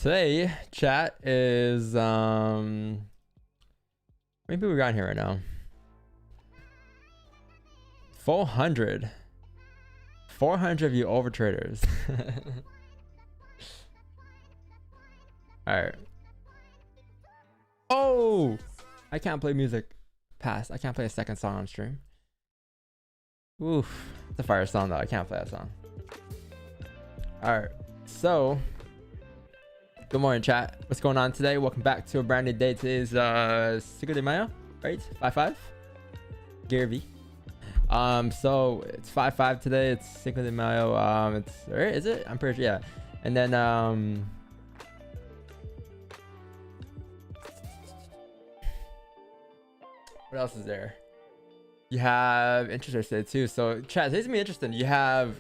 Today, chat is maybe we got here right now. 400 of you over traders. All right. Oh, I can't play music. Pass. I can't play a second song on stream. Oof, it's a fire song though. I can't play that song. All right, so good morning, chat. What's going on today? Welcome back to a brand new day. Today's Cinco de Mayo, right? 5-5. Gary V. So it's 5-5 today. It's Cinco de Mayo. It's right, is it? I'm pretty sure, yeah. And then what else is there? You have interest rates today too. So chat, today's gonna be interesting. You have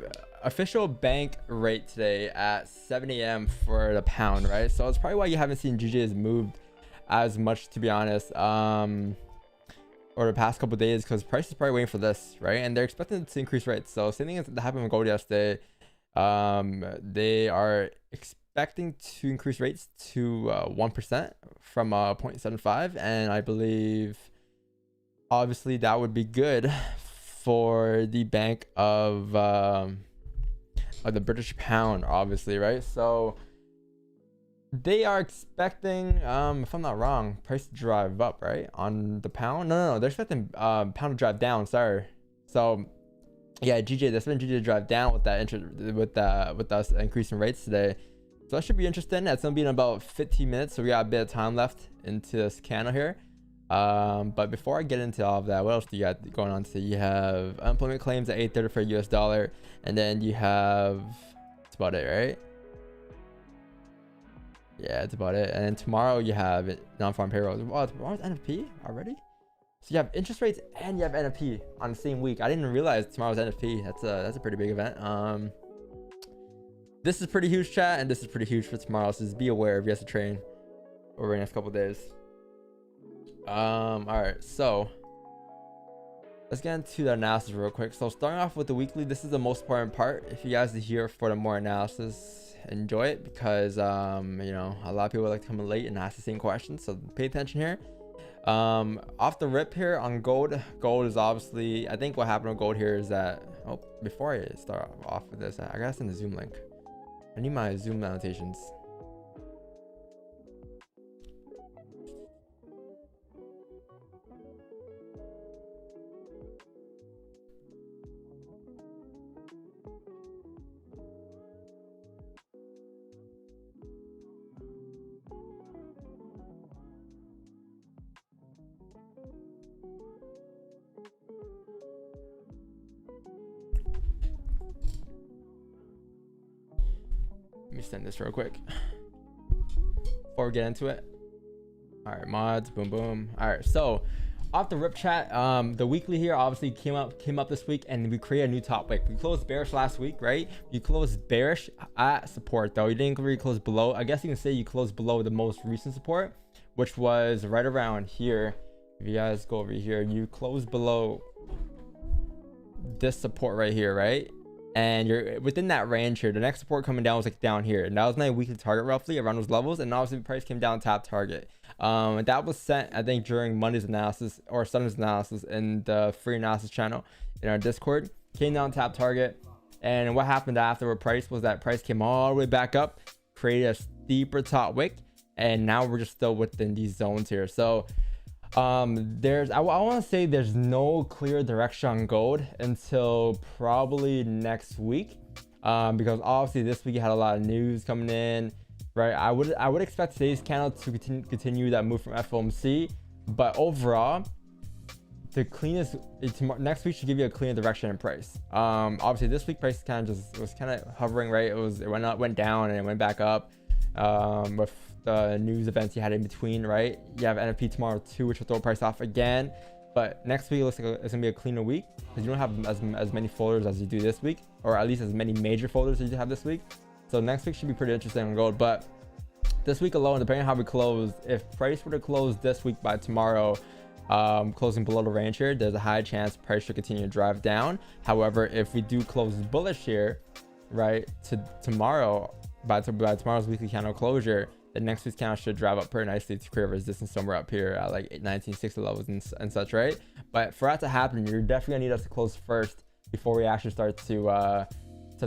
official bank rate today at 7 a.m. for the pound, right? So it's probably why you haven't seen GJ's moved as much, to be honest, or the past couple of days, because price is probably waiting for this, right? And they're expecting to increase rates. So same thing that happened with gold yesterday. They are expecting to increase rates to 1% from 0.75, and I believe obviously that would be good for the bank of the British pound, obviously, right? So they are expecting, if I'm not wrong, price to drive up, right, on the pound. No, they're expecting pound to drive down. Sorry. So yeah, GJ, they're expecting GJ to drive down with that interest, with us increasing rates today. So that should be interesting. That's gonna be in about 15 minutes, so we got a bit of time left into this candle here. But before I get into all of that, what else do you got going on today? You have unemployment claims at 8.30 for US dollar, and then you have, that's about it, right? Yeah, that's about it. And then tomorrow you have non-farm payrolls. Wow, tomorrow's NFP already. So you have interest rates and you have NFP on the same week. I didn't realize tomorrow's NFP. That's a pretty big event. This is pretty huge, chat, and this is pretty huge for tomorrow. So just be aware if you have to train over the next couple of days. All right, so let's get into the analysis real quick. So starting off with the weekly, this is the most important part. If you guys are here for the more analysis, enjoy it, because you know, a lot of people like to come in late and ask the same questions, so pay attention here. Off the rip here on gold is obviously, I think what happened with gold here is that, oh, before I start off with this, I gotta send the Zoom link. I need my Zoom annotations. Let me send this real quick before we get into it. All right, mods, boom, boom. All right, so off the rip, chat, the weekly here obviously came up this week, and we created a new top wick. We closed bearish last week, right? You closed bearish at support though. You didn't really close below. I guess you can say you closed below the most recent support, which was right around here. If you guys go over here, you closed below this support right here, right? And you're within that range here. The next support coming down was like down here, and that was my weekly target roughly around those levels. And obviously the price came down tap target. And that was sent, I think, during Monday's analysis or Sunday's analysis in the free analysis channel in our Discord. Came down tap target, and what happened afterward price was that price came all the way back up, created a steeper top wick, and now we're just still within these zones here. So I want to say there's no clear direction on gold until probably next week, because obviously this week you had a lot of news coming in, right? I would expect today's candle to continue that move from FOMC, but overall the cleanest next week should give you a cleaner direction in price. Obviously this week price kind of just was kind of hovering, right? It went up, went down, and it went back up with the news events you had in between, right? You have NFP tomorrow too, which will throw price off again. But next week it looks like it's gonna be a cleaner week, because you don't have as many folders as you do this week, or at least as many major folders as you have this week. So next week should be pretty interesting on gold. But this week alone, depending on how we close, if price were to close this week by tomorrow, closing below the range here, there's a high chance price should continue to drive down. However, if we do close bullish here, right, to tomorrow, by tomorrow's weekly candle closure, the next week's candle should drive up pretty nicely to create resistance somewhere up here at like 1960 levels and such, right? But for that to happen, you're definitely gonna need us to close first before we actually start to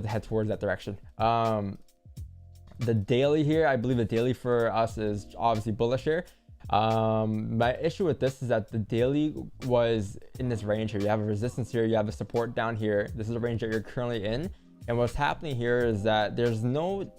head towards that direction. The daily here, I believe the daily for us is obviously bullish here. My issue with this is that the daily was in this range here. You have a resistance here, you have a support down here. This is a range that you're currently in, and what's happening here is that there's no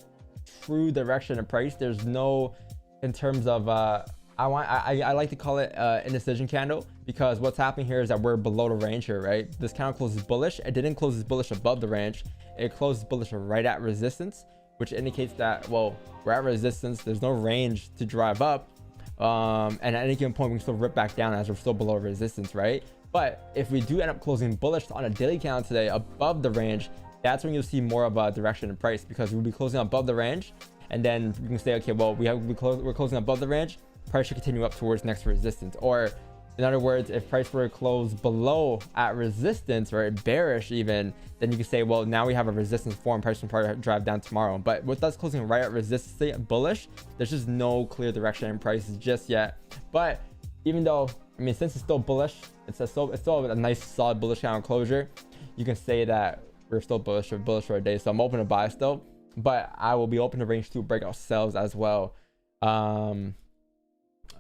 true direction of price. There's no, in terms of I like to call it indecision candle, because what's happening here is that we're below the range here, right? This candle closes bullish. It didn't close as bullish above the range, it closes bullish right at resistance, which indicates that, well, we're at resistance, there's no range to drive up, and at any given point we can still rip back down as we're still below resistance, right? But if we do end up closing bullish on a daily candle today above the range, that's when you'll see more of a direction in price, because we'll be closing above the range, and then you can say, okay, well, we're closing above the range, price should continue up towards next resistance. Or in other words, if price were to close below at resistance or bearish even, then you can say, well, now we have a resistance form, price can probably drive down tomorrow. But with us closing right at resistance bullish, there's just no clear direction in prices just yet. But even though, I mean, since it's still bullish, it's still a nice solid bullish candle closure, you can say that we're still bullish for a day. So I'm open to buy still, but I will be open to range 2 breakout sells as well.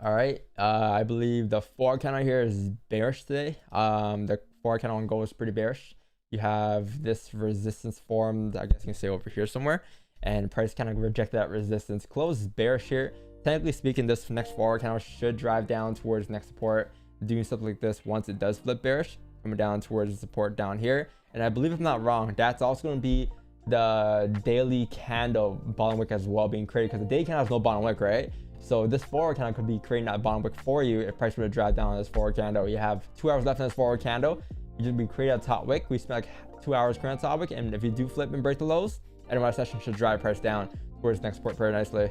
All right, I believe the 4 candle here is bearish today. The 4 candle on gold is pretty bearish. You have this resistance formed, I guess you can say over here somewhere, and price kind of rejected that resistance. Close is bearish here. Technically speaking, this next 4 candle should drive down towards next support, doing something like this once it does flip bearish, coming down towards the support down here. And I believe, if I'm not wrong, that's also going to be the daily candle bottom wick as well being created, because the daily candle has no bottom wick, right? So this forward candle could be creating that bottom wick for you if price were to drive down on this forward candle. You have 2 hours left in this forward candle. You just be creating a top wick. We spent like 2 hours creating a top wick, and if you do flip and break the lows, NY session should drive price down towards next support very nicely.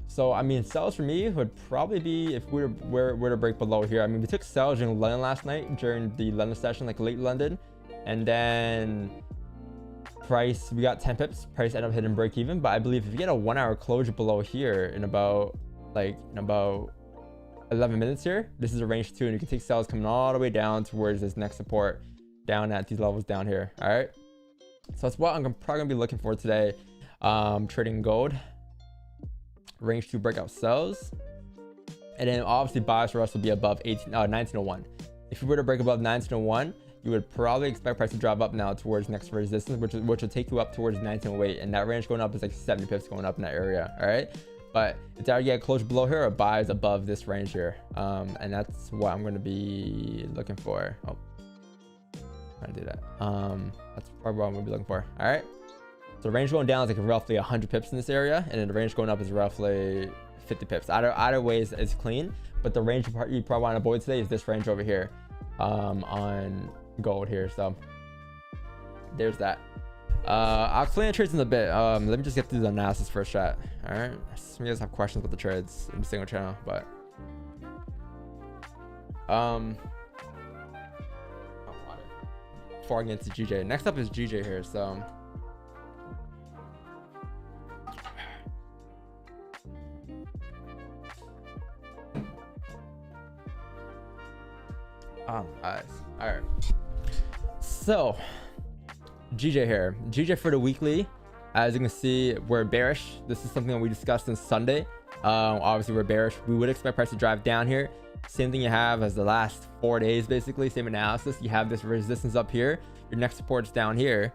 So I mean, sells for me would probably be if we were to break below here. I mean, we took sells during London last night during the London session, like late London, and then price, we got 10 pips, price ended up hitting break even. But I believe if you get a 1 hour closure below here in about 11 minutes here, this is a range 2, and you can take sales coming all the way down towards this next support down at these levels down here. All right, so that's what I'm probably gonna be looking for today. Trading gold, range 2 breakout sells, and then obviously buys for us will be above 1901. If you were to break above 1901, you would probably expect price to drop up now towards next resistance, which will take you up towards 1908, and that range going up is like 70 pips going up in that area. All right, but it's either get close below here or buys above this range here, and that's what I'm going to be looking for. Oh, trying to do that. That's probably what I'm going to be looking for. All right, so the range going down is like roughly 100 pips in this area, and then the range going up is roughly 50 pips. Either way is clean, but the range you probably want to avoid today is this range over here, on gold here. So there's that. I'll explain the trades in a bit. Let me just get through the analysis first chat. All right, some of you guys have questions about the trades in the single channel, but before I get into GJ, next up is GJ here. So nice. All right, so GJ here. GJ for the weekly, as you can see, we're bearish. This is something that we discussed on Sunday. Obviously we're bearish. We would expect price to drive down here. Same thing you have as the last 4 days, basically same analysis. You have this resistance up here, your next support is down here,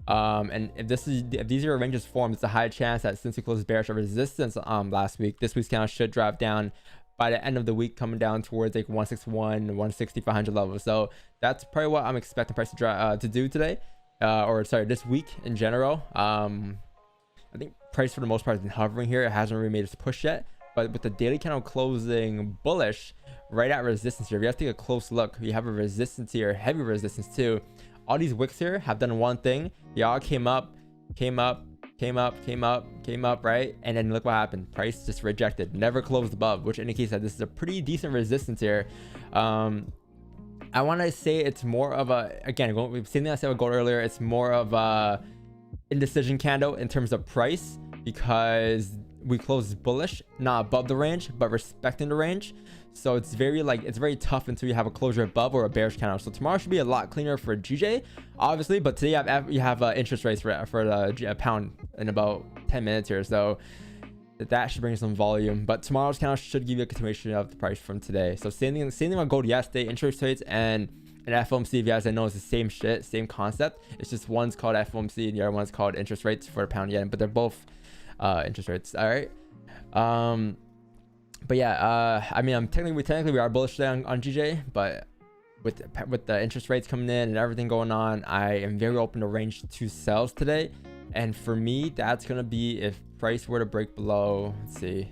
and if these are ranges formed, it's a high chance that since we closed bearish at resistance last week, this week's candle should drive down by the end of the week, coming down towards like 161, 160, 500 levels. So that's probably what I'm expecting price to drive to do today, or sorry, this week in general. I think price for the most part has been hovering here. It hasn't really made its push yet, but with the daily candle closing bullish right at resistance here, if you have to take a close look, you have a resistance here, heavy resistance too. All these wicks here have done one thing. Y'all came up, right? And then look what happened. Price just rejected, never closed above, which indicates that this is a pretty decent resistance here. I want to say it's more of a, again, same thing I said with gold earlier, it's more of a indecision candle in terms of price, because we closed bullish, not above the range but respecting the range. So it's very tough until you have a closure above or a bearish candle. So tomorrow should be a lot cleaner for GJ, obviously, but today you have interest rates for the pound in about 10 minutes here, so that should bring some volume. But tomorrow's candle should give you a continuation of the price from today. So same thing on gold yesterday. Interest rates and FOMC, if you guys know, it's the same shit, same concept. It's just one's called FOMC and the other one's called interest rates for the pound yen, but they're both interest rates. All right. But yeah, I mean, technically we are bullish today on GJ, but with the interest rates coming in and everything going on, I am very open to range 2 sells today. And for me, that's gonna be if price were to break below, let's see.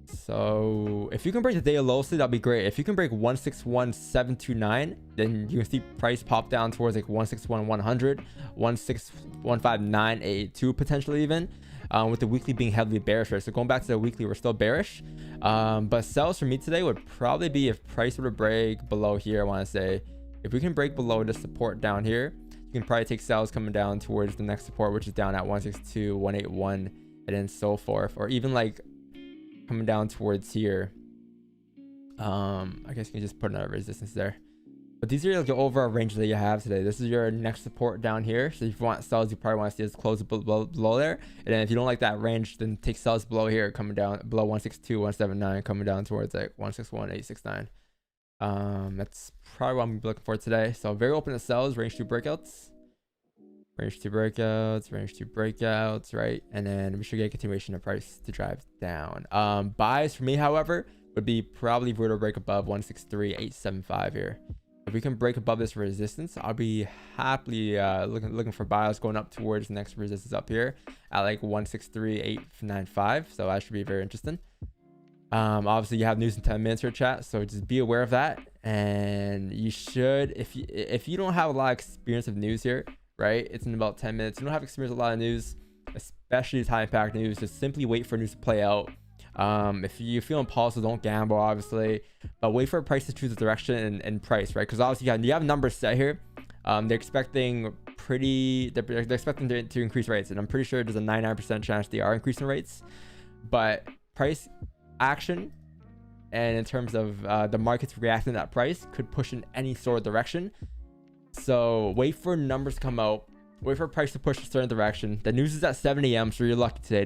So if you can break the day low, that'd be great. If you can break 161,729, then you can see price pop down towards like 161,100, 161,59882 potentially even. With the weekly being heavily bearish, right? So going back to the weekly, we're still bearish. But sells for me today would probably be if price were to break below here. I want to say if we can break below the support down here, you can probably take sells coming down towards the next support, which is down at 162, 181, and then so forth, or even like coming down towards here. I guess you can just put another resistance there. But these are like the overall range that you have today. This is your next support down here. So if you want sells, you probably want to see us close below there. And then if you don't like that range, then take sells below here, coming down below 162, 179, coming down towards like 161, 869. That's probably what I'm looking for today. So very open to sells, range 2 breakouts. Range 2 breakouts, range 2 breakouts, right? And then we should get a continuation of price to drive down. Buys for me, however, would be probably if we were to break above 163, 875 here. If we can break above this resistance, I'll be happily looking for buys going up towards the next resistance up here at like 163.895. So that should be very interesting. Obviously you have news in 10 minutes here, chat, so just be aware of that. And you should, if you don't have a lot of experience of news here, right, it's in about 10 minutes, you don't have experience with a lot of news, especially high impact news, just simply wait for news to play out. If you feel impulsive, don't gamble, obviously, but wait for a price to choose the direction and price, right? Because obviously you have numbers set here. They're expecting they're expecting to increase rates, and I'm pretty sure there's a 99% chance they are increasing rates. But price action, and in terms of the markets reacting to that price, could push in any sort of direction. So wait for numbers to come out. Wait for price to push a certain direction. The news is at 7 a.m. so you're lucky today.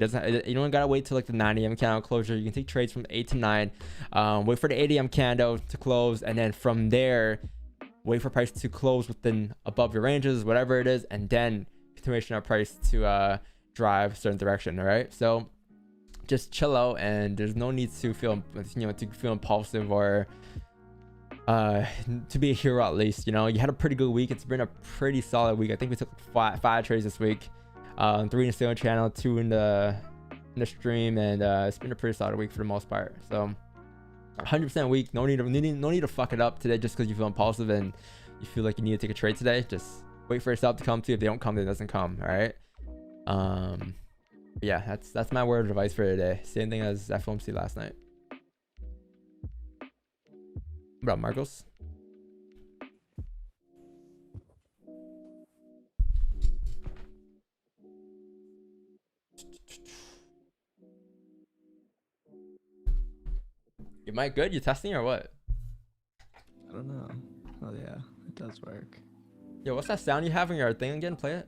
You don't gotta wait till like the 9 a.m. candle closure. You can take trades from 8 to 9. Wait for the 8 a.m. candle to close, and then from there, wait for price to close within above your ranges, whatever it is, and then continuation of price to drive a certain direction. All right. So just chill out, and there's no need to feel impulsive or to be a hero. At least, you had a pretty good week. It's been a pretty solid week. I think we took five trades this week, 3 in the sale channel, 2 in the stream, and it's been a pretty solid week for the most part. So 100% week. No need to fuck it up today just because you feel impulsive and you feel like you need to take a trade today. Just wait for yourself to come to. If they don't come, then it doesn't come. All right. Yeah, that's my word of advice for today. Same thing as FOMC last night. What up, Marcos? You mic good? You testing or what? I don't know. Oh yeah, it does work. Yo, what's that sound you have on your thing again? Play it.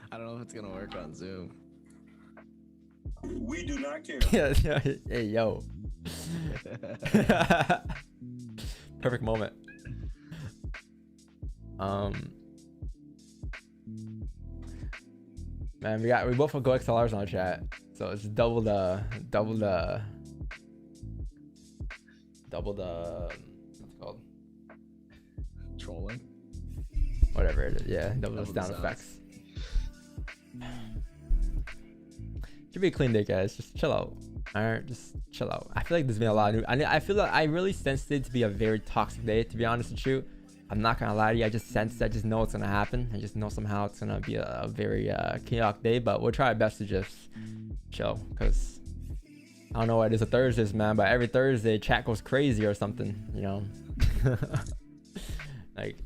I don't know if it's gonna work on Zoom. We do not care. Yeah. Hey, yo. Perfect moment. Man, we both have Go XLRs on the chat, so it's double the what's it called? Trolling. Whatever it is, yeah, double the sound effects. Should be a clean day, guys. Just chill out. Alright, just chill out. I feel like there's been a lot of news. I feel like I really sensed it to be a very toxic day, to be honest with you. I'm not gonna lie to you. I just sensed it. I just know it's gonna happen. I just know somehow it's gonna be a very chaotic day, but we'll try our best to just chill, because I don't know what it is a Thursdays, man, but every Thursday chat goes crazy or something, Like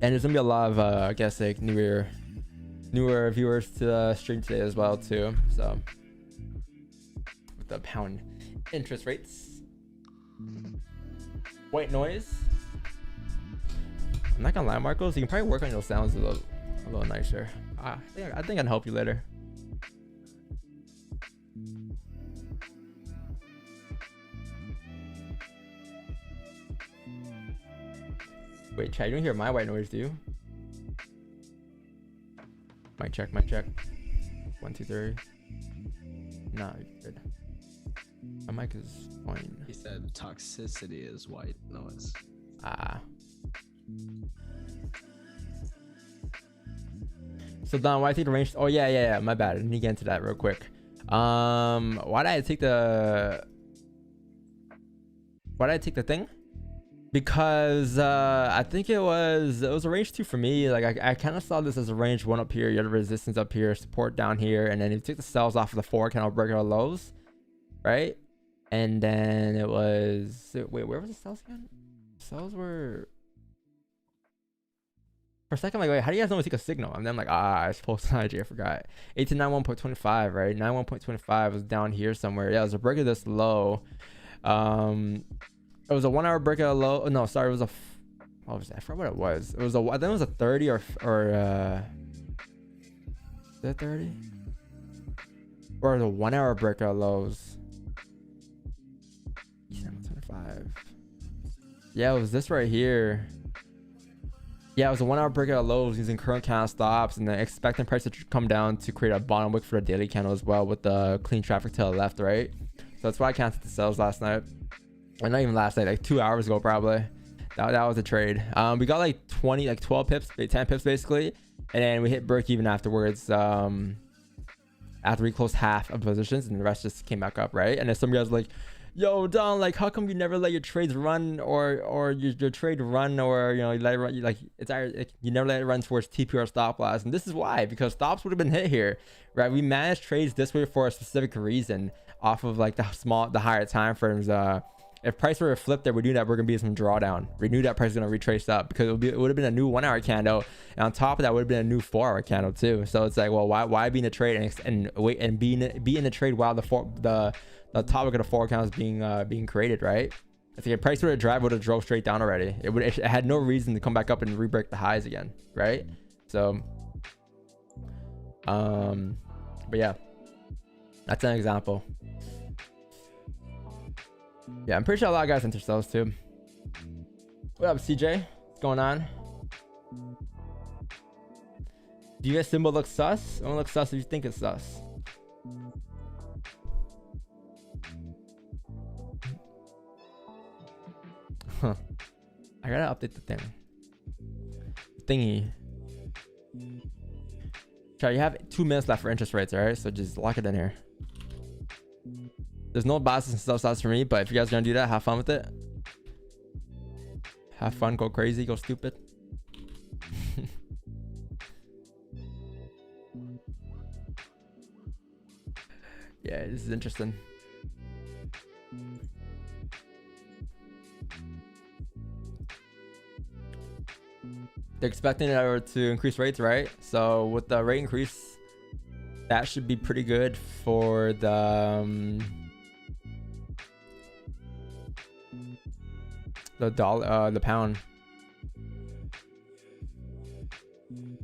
And there's gonna be a lot of I guess like newer viewers to the stream today as well too. So with the pound interest rates, white noise. I'm not gonna lie, Marcos, you can probably work on your sounds a little nicer. I think I can help you later. Wait, chat, you don't hear my white noise, do you? Mic check, mic check. 1, 2, 3. Nah, you're good. My mic is fine. He said toxicity is white noise. Ah. So Don, why take the range? Oh yeah. My bad. I need to get into that real quick. Why did I take the thing? Because I think it was a range 2 for me. Like I kind of saw this as a range 1 up here. You had resistance up here, support down here, and then you took the sells off of the 4 kind of regular lows, right? And then it was wait, where was the sells again? Sells were for a second like, wait, how do you guys know we take a signal? And then I'm like, I supposed to IG, I forgot. 8 to 91.25, right? 91.25 was down here somewhere. Yeah, it was a break of this low. It was a 1 hour break of a low. Oh, no, sorry, it was a what was that? I forgot what it was. It was I think it was a 30 or is that 30? Or the 1 hour break of lows. 25. Yeah, it was this right here. Yeah, it was a 1 hour break of lows using current candle stops and then expecting price to come down to create a bottom wick for the daily candle as well with the clean traffic to the left, right? So that's why I canceled the sales last night. Or not even last night, like 2 hours ago probably. That was a trade. We got like 12 pips, 10 pips basically, and then we hit break even afterwards. After we closed half of positions, and the rest just came back up, right? And then some guys were like, "Yo, Don, like, how come you never let your trades run, or your trade run, or you let it run? Like, you never let it run towards TP or stop loss." And this is why, because stops would have been hit here, right? We managed trades this way for a specific reason, off of like the higher time frames. If price were to flip there, we knew that we're gonna be some drawdown. We knew that price was gonna retrace up because it would have been a new 1 hour candle, and on top of that would have been a new 4 hour candle too. So it's like, well, why be in a trade and wait and be in a trade while the topic of the 4 candle is being created, right? If the price would have drive, would have drove straight down already. It had no reason to come back up and re-break the highs again, right? So, but yeah, that's an example. Yeah, I'm pretty sure a lot of guys enter sells too. What up, CJ? What's going on? Do you guys symbol look sus? It won't look sus if you think it's sus. Huh. I gotta update the thing. Thingy. Try, you have 2 minutes left for interest rates, alright? So just lock it in here. There's no biases and stuff stats for me, but if you guys are gonna do that, have fun with it. Have fun, go crazy, go stupid. Yeah, this is interesting. They're expecting it to increase rates, right? So with the rate increase, that should be pretty good for the dollar, the pound.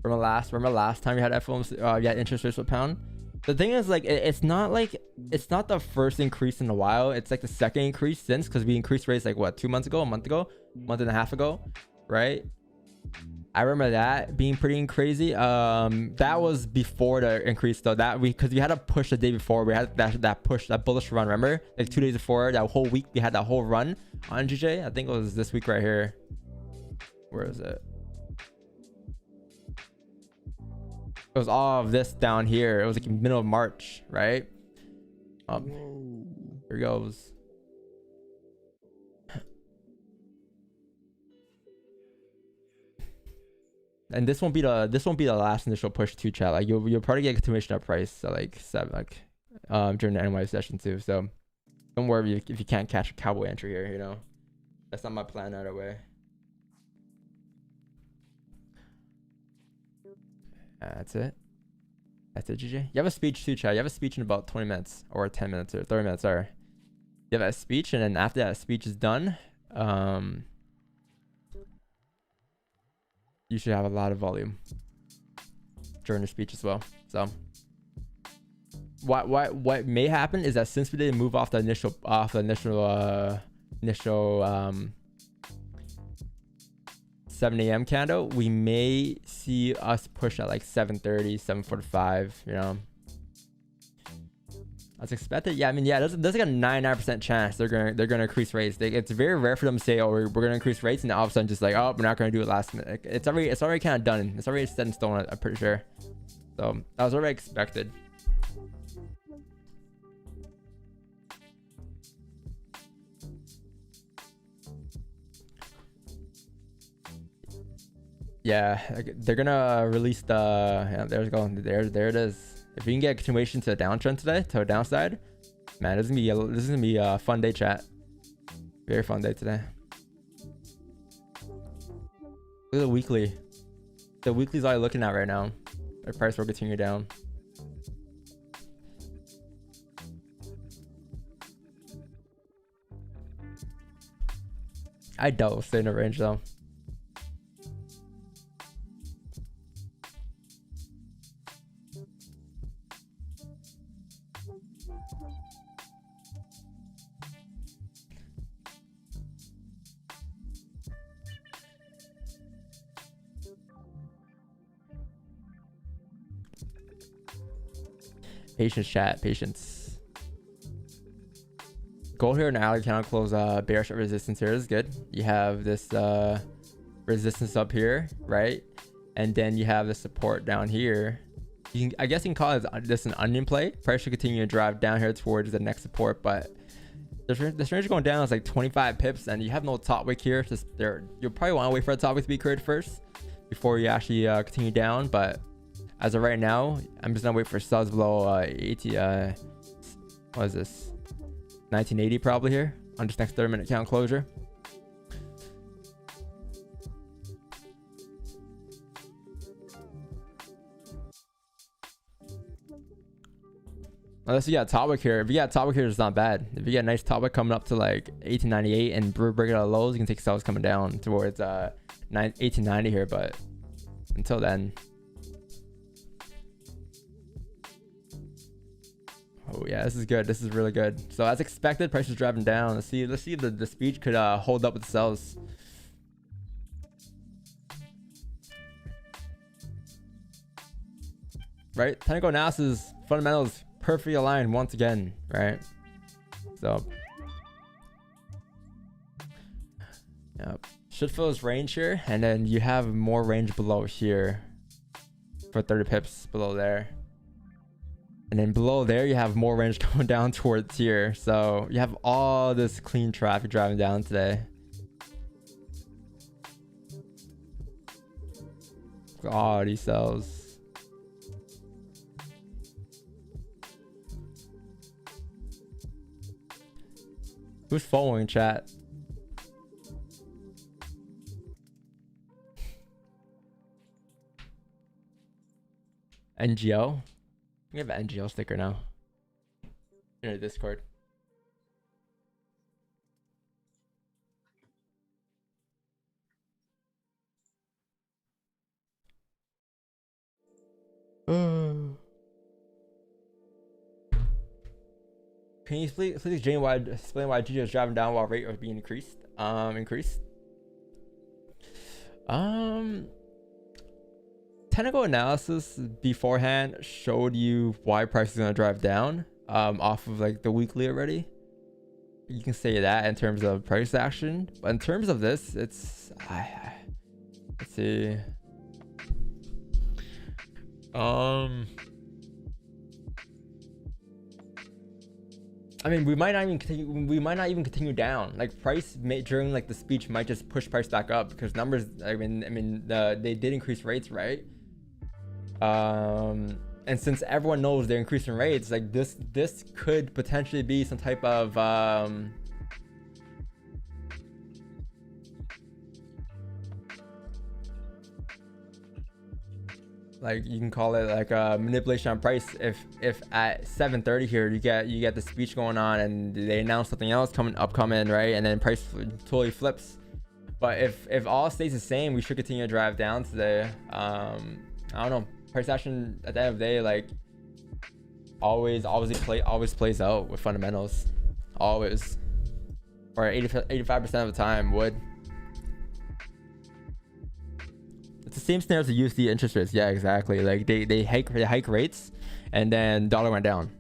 Remember last time we had FOMC, we had interest rates with pound. The thing is, like, it's not the first increase in a while. It's like the second increase since, because we increased rates like what, 2 months ago, a month and a half ago, right? I remember that being pretty crazy. That was before the increase though. Because we had a push the day before. We had that push, that bullish run. Remember, like 2 days before, that whole week we had that whole run on GJ. I think it was this week right here. Where is it? It was all of this down here. It was like middle of March, right? Here goes. And this won't be the last initial push to chat. Like you'll probably get a continuation of price at like 7, during the NY session too. So don't worry if you can't catch a cowboy entry here. That's not my plan either way. That's it. That's it, GJ. You have a speech too, chat. You have a speech in about 20 minutes or 10 minutes or 30 minutes. Sorry. You have a speech, and then after that speech is done, you should have a lot of volume during the speech as well. So what may happen is that since we didn't move off the initial 7 a.m. candle, we may see us push at like 7:30, 7:45, you know. That's expected. Yeah, I mean, yeah, there's like a 99% chance they're gonna increase rates. It's very rare for them to say, oh, we're gonna increase rates, and then all of a sudden just like, oh, we're not gonna do it last minute. Like, it's already kind of done. It's already set in stone, I'm pretty sure. So that was already expected. Yeah, they're gonna release the. Yeah, there it is. If we can get a continuation to a downtrend today, to a downside, man, this is gonna be a fun day, chat. Very fun day today. Look at the weekly. The weekly's all I'm looking at right now. The price will continue down. I doubt we'll stay in the range though. Patience, chat. Patience. Gold here now. You cannot close bearish resistance here. Is good. You have this resistance up here, right? And then you have the support down here. I guess you can call this an onion play. Price should continue to drive down here towards the next support, but this range going down is like 25 pips, and you have no top wick here. You'll probably want to wait for a top wick to be created first before you actually continue down, but as of right now, I'm just gonna wait for subs below 80. What is this? 1980 probably here on this next 30-minute count closure. Unless you got top wick here. If you got top wick here, it's not bad. If you get a nice top wick coming up to like 1898 and break it out of lows, you can take subs coming down towards 1890 here. But until then. Oh yeah, this is good. This is really good. So as expected, price is driving down. Let's see if the speech could hold up with the sells. Right? Technical analysis fundamentals perfectly aligned once again, right? So yeah, should fill this range here, and then you have more range below here for 30 pips below there. And then below there, you have more range going down towards here. So you have all this clean traffic driving down today. Oh, these sells. Who's following, chat? NGO? We have an NGL sticker now in our Discord. Can you please explain why GG is driving down while rate was being increased? Technical analysis beforehand showed you why price is gonna drive down off of like the weekly already. You can say that in terms of price action, but in terms of this, it's let's see. I mean, we might not even continue down. Like price during like the speech might just push price back up because numbers. I mean, they did increase rates, right? And since everyone knows they're increasing rates, like this could potentially be some type of like you can call it like a manipulation on price. If at 7:30 here you get the speech going on and they announce something else upcoming, right, and then price totally flips. But if all stays the same, we should continue to drive down today. I don't know, price action at the end of the day, like always plays out with fundamentals, always, or 85% of the time would. It's the same scenario to USD interest rates. Yeah, exactly. Like they hike rates, and then dollar went down,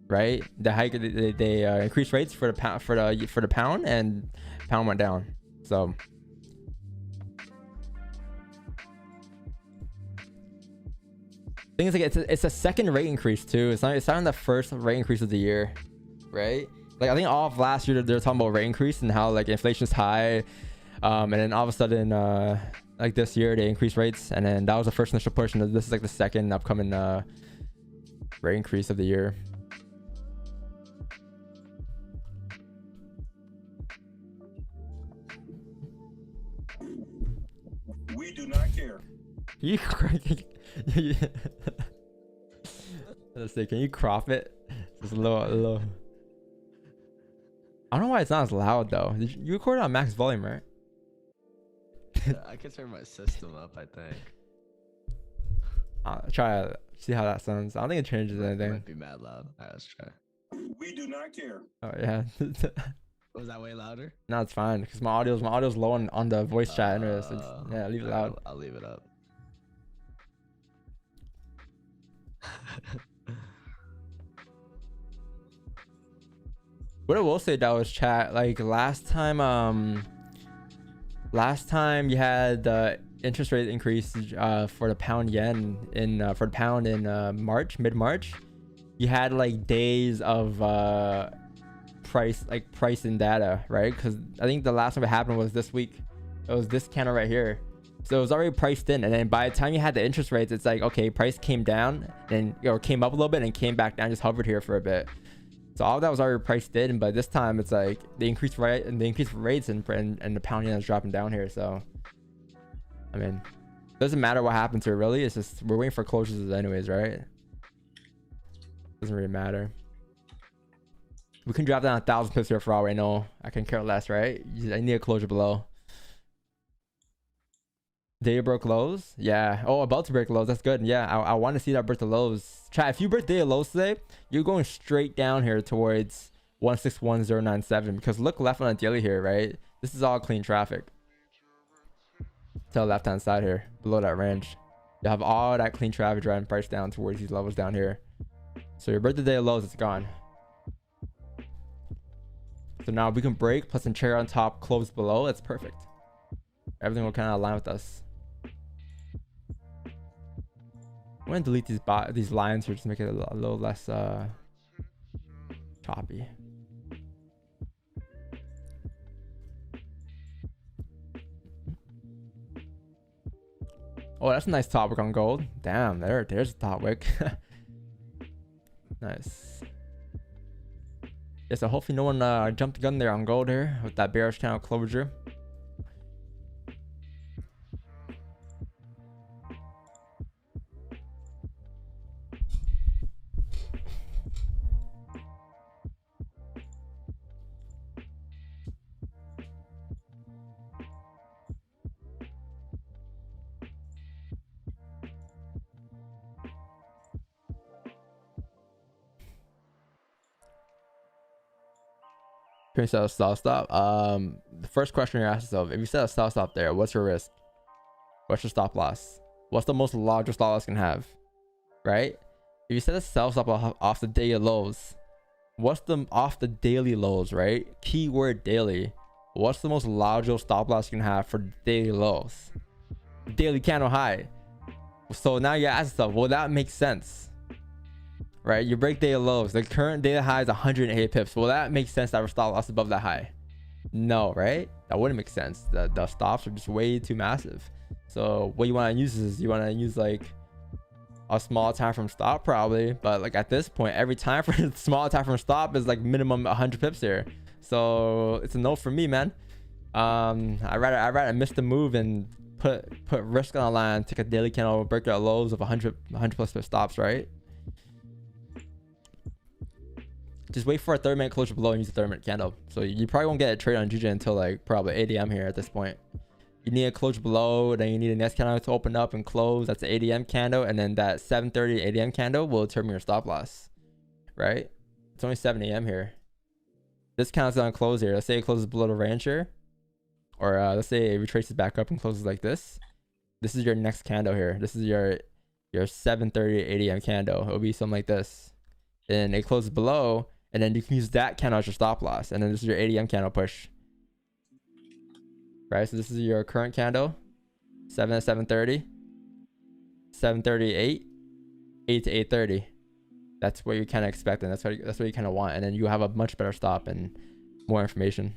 right? They increased rates for the pound, and pound went down. So thing is, like, it's a second rate increase too. It's not the first rate increase of the year, right? Like I think all of last year they're talking about rate increase and how like inflation's high, and then all of a sudden like this year they increased rates, and then that was the first initial push, and this is like the second upcoming rate increase of the year. We do not care. Let's see, can you crop it? Just a little. I don't know why it's not as loud though. You record it on max volume, right? I can turn my system up, I think. Try it. See how that sounds. I don't think it changes It anything. might be mad loud. Alright, let's try. We do not care. Oh yeah. Was that way louder? No, it's fine because my audio's low on the voice chat. Anyways, yeah, leave it loud. I'll leave it up. What I will say though is chat, like last time you had the interest rate increase for the pound yen in mid-March, you had like days of price and data, right? Because I think the last time it happened was this week. It was this candle right here, so it was already priced in, and then by the time you had the interest rates, it's like, okay, price came down and or came up a little bit and came back down, just hovered here for a bit. So all of that was already priced in, but this time it's like they increased rates and the pound yen is dropping down here. So I mean, it doesn't matter what happens here really. It's just we're waiting for closures anyways, right? Doesn't really matter. We can drop down 1,000 pips here for all I know. I can care less, right? I need a closure below. Day broke lows, yeah. Oh, about to break lows. That's good. Yeah, I want to see that break the lows. Chat, if you break day lows today, you're going straight down here towards 161097, because look left on the daily here, right? This is all clean traffic to the left hand side here below that range. You have all that clean traffic driving price down towards these levels down here. So your break the day lows, it's gone. So now we can break plus some cherry on top, close below. That's perfect. Everything will kind of align with us. I'm gonna delete these lines here just to make it a little less choppy. Oh, that's a nice top wick on gold. Damn, there's a top wick. Nice. Yeah, so hopefully no one jumped the gun there on gold here with that bearish channel closure. Can you set a stop? The first question you're asking yourself, if you set a stop there, what's your risk? What's your stop loss? What's the most largest stop loss you can have? Right? If you set a stop off the daily lows, what's the off the daily lows, right? Keyword daily. What's the most largest stop loss you can have for daily lows? Daily candle high. So now you ask yourself, will that make sense? Right, you break daily lows. The current daily high is 108 pips. Will that make sense that our stop loss above that high? No, right? That wouldn't make sense. The stops are just way too massive. So what you want to use is you want to use like a small time from stop probably, but like at this point, every time for a small time from stop is like minimum 100 pips here. So it's a no for me, man. I'd rather miss the move and put risk on the line, take a daily candle, break out lows of 100 plus pip stops, right? Just wait for a 30-minute closure below and use the 30-minute candle. So you probably won't get a trade on GJ until like probably 8 a.m. here at this point. You need a closure below, then you need a next candle to open up and close. That's the 8 a.m. candle, and then that 7:30 8 a.m. candle will determine your stop loss, right? It's only 7 a.m. here. This candle's gonna close here. Let's say it closes below the range here, or let's say it retraces back up and closes like this. This is your next candle here. This is your 7:30 8 a.m. candle. It'll be something like this, and it closes below, and then you can use that candle as your stop loss, and then this is your 8 a.m. candle push. Right, so this is your current candle, 7 to 7:30, 7:30 8, 8 to 8:30. That's what you're kind of expecting. That's what you kind of want, and then you have a much better stop and more information.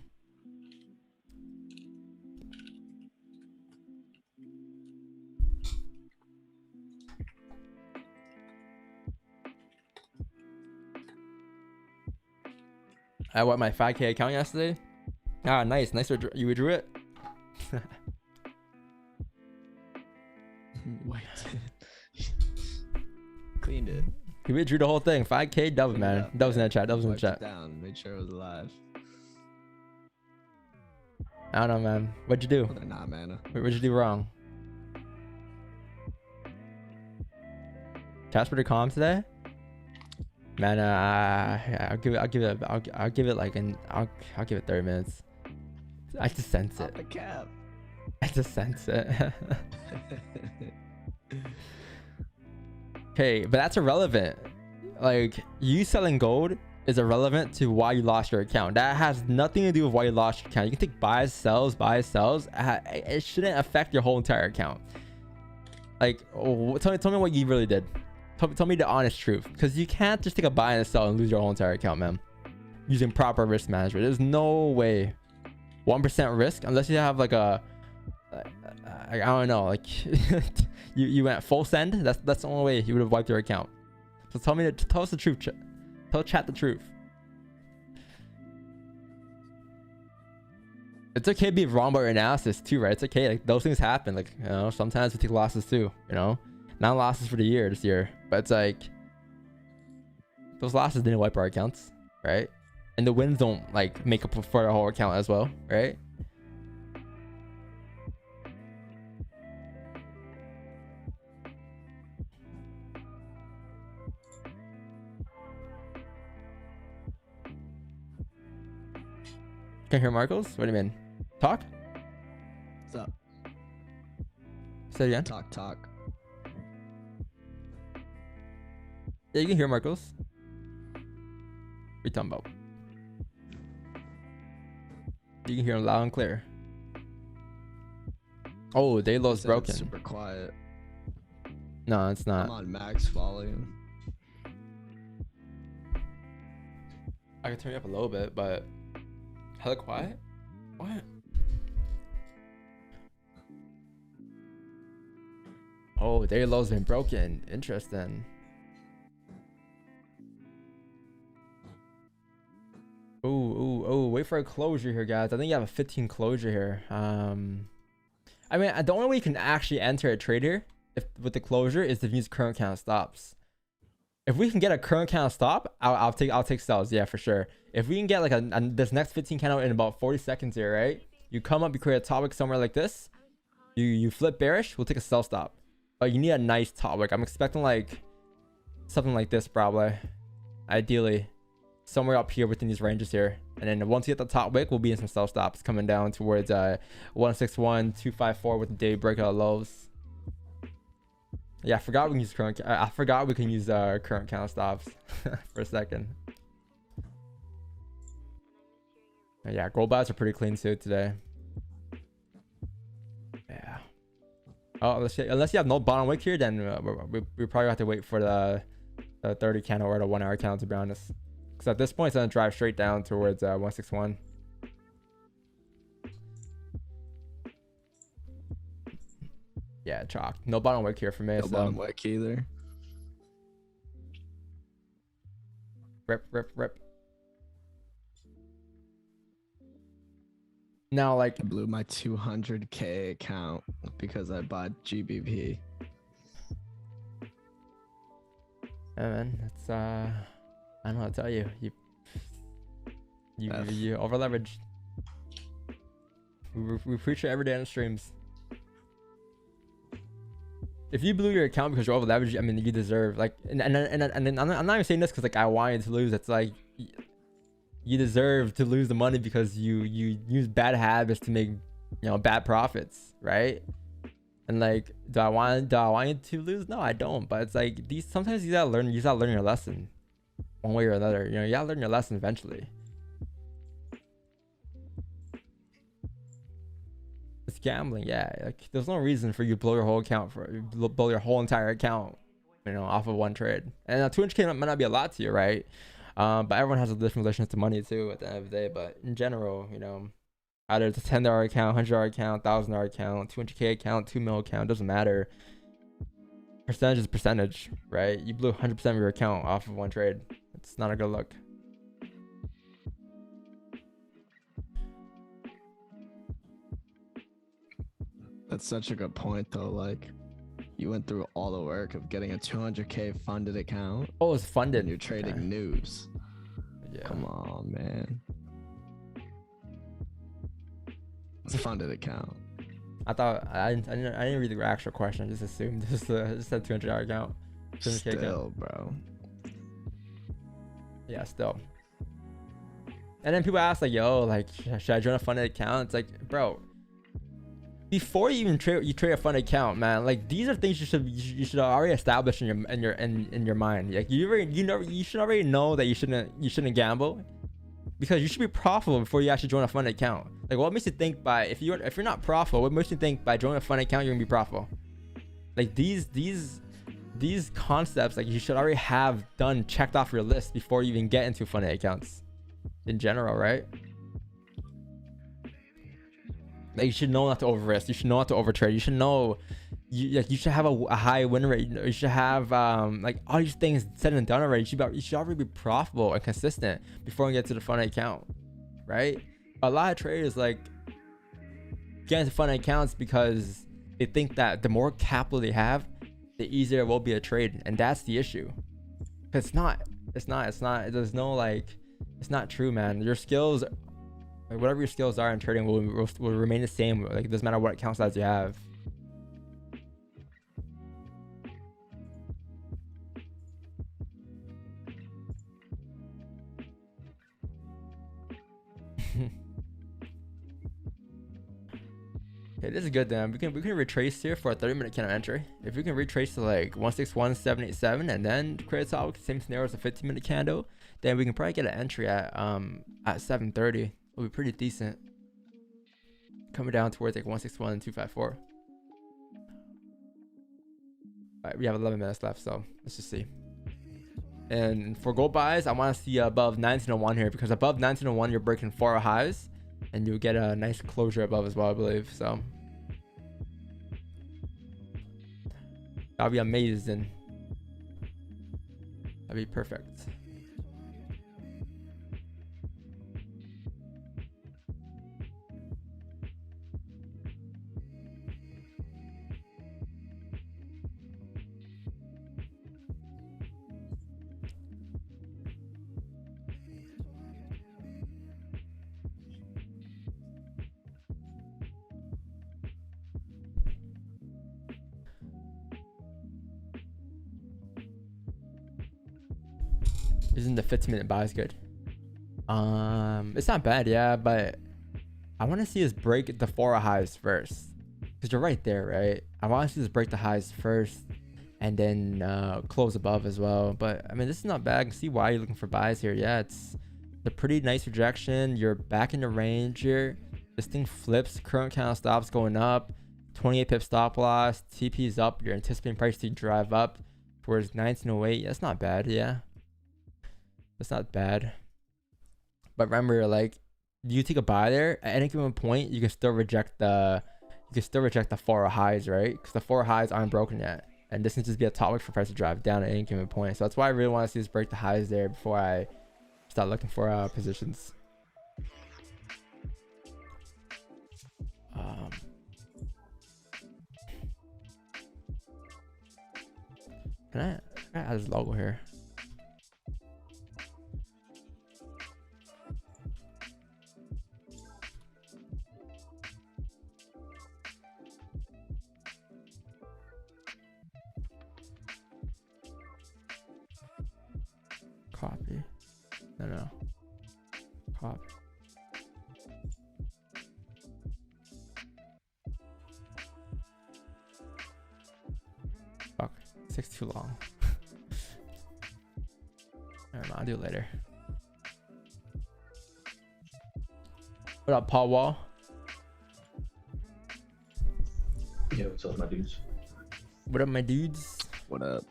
I won my 5K account yesterday. Ah, nice. You withdrew it. Wait. Cleaned it. He withdrew the whole thing. 5K double, man. That was in the chat. That was in the Wiped chat. it down. Made sure it was alive. I don't know, man. What'd you do? Well, they're not, man. What'd you do wrong? Chat's pretty calm today. Man, I'll give it like I'll give it 30 minutes. I just sense it. Pop a cap. I just sense it. Okay, but that's irrelevant. Like, you selling gold is irrelevant to why you lost your account. That has nothing to do with why you lost your account. You can take buys, sells. It shouldn't affect your whole entire account. Like, tell me what you really did. Tell me the honest truth, because you can't just take a buy and a sell and lose your whole entire account, man. Using proper risk management, there's no way. 1% risk, unless you have like a I don't know, like you went full send. That's the only way you would have wiped your account. So tell us the truth. Tell chat the truth. It's okay to be wrong about your analysis too, right? It's okay. Like, those things happen. Like, you know, sometimes we take losses too. You know, not losses for the year this year, but it's like those losses didn't wipe our accounts, right? And the wins don't like make up for our whole account as well, right? Can't hear Marcos? What do you mean? Talk? What's up? Say it again. Talk. Yeah, you can hear Marcos. What are you talking about? You can hear him loud and clear. Oh, day low's broken. Super quiet. No, it's not. I'm on max volume. I can turn it up a little bit, but hella quiet? What? Oh, day low's been broken. Interesting. Oh, wait for a closure here, guys. I think you have a 15 closure here. I mean, the only way you can actually enter a trade here with the closure is to use current count stops. If we can get a current count stop, I'll take sells, yeah, for sure. If we can get like this next 15 candle in about 40 seconds here, right? You come up, you create a top wick somewhere like this. You flip bearish, we'll take a sell stop. But you need a nice top wick. I'm expecting like something like this probably, ideally. Somewhere up here within these ranges here, and then once you hit the top wick, we'll be in some sell stops coming down towards 161.254 with the day breakout lows. Yeah, I forgot we can use current. I forgot we can use current count stops for a second. Yeah, gold buys are pretty clean too today. Yeah. Oh, unless you have no bottom wick here, then we probably have to wait for the 30 candle or the 1 hour candle, to be honest. Because at this point, it's going to drive straight down towards 161. Yeah, chalk. No bottom wick here for me. No bottom wick either. Rip. Now, like, I blew my 200K account because I bought GBP. yeah, man, it's I don't know what to tell you. You over leveraged. We preach it every day on the streams. If you blew your account because you're over leveraged, I mean, you deserve like, and I'm not even saying this because like I want you to lose. It's like you deserve to lose the money because you use bad habits to make, bad profits, right? And like, do I want you to lose? No, I don't. But it's like sometimes you gotta learn your lesson, one way or another. You gotta learn your lesson eventually. It's gambling, yeah. Like, there's no reason for you to blow your whole account blow your whole entire account, off of one trade. And 200K might not be a lot to you, right? But everyone has a different relationship to money too at the end of the day. But in general, either it's a $10 account, $100 account, $1,000 account, 200K account, 2 mil account, doesn't matter. Percentage is percentage, right? You blew 100% of your account off of one trade. It's not a good look. That's such a good point, though. Like, you went through all the work of getting a 200K funded account. Oh, it's funded. And you're trading news. Yeah. Come on, man. It's a funded account. I thought I didn't read the actual question. I just assumed just a $200 account. 200K Still, account. bro. Yeah, still. And then people ask like, "Yo, like, should I join a funded account?" It's like, bro, before you even trade a funded account, man. Like, these are things you should already establish in your mind. Like, you should already know that you shouldn't gamble, because you should be profitable before you actually join a funded account. Like, what makes you think if you're not profitable, what makes you think by joining a funded account you're gonna be profitable? Like, these concepts, like, you should already have checked off your list before you even get into funded accounts in general, right? Like, you should know not to over risk. You should know not to overtrade. You should know you should have a high win rate. You should have like all these things said and done already. You should already be profitable and consistent before you get to the funded account, right? A lot of traders like get into funded accounts because they think that the more capital they have, the easier it will be a trade, and that's the issue. Cause it's not. There's no like. It's not true, man. Your skills, like, whatever your skills are in trading, will remain the same. Like, it doesn't matter what account size you have. Okay, this is good then. We can retrace here for a 30-minute candle entry. If we can retrace to like 161787 and then create a same scenario as a 15-minute candle, then we can probably get an entry at 730. It'll be pretty decent. Coming down towards like 161254. Alright, we have 11 minutes left, so let's just see. And for gold buys, I want to see above 1901 here, because above 1901 you're breaking 4 highs. And you'll get a nice closure above as well, I believe. So that'll be amazing. That'd be perfect. Isn't the 15-minute buys good? It's not bad, yeah, but I want to see us break the 4 highs first, because you're right there, right? I want to see us break the highs first and then close above as well. But I mean, this is not bad. I can see why you're looking for buys here. Yeah, it's a pretty nice rejection. You're back in the range here. This thing flips, current candle stops going up, 28 pip stop loss, TP is up. You're anticipating price to drive up towards 1908. That's not bad. Yeah, that's not bad. But remember, like, you take a buy there at any given point, you can still reject the 4 highs, right? Because the 4 highs aren't broken yet, and this can just be a topic for price to drive down at any given point. So that's why I really want to see us break the highs there before I start looking for positions. Can I add his logo here? Copy. No. Copy. Fuck. 6 too long. Never mind, I'll do it later. What up, Paul Wall? Yeah, what's up, my dudes? What up, my dudes? What up?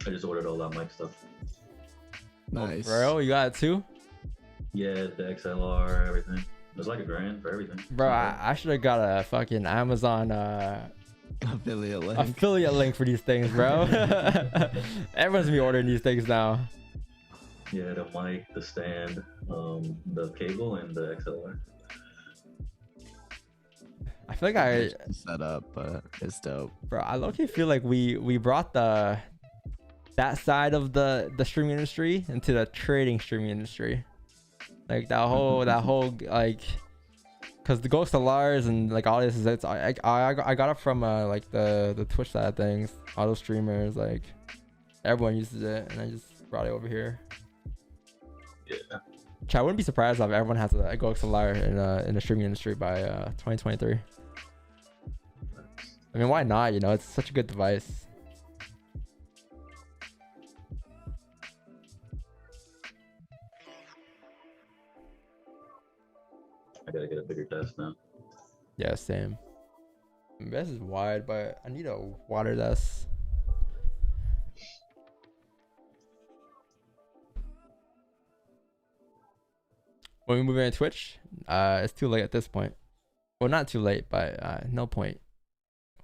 I just ordered all that mic stuff. Nice. Bro, you got it too? Yeah, the XLR, everything. It's like $1,000 for everything. Bro, I should have got a fucking Amazon Affiliate link. affiliate link for these things, bro. Everyone's gonna be ordering these things now. Yeah, the mic, the stand, the cable, and the XLR. I feel like I, set up, but it's dope. bro, I low-key feel like we brought that side of the streaming industry into the trading streaming industry. Like that whole like, cause the Ghost of Lars and like all this is I got it from like the Twitch side of things. All those streamers, like everyone uses it, and I just brought it over here. Yeah. Chat, I wouldn't be surprised if everyone has a Ghost of Lars in the streaming industry by 2023. I mean, why not? You know, it's such a good device. I gotta get a bigger desk now. Yeah, same. This is wide, but I need a water desk. When we move into Twitch, it's too late at this point. Well, not too late, but no point.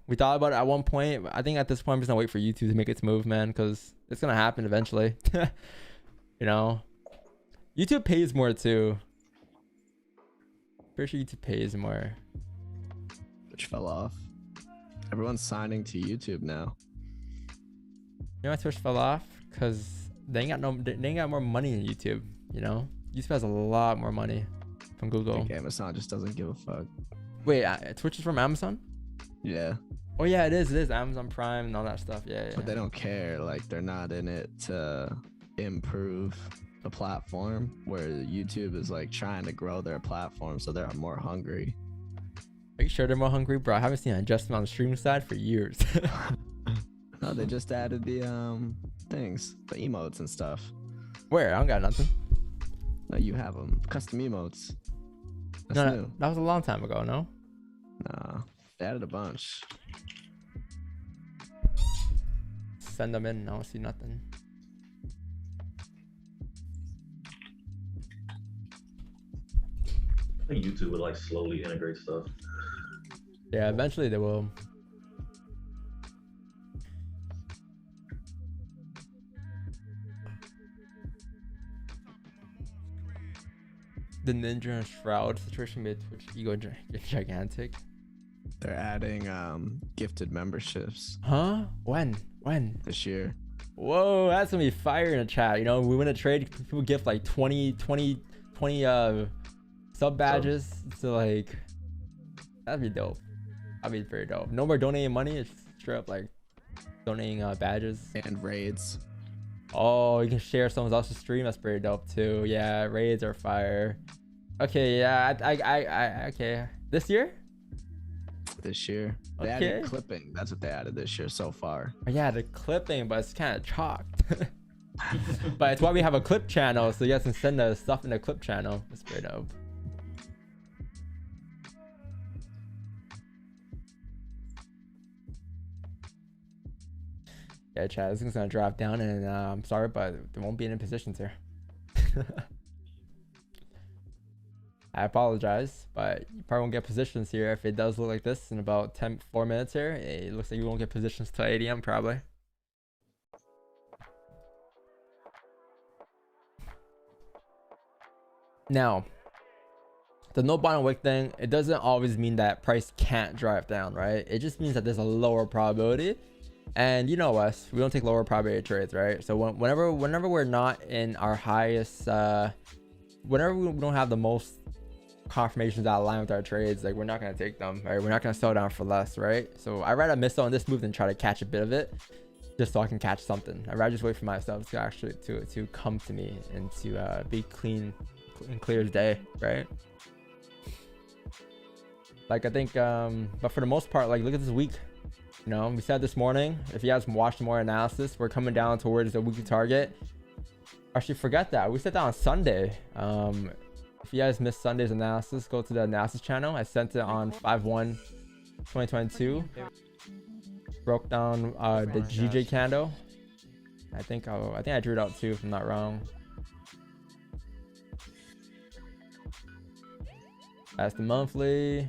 We thought about it at one point. I think at this point, I'm just gonna wait for YouTube to make its move, man, because it's gonna happen eventually. You know, YouTube pays more too. Pretty sure YouTube pays more. Which fell off. Everyone's signing to YouTube now. You know why Twitch fell off? Cause they ain't got more money than YouTube. You know, YouTube has a lot more money from I Google. think Amazon just doesn't give a fuck. Wait, Twitch is from Amazon? Yeah, Oh yeah, it is. It is Amazon Prime and all that stuff. Yeah, yeah. but they don't care. Like they're not in it to improve the platform. Where YouTube is like trying to grow their platform, so they're more hungry. Are you sure they're more hungry, bro? I haven't seen an adjustment on the streaming side for years. No, they just added the things, the emotes and stuff. Where? I don't got nothing. No, you have them, custom emotes. That's No, new. that was a long time ago. No. Nah, they added a bunch. Send them in. I don't see nothing. I think YouTube would like slowly integrate stuff. Yeah, eventually they will. The Ninja and Shroud situation made Twitch ego gigantic. They're adding gifted memberships Huh? When? this year. Whoa, that's gonna be fire in the chat. You know, we win a trade, people gift like 20 sub badges. So like, that'd be dope. That'd be very dope. No more donating money. It's straight up like donating badges. And raids. Oh, you can share someone else's stream. That's pretty dope too. Yeah, raids are fire. Okay, yeah, I okay. This year? This year. They Okay. added clipping. That's what they added this year so far. Oh, yeah, the clipping, but it's kind of chalked. But it's why we have a clip channel, so you guys can send the stuff in the clip channel. That's pretty dope. Yeah, Chad, this thing's gonna drop down, and I'm sorry, but there won't be any positions here. I apologize, but you probably won't get positions here. If it does look like this in about 4 minutes here, it looks like you won't get positions till 8 AM probably. Now, the no bottom wick thing, it doesn't always mean that price can't drive down, right? It just means that there's a lower probability. And you know us, we don't take lower probability trades, right? So whenever we're not in our highest, whenever we don't have the most confirmations that align with our trades, like we're not gonna take them, right? We're not gonna sell down for less, right? So I'd rather miss out on this move than try to catch a bit of it, just so I can catch something. I'd rather just wait for myself to actually to come to me and to be clean and clear as day, right? Like I think, but for the most part, like look at this week. You know, we said this morning, if you guys watched more analysis, we're coming down towards the weekly target. Actually, forget that. We said that on Sunday. If you guys missed Sunday's analysis, go to the analysis channel. I sent it on 5/1/2022. Broke down the GJ candle. I think I drew it out too, if I'm not wrong. That's the monthly.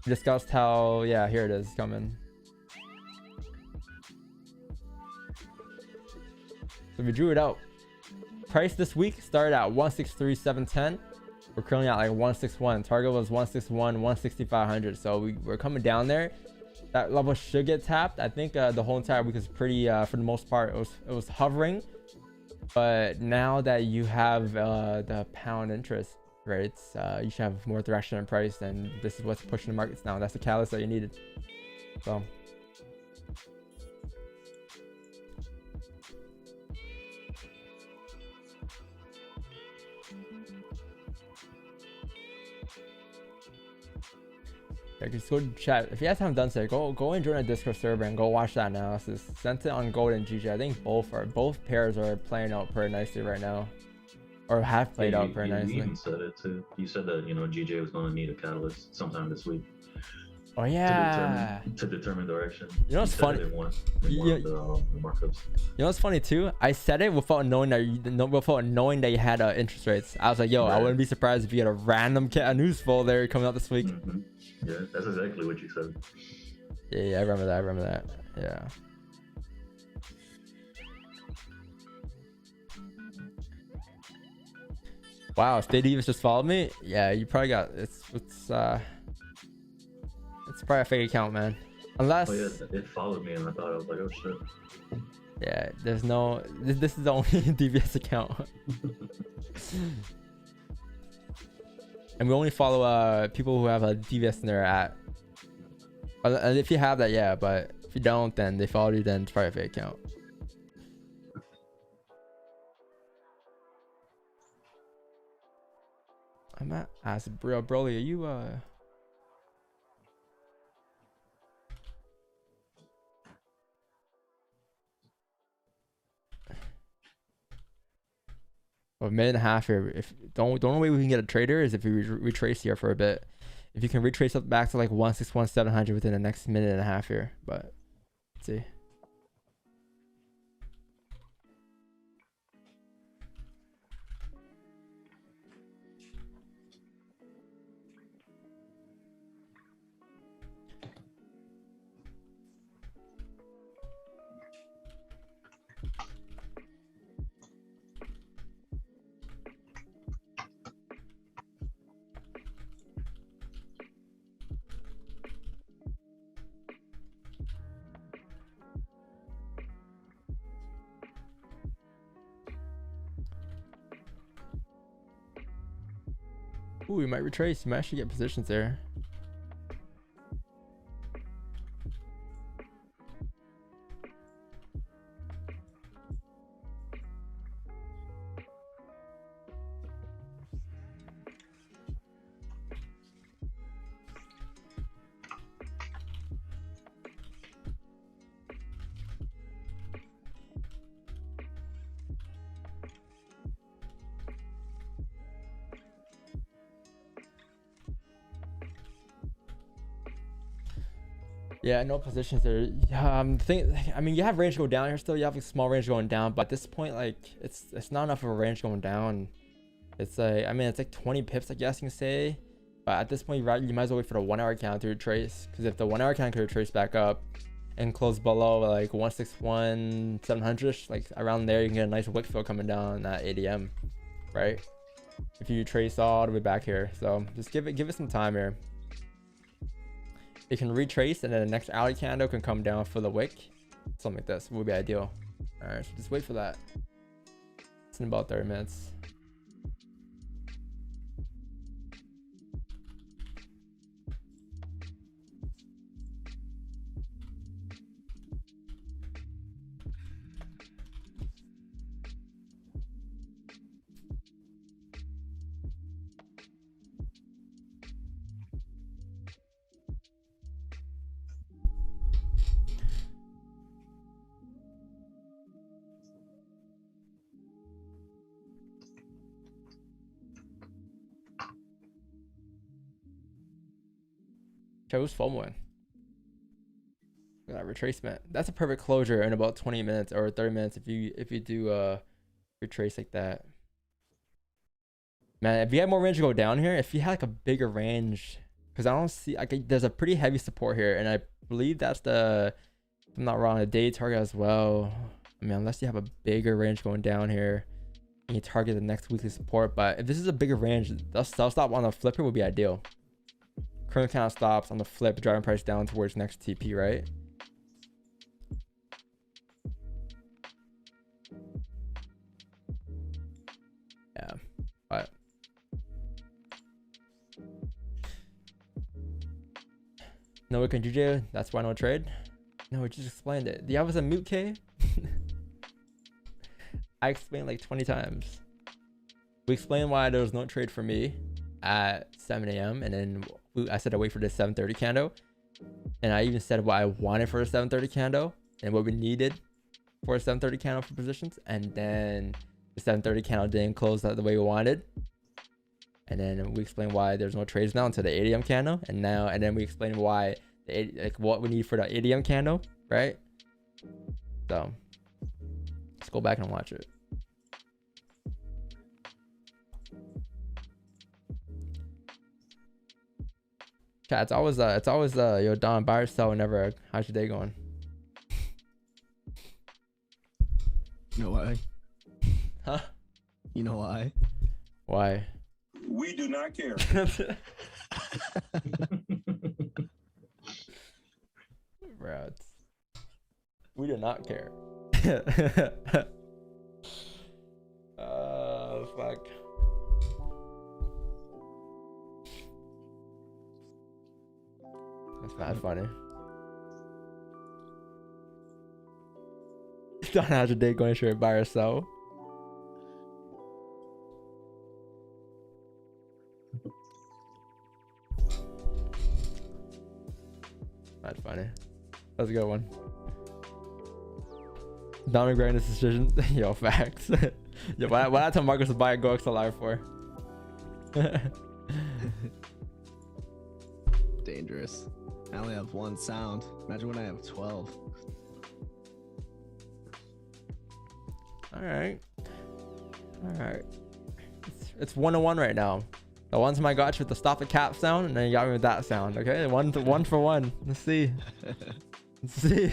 Discussed how, yeah, here it is coming. So we drew it out. Price this week started at 163,710. We're currently at like 161. Target was 161, 16500. So we're coming down there. That level should get tapped. I think the whole entire week is pretty, for the most part, it was hovering. But now that you have the pound interest rates, you should have more direction in price, and this is what's pushing the markets now. That's the catalyst that you needed. So yeah, just go to chat. If you guys haven't done so, go and join a Discord server and go watch that analysis. Sent it on Gold and GJ. I think both pairs are playing out pretty nicely right now, or have played out pretty nicely. You even said it too. You said that, you know, GJ was going to need a catalyst sometime this week. Oh yeah. To determine direction. You know what's funny? In one of the markups. You know what's funny too? I said it without knowing that you had interest rates. I was like, yo, right. I wouldn't be surprised if you had a random news folder coming out this week. Mm-hmm. Yeah, that's exactly what you said. Yeah, I remember that. Yeah. Wow, Stay Divas just followed me. Yeah, you probably got it's probably a fake account, man. Unless. Oh yeah, it followed me, and I thought, I was like, oh shit. Yeah, there's no. This is the only DVS account. And we only follow people who have a DVS in their at. And if you have that, yeah, but if you don't, then they follow you, then it's probably a fake account. I'm at Acid Broly, are you a minute and a half here. If the only way we can get a trader is if we retrace here for a bit. If you can retrace up back to like 161,700 within the next minute and a half here, but let's see. Ooh, we might retrace. You might actually get positions there. Yeah, no positions there. I mean, you have range go down here still. You have a small range going down, but at this point, like, it's not enough of a range going down. It's like, I mean, it's like 20 pips, I guess you can say. But at this point, you might as well wait for the 1 hour candle to retrace. Because if the 1 hour candle could retrace back up and close below like 161,700, like around there, you can get a nice wick fill coming down at ADM, right? if you trace all the way back here. So just give it some time here. It can retrace, and then the next alley candle can come down for the wick. Something like this would be ideal. All right, so just wait for that. It's in about 30 minutes. Chose FOMOing. That retracement. That's a perfect closure in about 20 minutes or 30 minutes if you do retrace like that. Man, if you had more range to go down here, if you had like a bigger range, because I don't see like there's a pretty heavy support here, and I believe that's the, if I'm not wrong, a day target as well. I mean, unless you have a bigger range going down here and you target the next weekly support. But if this is a bigger range, the sell stop on the flipper would be ideal. Current count stops on the flip, driving price down towards next TP, right? Yeah, but no wick on GJ, that's why no trade. No, we just explained it. Do you have us a mute K? I explained like 20 times. We explained why there was no trade for me at 7 a.m. and then I said I wait for the 7:30 candle, and I even said what I wanted for a 7:30 candle and what we needed for a 7:30 candle for positions, and then the 7:30 candle didn't close out the way we wanted, and then we explained why there's no trades now until the 8 a.m. candle, and then we explained why like what we need for the 8 a.m. candle, right? So let's go back and watch it. Chat, it's always yo Don, buy or sell whenever. How's your day going? You know why? Huh? You know why? Why? We do not care. Bro, we do not care. Oh fuck. That's not funny. Don't have a day going straight by yourself. That's funny. That's a good one. Don regretting this decision. Yo, facts. Yo, why I tell Marcus to buy a Go XLR for? Dangerous. I only have one sound. Imagine when I have 12. All right. It's 1-1 right now. The one time I got you with the stop the cap sound, and then you got me with that sound. Okay, one for one. Let's see. Let's see.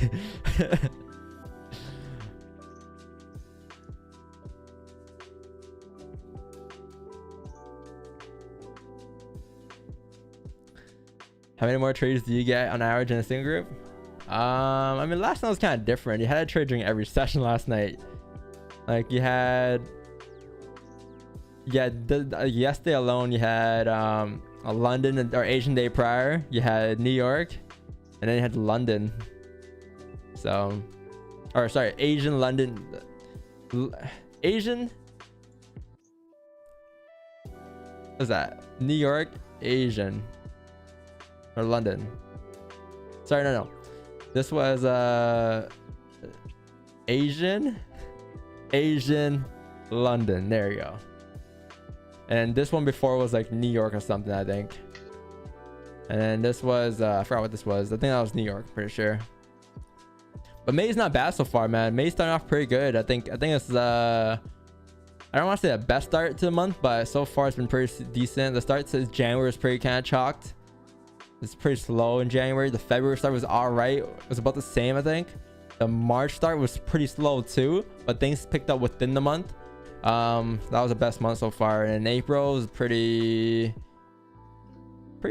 How many more trades do you get on average in a single group? I mean, last night was kind of different. You had a trade during every session last night. Like you had, yesterday alone you had a London or Asian day prior. You had New York, and then you had London. So, or sorry, Asian, London, Asian. What's that? New York, Asian. Or London. Sorry, no. This was Asian, London. There you go. And this one before was like New York or something, I think. And then this was I forgot what this was. I think that was New York, pretty sure. But May's not bad so far, man. May's starting off pretty good. I think it's I don't want to say the best start to the month, but so far it's been pretty decent. The start to January is pretty kind of chalked. It's pretty slow in January. The February start was all right. It was about the same, I think. The March start was pretty slow too, but things picked up within the month. That was the best month so far. And April was pretty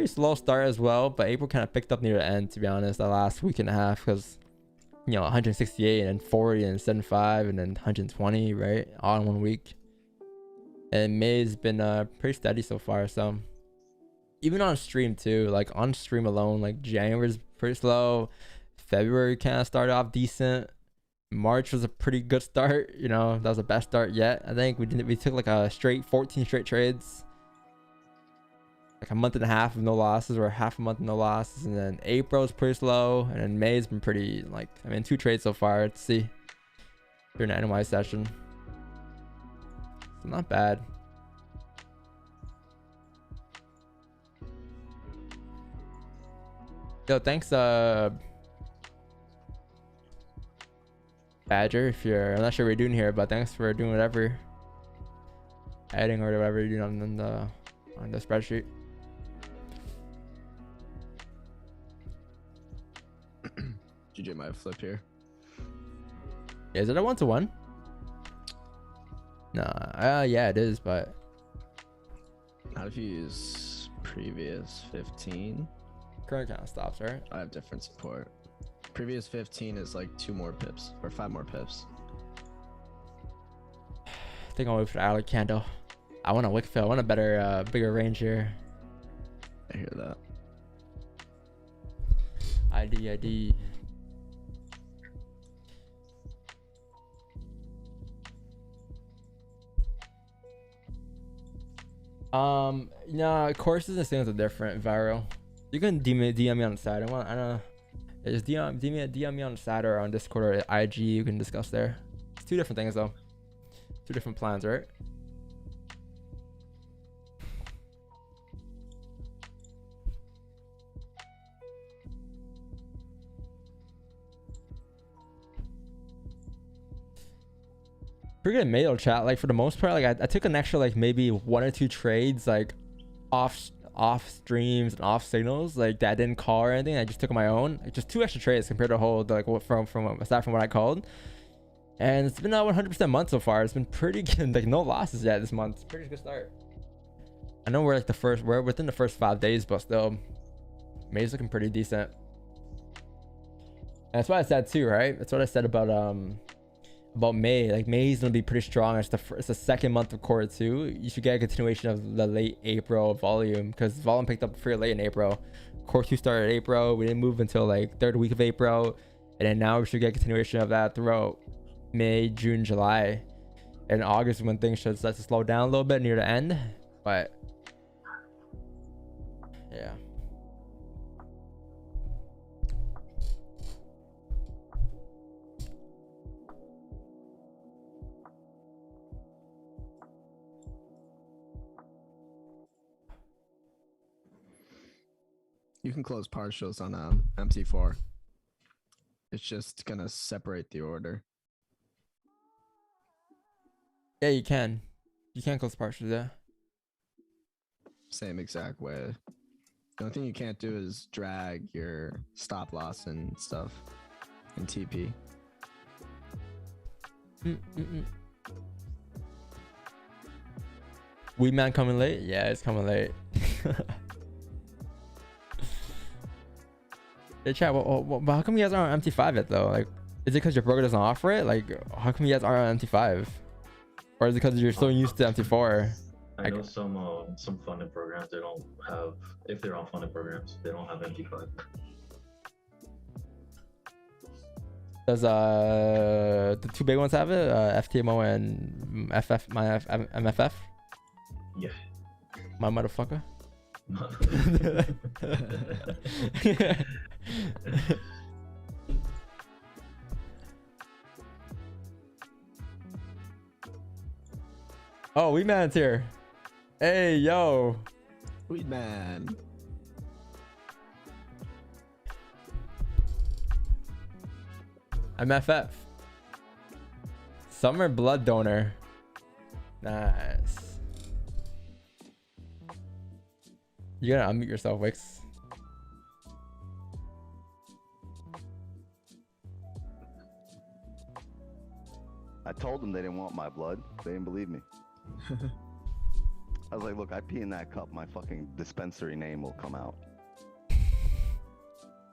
slow start as well, but April kind of picked up near the end, to be honest, the last week and a half, because 168 and 40 and 75 and then 120, right, all in 1 week. And May's been pretty steady so far. So even on stream too, like on stream alone, like January's pretty slow. February kind of started off decent. March was a pretty good start. That was the best start yet. I think we took like a straight 14 straight trades, like a month and a half of no losses, or half a month of no losses. And then April's pretty slow, and then May's been pretty, like, 2 trades so far. Let's see, during the NY session, so not bad. Yo, thanks Badger, if I'm not sure what you're doing here, but thanks for doing whatever, adding or whatever you're doing on the spreadsheet. GJ might flip here. Is it a 1-to-1? No, yeah, it is, but Not if you use previous 15. current kind of stops, right? I have different support. Previous 15 is like 2 more pips or 5 more pips. I think I'll wait for the Alec candle. I want a wick fill. I want a better, bigger range here. I hear that. ID. Courses and things are different. Viral. You can DM me on the side. I don't. Just DM me on the side or on Discord or IG. You can discuss there. It's 2 different things though. 2 different plans, right? Pretty good Mayo chat. Like for the most part, like I took an extra like maybe 1 or 2 trades like off streams and off signals, like that didn't call or anything. I just took my own, like, just 2 extra trades compared to hold, like from aside from what I called. And it's been a 100% month so far. It's been pretty good. Like no losses yet this month. It's a pretty good start. I know we're within the first 5 days, but still, May's looking pretty decent. And that's what I said too, right? That's what I said about May. Like May's gonna be pretty strong. It's the second month of quarter 2. You should get a continuation of the late April volume, because volume picked up pretty late in April. Quarter 2 started in April. We didn't move until like 3rd week of April, and then now we should get a continuation of that throughout May, June, July, and August when things should start to slow down a little bit near the end. But yeah. You can close partials on MT4. It's just gonna separate the order. Yeah, you can close partials, yeah. Same exact way. The only thing you can't do is drag your stop loss and stuff in TP. Weed man coming late? Yeah, it's coming late. Hey chat, but how come you guys aren't on MT5 yet though? Like, is it because your broker doesn't offer it? Like, how come you guys aren't on MT5? Or is it because you're so used to MT4? I know some funded programs, they don't have, if they're on funded programs, they don't have MT5. Does the 2 big ones have it? FTMO and MFF? Yeah. My motherfucker. Oh, Weed Man's here. Hey, yo. Weed man. MFF. Summer blood donor. Nice. You gotta unmute yourself, Wix. I told them they didn't want my blood. They didn't believe me. I was like, look, I pee in that cup, my fucking dispensary name will come out.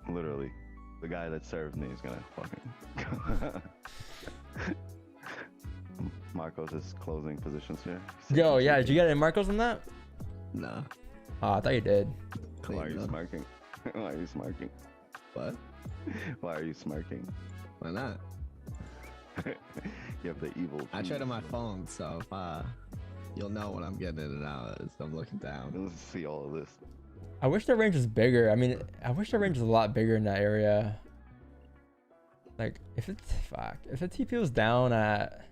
Literally. The guy that served me is gonna fucking... Marcos is closing positions here. Yo, yeah, did you get any Marcos on that? Nah. Oh, I thought you did. Why are you Clean up. smirking? Why are you smirking? What? Why are you smirking? Why not? You have the evil. I tried on my teeth. phone, so you'll know when I'm getting in and out as I'm looking down. Let's see all of this. I wish the range was bigger. I mean, I wish the range was a lot bigger in that area. Like, if the TP was down at...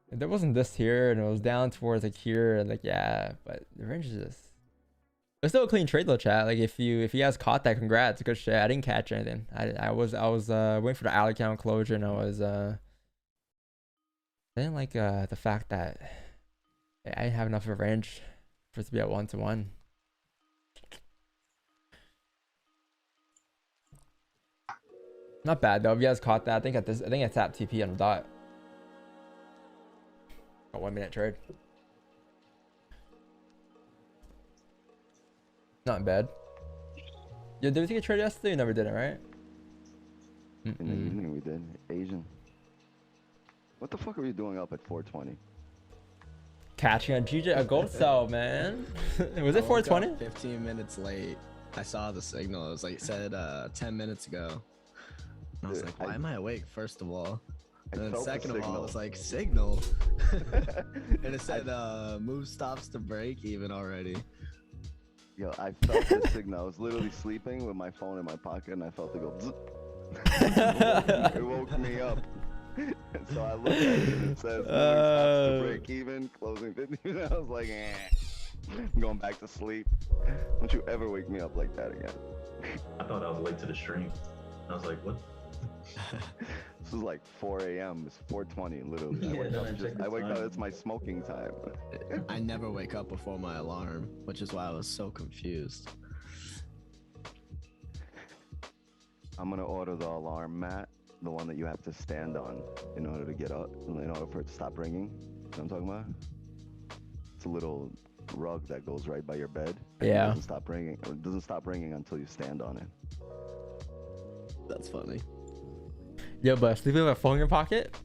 If there wasn't this here and it was down towards like here, like, yeah, but the range is just... It's still a clean trade though, chat. Like, if you guys caught that, congrats. Good shit. I didn't catch anything. I was waiting for the alley count closure, and I didn't like the fact that I didn't have enough of a range for it to be at 1-to-1. Not bad though. If you guys caught that, I think I tapped TP on the dot. A 1 minute trade. Not bad. Yo, did we take a trade yesterday? You never did it, right? In the evening we did. Asian. What the fuck are you doing up at 4:20? Catching a GJ, a gold cell, man. Was it I woke up 420? 15 minutes late. I saw the signal. It was like it said 10 minutes ago. And I was Dude, like, why am I awake? First of all, I and then felt the second of all, signal. I was like, signal. And it said move stops to break even already. Yo, I felt the signal. I was literally sleeping with my phone in my pocket, and I felt it go. Zzz. It woke me up. So I looked at it, and it says moving stops to break even, closing 50. I was like, I'm going back to sleep. Don't you ever wake me up like that again. I thought I was late to the stream. I was like, what? This is like 4 a.m. It's 4:20, literally. Yeah, then I checked the I wake up. time. It's my smoking time. I never wake up before my alarm, which is why I was so confused. I'm gonna order the alarm mat, the one that you have to stand on in order to get up, in order for it to stop ringing. You know what I'm talking about? It's a little rug that goes right by your bed. Yeah. It doesn't stop ringing. Or it doesn't stop ringing until you stand on it. That's funny. Yo, but sleeping with a phone in your pocket?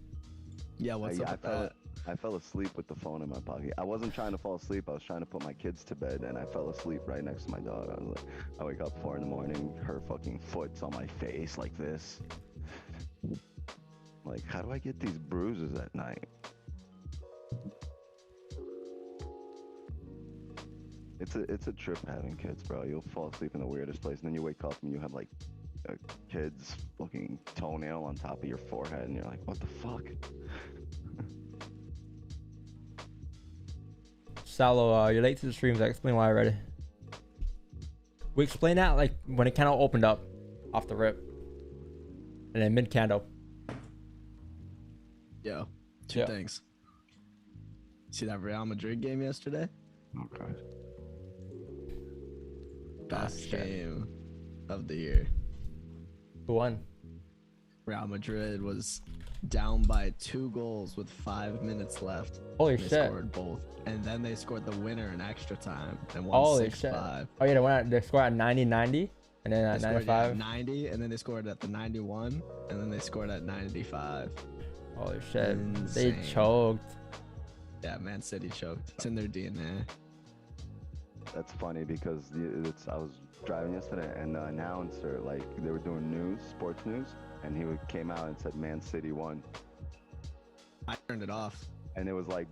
Yeah, what's Yeah, up with that? I fell asleep with the phone in my pocket. I wasn't trying to fall asleep. I was trying to put my kids to bed, and I fell asleep right next to my dog. I was like, I wake up 4 a.m. Her fucking foot's on my face like this. Like, how do I get these bruises at night? It's a trip having kids, bro. You'll fall asleep in the weirdest place, and then you wake up and you have like a kid's fucking toenail on top of your forehead, and you're like, what the fuck? Salo, you're late to the streams. I explain why already. We explained that like when it kind of opened up off the rip, and then mid candle. Yo, two Yeah. things. See that Real Madrid game yesterday? Okay. Best shit. game of the year. Who won? Real Madrid was down by 2 goals with 5 minutes left. Holy They shit. scored both, and then they scored the winner in extra time and won Holy 6-5. shit. Oh yeah, they scored at 90-90, and then They at scored at 95. 90, and then they scored at the 91, and then they scored at 95. Holy shit. They Insane. choked. Yeah, Man City choked. It's in their DNA. That's funny because I was driving yesterday, and the announcer, like, they were doing news, sports news, and he came out and said Man City won, I turned it off. and it was like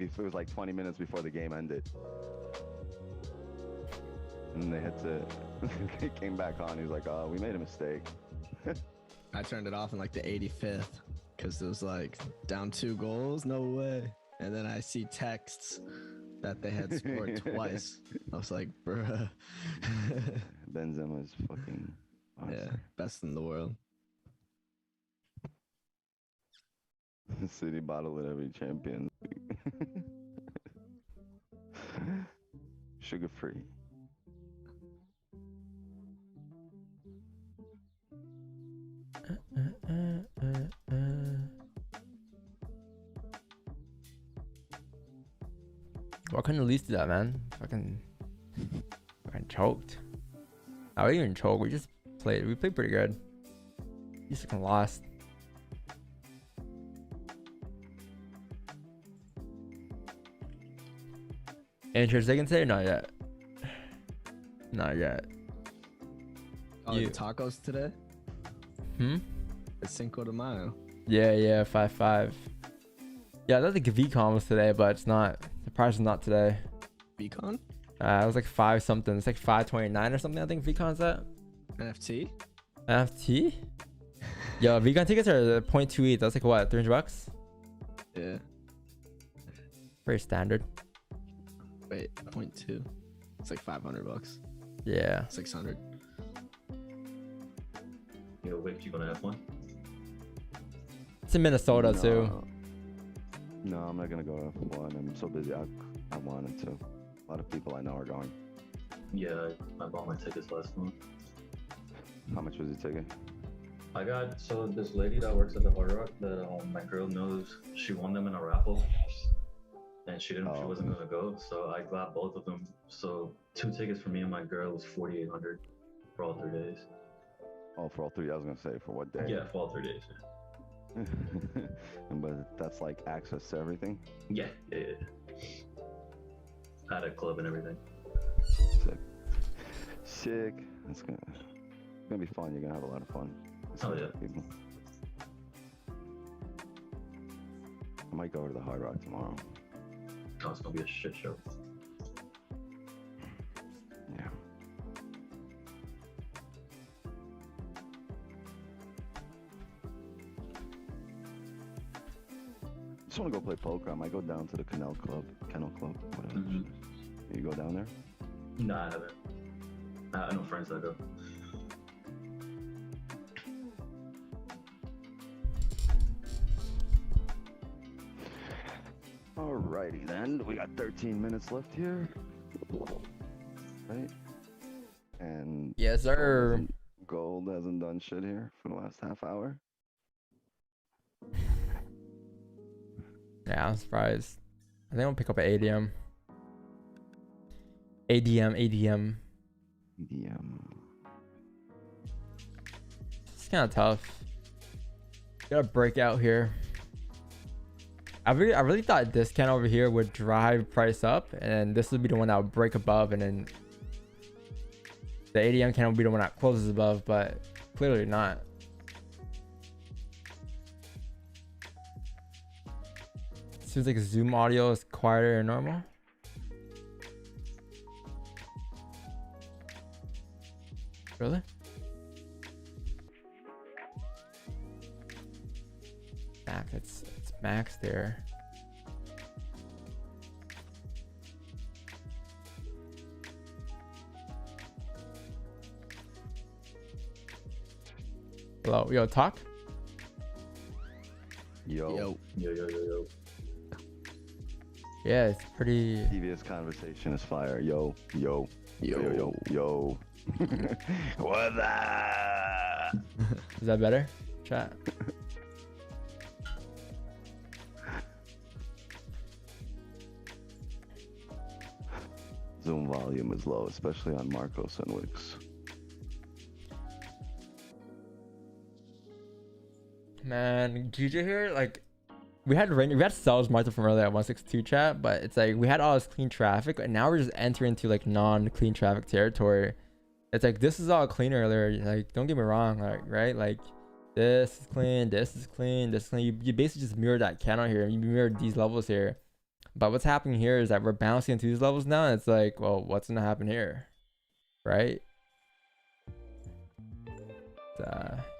20 minutes before the game ended, and they had to they came back on. He was like, we made a mistake. I turned it off in like the 85th because it was like down 2 goals. No way. And then I see texts that they had scored twice. I was like, bruh. Benzema's fucking Yeah, awesome. best in the world. City bottle at every Champions League. Sugar free. Why couldn't at least do that, man? Fucking choked. I didn't even choke. We just played. We played pretty good. You just fucking lost. Interest they can say? Not yet. Not yet. Oh, the tacos today? It's Cinco de Mayo. Yeah, 5-5. Yeah, I thought the VCon was today, but it's not. The price is not today. Beacon? It was like 5 something. It's like 529 or something. I think VCon's at. NFT? NFT? Yo, VCon tickets are 0.28. That's like what? $300? Yeah. Very standard. Wait, 0.2. It's like $500. Yeah. 600. Yo, Wick, you gonna F1? It's in Minnesota too. No, I'm not gonna go to one. I'm so busy. I wanted to. A lot of people I know are going. Yeah, I bought my tickets last month. How much was your ticket? I got, so this lady that works at the Hard Rock that my girl knows, she won them in a raffle, and she wasn't gonna go, so I got both of them. So 2 tickets for me and my girl was $4,800 for all 3 days. Oh, for all 3. I was gonna say for what day? Yeah, for all 3 days. But that's like access to everything. Yeah. Had a club and everything. Sick. It's gonna be fun. You're gonna have a lot of fun. Oh yeah. People. I might go to the Hard Rock tomorrow. Oh, it's gonna be a shit show. Yeah. Just want to go play poker. I might go down to the Kennel Club, whatever. You go down there? Nah, I haven't. I know friends that go. Alrighty then, we got 13 minutes left here. Right? And Yes, sir. Gold hasn't done shit here for the last half hour. Yeah, I'm surprised. I think I'll pick up an ADM. ADM. It's kind of tough. Gotta break out here. I really thought discount over here would drive price up, and this would be the one that would break above, and then the ADM candle would be the one that closes above, but clearly not. Seems like Zoom audio is quieter than normal. Really? It's max there. Hello, yo, talk. Yo. Yeah, it's pretty. Previous conversation is fire. Yo. What's that? Is that better? Chat. Zoom volume is low, especially on Marcos and Wix. Man, GJ here, like we had sales market from earlier at 162 chat, but it's like we had all this clean traffic, and now we're just entering into like non-clean traffic territory. It's like this is all clean earlier. Like, don't get me wrong, like right, like this is clean, this is clean, this is clean. You basically just mirror that candle here. You mirror these levels here. But what's happening here is that we're bouncing into these levels now, and it's like, well, what's gonna happen here, right?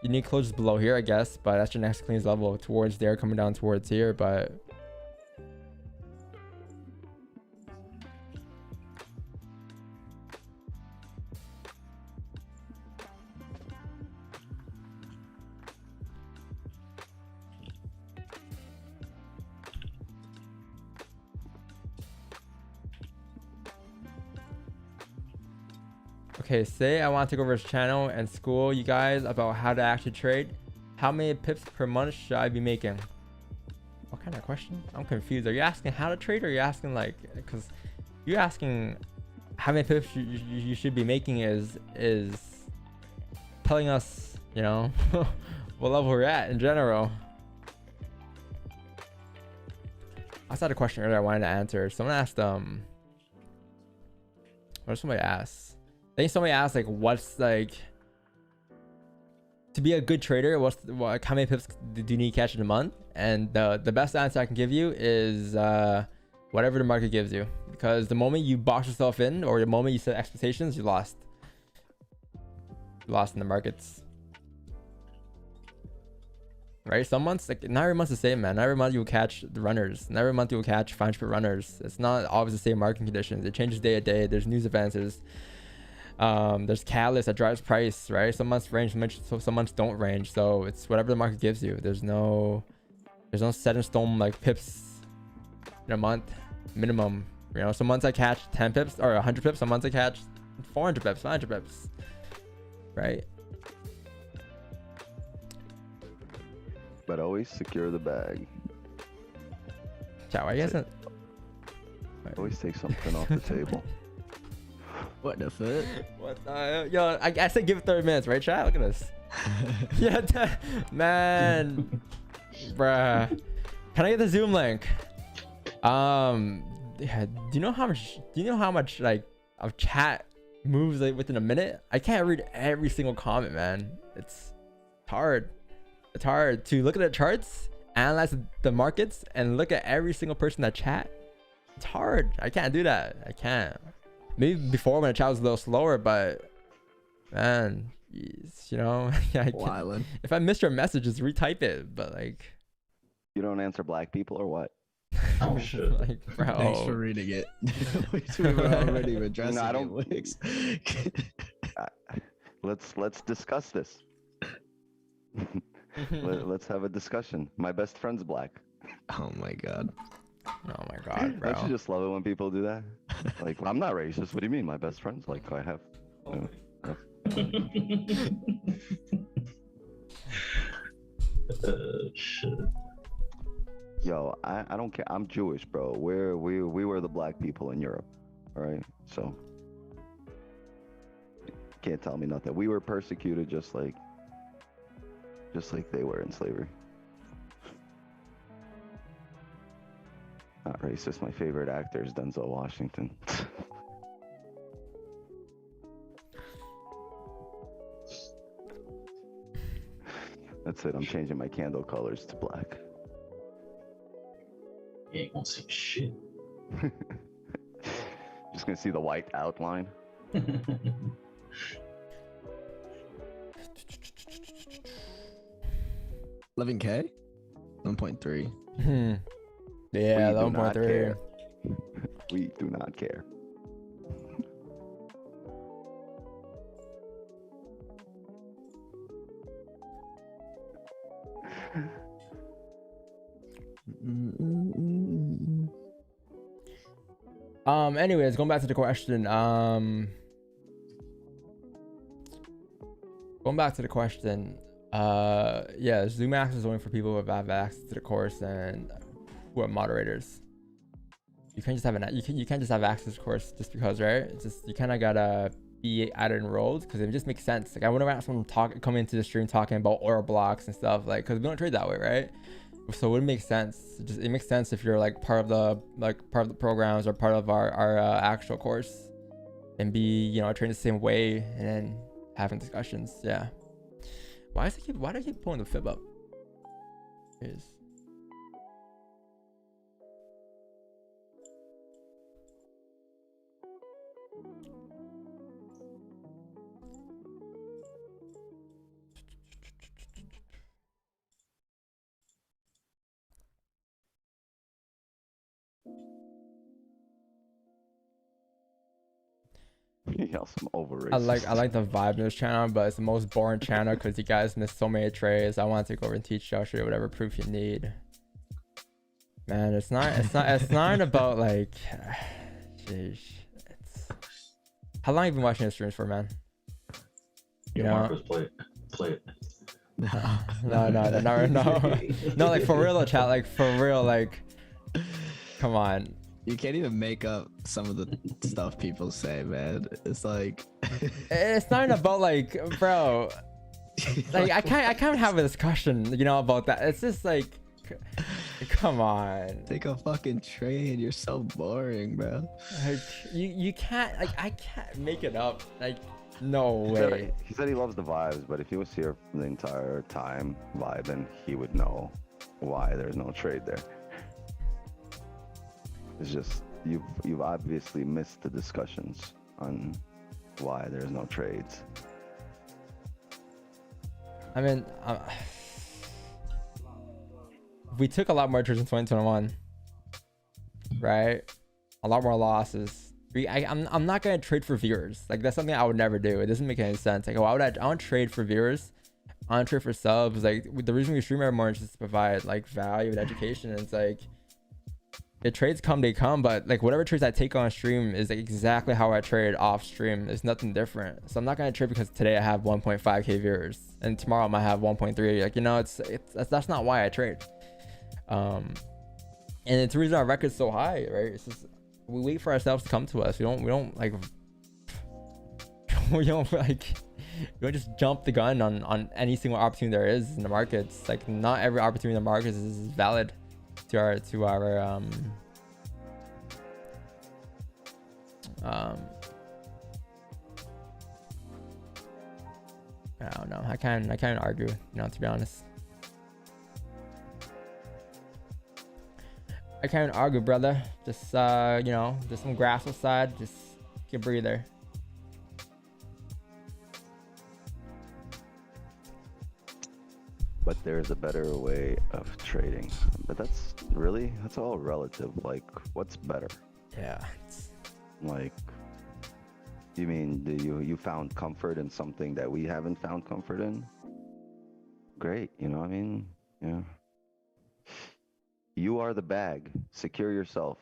You need closes below here, I guess, but that's your next cleanest level towards there, coming down towards here. But okay, say I want to take over his channel and school you guys about how to actually trade. How many pips per month should I be making? What kind kind of question? I'm confused. Are you asking how to trade, or are you asking like, because you're asking how many pips you should be making is telling us, you know, what level we're at in general. I saw a question earlier I wanted to answer. Someone asked, what did somebody ask? I think somebody asked like, what's like, to be a good trader, like how many pips do you need to catch in a month? And the best answer I can give you is whatever the market gives you, because the moment you box yourself in, or the moment you set expectations, you lost. You lost in the markets. Right? Some months, like not every month's the same, man. Not every month you will catch the runners. Not every month you will catch 500 runners. It's not always the same market conditions. It changes day to day. There's news events. There's catalyst that drives price, right? Some months range, some months don't range. So it's whatever the market gives you. There's no set in stone like pips in a month minimum. You know, some months I catch 10 pips or 100 pips. Some months I catch 400 pips, 500 pips, right? But always secure the bag. Chat, why you guys not? Always take something off the table. What the fuck? What the yo? I said give it 30 minutes, right, chat? Look at this. Yeah, man, bruh. Can I get the Zoom link? Yeah. Do you know how much like of chat moves like within a minute? I can't read every single comment, man. It's hard. It's hard to look at the charts, analyze the markets, and look at every single person that chat. It's hard. I can't do that. I can't. Maybe before when the chat was a little slower, but man, you know, if I missed your message, just retype it. But like, You don't answer black people or what? Oh shit. like, bro. Thanks for reading it. We were already addressing No, I don't- Wix. Let's discuss this. Let's have a discussion. My best friend's black. Oh my god. Oh my god, bro. Don't you just love it when people do that? Like, I'm not racist. What do you mean? My best friend's like, I have. You know, Shit. Yo, I don't care. I'm Jewish, bro. We were the black people in Europe, all right? So can't tell me nothing. We were persecuted just like they were in slavery. Not racist. My favorite actor is Denzel Washington. That's it. I'm changing my candle colors to black. You ain't gonna see shit. Just gonna see the white outline. 11K? 1.3. Yeah, We do not 1.3. care. We do not care. Anyways, going back to the question. Yeah, ZoomAx is only for people who have access to the course and who are moderators. You can't just have you can't just have access to the course just because, right? It's just you kind of gotta be either enrolled, because it just makes sense. Like I wouldn't want someone come into the stream talking about oil blocks and stuff, like, because we don't trade that way, right? So it would make sense. It makes sense if you're like part of the programs or part of our actual course, and be, you know, trained the same way and then having discussions. Yeah. Why do I keep pulling the fib up? Is Y'all some overrated. I like the vibe in this channel, but it's the most boring channel because you guys miss so many trades. I want to take over and teach y'all, show you whatever proof you need. Man, it's not about like, sheesh. It's how long have you been watching your streams for, man? You know, Marcos, play it. No, no, like for real, chat, like for real, like, come on. You can't even make up some of the stuff people say, man. It's like It's not even about like, bro, like I can't have a discussion, you know, about that. It's just like, come on. take a fucking trade. You're so boring, bro. Like you can't, like, I can't make it up. Like, no way. He said he loves the vibes, but if he was here the entire time vibing, he would know why there's no trade there. It's just you've obviously missed the discussions on why there's no trades. I mean, we took a lot more trades in 2021, right? A lot more losses. I'm not gonna trade for viewers. Like, that's something I would never do. It doesn't make any sense. Like, why would I don't trade for viewers. I don't trade for subs. Like, the reason we stream every morning is just to provide like value and education. And it's like, the trades come, they come, but like whatever trades I take on stream is like exactly how I trade off stream. There's nothing different. So I'm not gonna trade because today I have 1.5k viewers and tomorrow I might have 1.3. Like, you know, that's not why I trade. And it's the reason our record's so high, right? It's just we wait for ourselves to come to us. We don't like we don't just jump the gun on any single opportunity there is in the markets. Like, not every opportunity in the markets is valid to our I don't know. I can't argue, you know, to be honest. I can't argue, brother. Just you know, there's some grass outside. Just get a breather. But there's a better way of trading. But that's all relative. Like, what's better? Yeah. Like, you mean you found comfort in something that we haven't found comfort in? Great, you know what I mean? Yeah. You are the bag. Secure yourself.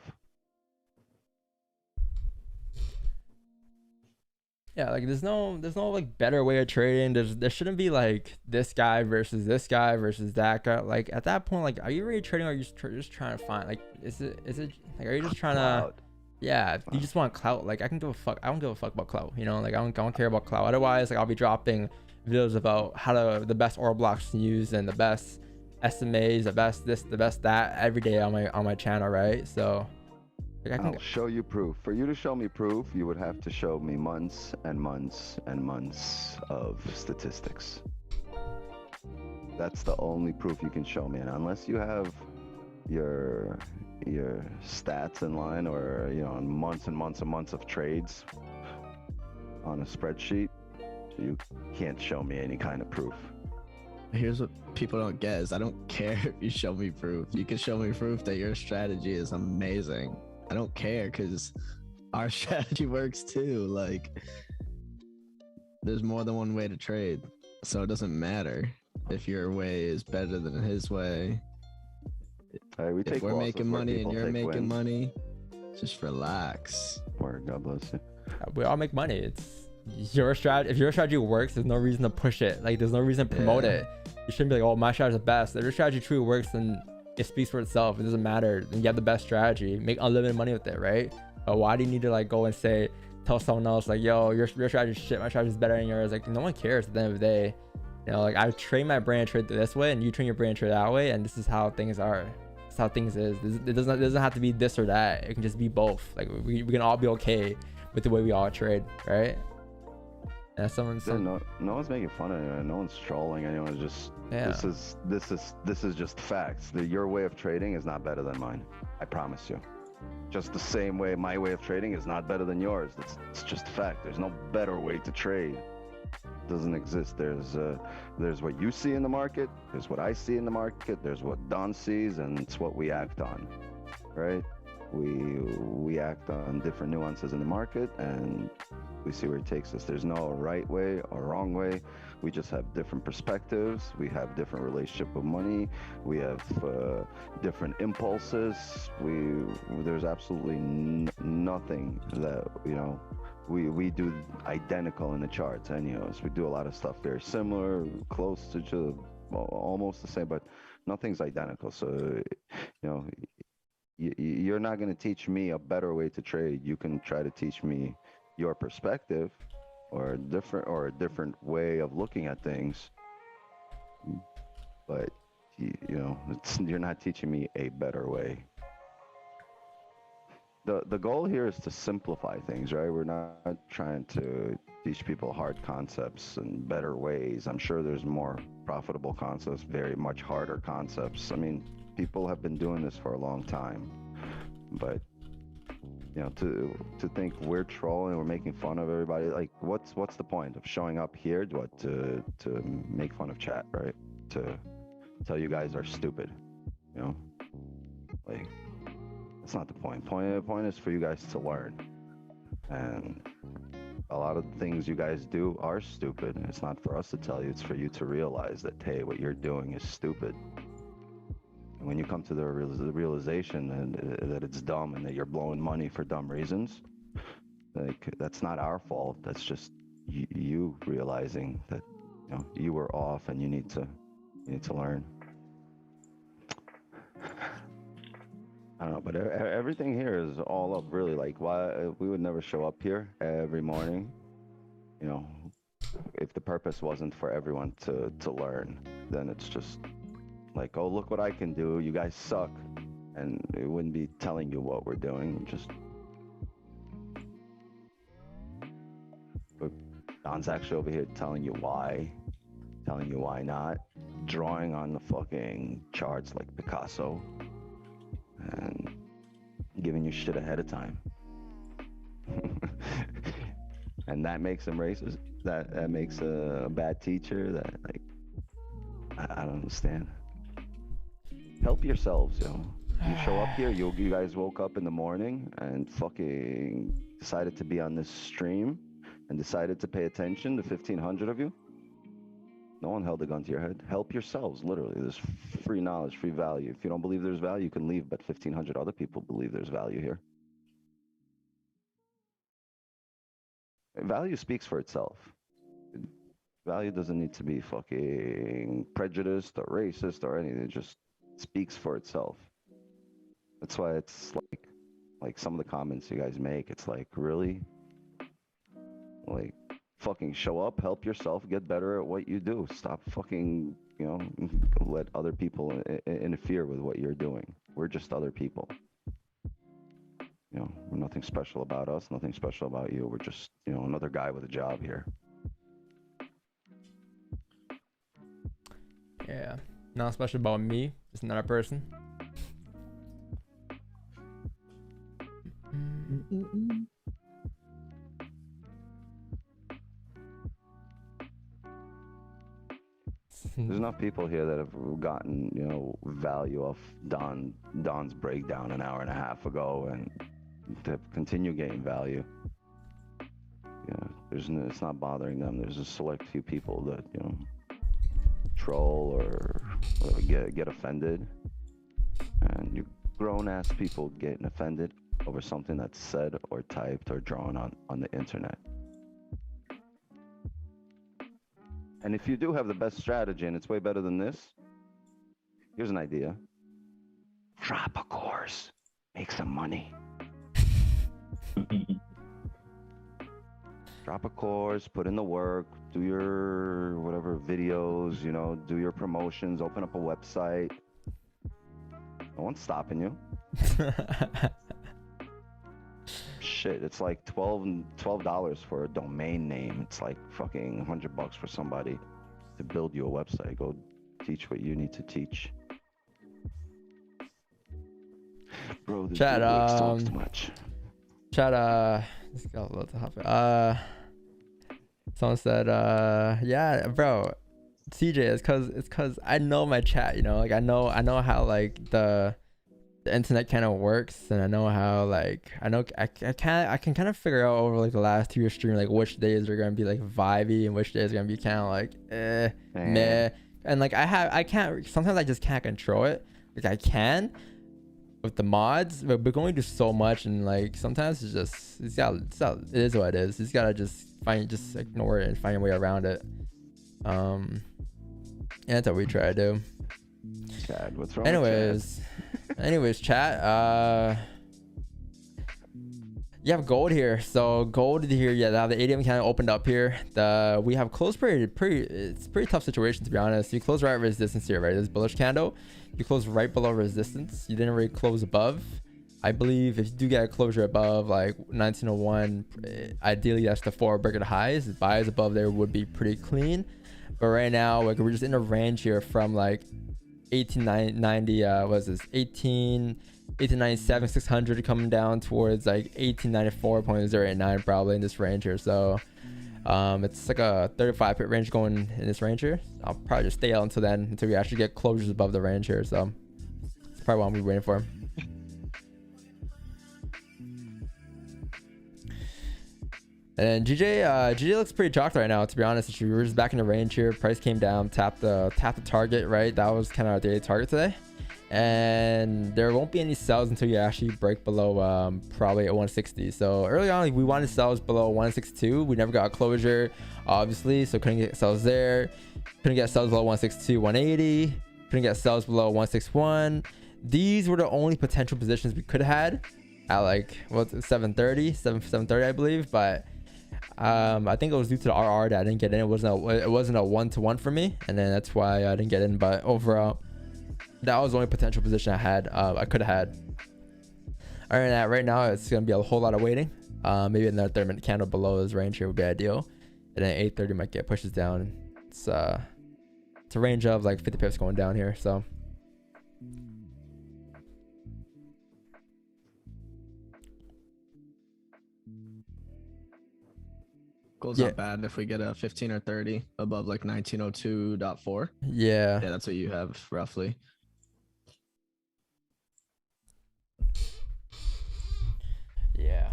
Yeah, like there's no like better way of trading. There shouldn't be like this guy versus that guy. Like, at that point, like, are you really trading or are you just trying to find, like, is it like, are you just trying to, yeah, you just want clout? Like, I don't give a fuck about clout, you know? Like, I don't care about clout. Otherwise, like, I'll be dropping videos about the best order blocks to use and the best SMAs, the best this, the best that every day on my channel, right? So like, I'll show you proof. For you to show me proof, you would have to show me months and months and months of statistics. That's the only proof you can show me. And unless you have your stats in line, or, you know, months and months and months of trades on a spreadsheet, you can't show me any kind of proof. Here's what people don't get is I don't care if you show me proof. You can show me proof that your strategy is amazing. I don't care, because our strategy works too. Like, there's more than one way to trade, so it doesn't matter if your way is better than his way. We If we're making money and you're making money, just relax. Or God bless you. we all make money. It's your strategy. If your strategy works, there's no reason to push it. Like, there's no reason to promote it. You shouldn't be like, oh, my strategy is the best. If your strategy truly works, then it speaks for itself. It doesn't matter. And you have the best strategy. Make unlimited money with it, right? But why do you need to like go and tell someone else like, yo, your strategy is shit, my strategy is better than yours? Like, no one cares at the end of the day. You know, like, I train my brain to trade this way and you train your brain to trade that way, and this is how things are. This is how things is. It doesn't have to be this or that. It can just be both. Like, we can all be okay with the way we all trade, right? And No one's making fun of anyone. No one's trolling anyone. It's just this is just facts. Your way of trading is not better than mine. I promise you. Just the same way my way of trading is not better than yours. It's just a fact. There's no better way to trade. It doesn't exist. There's what you see in the market. There's what I see in the market. There's what Don sees, and it's what we act on, right? We act on different nuances in the market, and we see where it takes us. There's no right way or wrong way. We just have different perspectives. We have different relationship with money. We have different impulses. There's absolutely nothing that, you know, we do identical in the charts anyways. We do a lot of stuff very similar, close to almost the same, but nothing's identical. So, you know, you're not going to teach me a better way to trade. You can try to teach me your perspective or a different way of looking at things, but you know, you're not teaching me a better way. The goal here is to simplify things, right? We're not trying to teach people hard concepts and better ways. I'm sure there's more profitable concepts, very much harder concepts. I mean, people have been doing this for a long time, but you know, to think we're trolling, we're making fun of everybody, like what's the point of showing up here to make fun of chat, right? To tell you guys are stupid, you know? Like, that's not the point. Point is for you guys to learn. And a lot of the things you guys do are stupid. And it's not for us to tell you, it's for you to realize that, hey, what you're doing is stupid. And when you come to the realization that it's dumb and that you're blowing money for dumb reasons, like, that's not our fault. That's just you realizing that, you know, you were off and you need to learn. I don't know, but everything here is all up, really. Like, why we would never show up here every morning, you know, if the purpose wasn't for everyone to learn. Then it's just like, oh, look what I can do, you guys suck, and it wouldn't be telling you what we're doing. Just, but Don's actually over here telling you why not, drawing on the fucking charts like Picasso, and giving you shit ahead of time. And that makes him racist. That makes a bad teacher. That, like, I don't understand. Help yourselves, yo. You show up here, you guys woke up in the morning and fucking decided to be on this stream and decided to pay attention, the 1,500 of you. No one held a gun to your head. Help yourselves, literally. There's free knowledge, free value. If you don't believe there's value, you can leave, but 1,500 other people believe there's value here. Value speaks for itself. Value doesn't need to be fucking prejudiced or racist or anything. It just speaks for itself. That's why it's like some of the comments you guys make, it's like, really? Like, fucking show up, help yourself, get better at what you do. Stop fucking, you know, let other people interfere with what you're doing. We're just other people. You know, nothing special about us, nothing special about you. We're just, you know, another guy with a job here. Yeah, not special about me, just another person. There's enough people here that have gotten, you know, value off Don's breakdown an hour and a half ago, and to continue getting value. Yeah, it's not bothering them. There's a select few people that, you know, troll or get offended, and you grown-ass people getting offended over something that's said or typed or drawn on the internet. And if you do have the best strategy and it's way better than this, here's an idea. Drop a course, make some money. Drop a course, put in the work, do your whatever videos, you know, do your promotions, open up a website. No one's stopping you. Shit, it's like $12 for a domain name. It's like fucking $100 for somebody to build you a website. Go teach what you need to teach. Bro, this Chat, talks too much. Chat, let's go a little topic. Someone said, yeah, bro, CJ, it's cause I know my chat, you know, like I know how like the internet kind of works, and I know how like I can kind of figure out over like the last 2 years stream like which days are gonna be like vibey and which days are gonna be kind of like meh, and like sometimes I just can't control it. Like I can, with the mods, we're going to do so much, and like sometimes it is what it is. You just gotta just ignore it and find a way around it. And that's what we try to do. Chad, what's wrong? Anyways, chat. You have gold here. So gold here, yeah. Now the ADM kind of opened up here. We have closed it's pretty tough situation, to be honest. You close right at resistance here, right? This bullish candle. You close right below resistance. You didn't really close above. I believe if you do get a closure above like 1901, ideally that's the 4 breaker highs. Buys above there would be pretty clean. But right now, like we're just in a range here from like 1890. What is this? 1897, 600 coming down towards like 1894.089 probably in this range here. So it's like a 35 pip range going in this range here. I'll probably just stay out until then, until we actually get closures above the range here. So it's probably what I'm waiting for. And GJ looks pretty chalked right now, to be honest. We were just back in the range here. Price came down, tapped the target, right? That was kind of our daily target today. And there won't be any sells until you actually break below probably at 160. So early on, we wanted sells below 162. We never got a closure, obviously, so couldn't get sells there. Couldn't get sells below 162, 180. Couldn't get sells below 161. These were the only potential positions we could have had at like 730, I believe. But I think it was due to the RR that I didn't get in. It wasn't a 1-to-1 for me, and then that's why I didn't get in. But overall, that was the only potential position I could have had. All right now it's gonna be a whole lot of waiting. Maybe another 30-minute candle below this range here would be ideal, and then 830 might get pushes down. It's a range of like 50 pips going down here. So Gold's not bad if we get a 15 or 30 above like 1902.4. yeah, that's what you have roughly. yeah.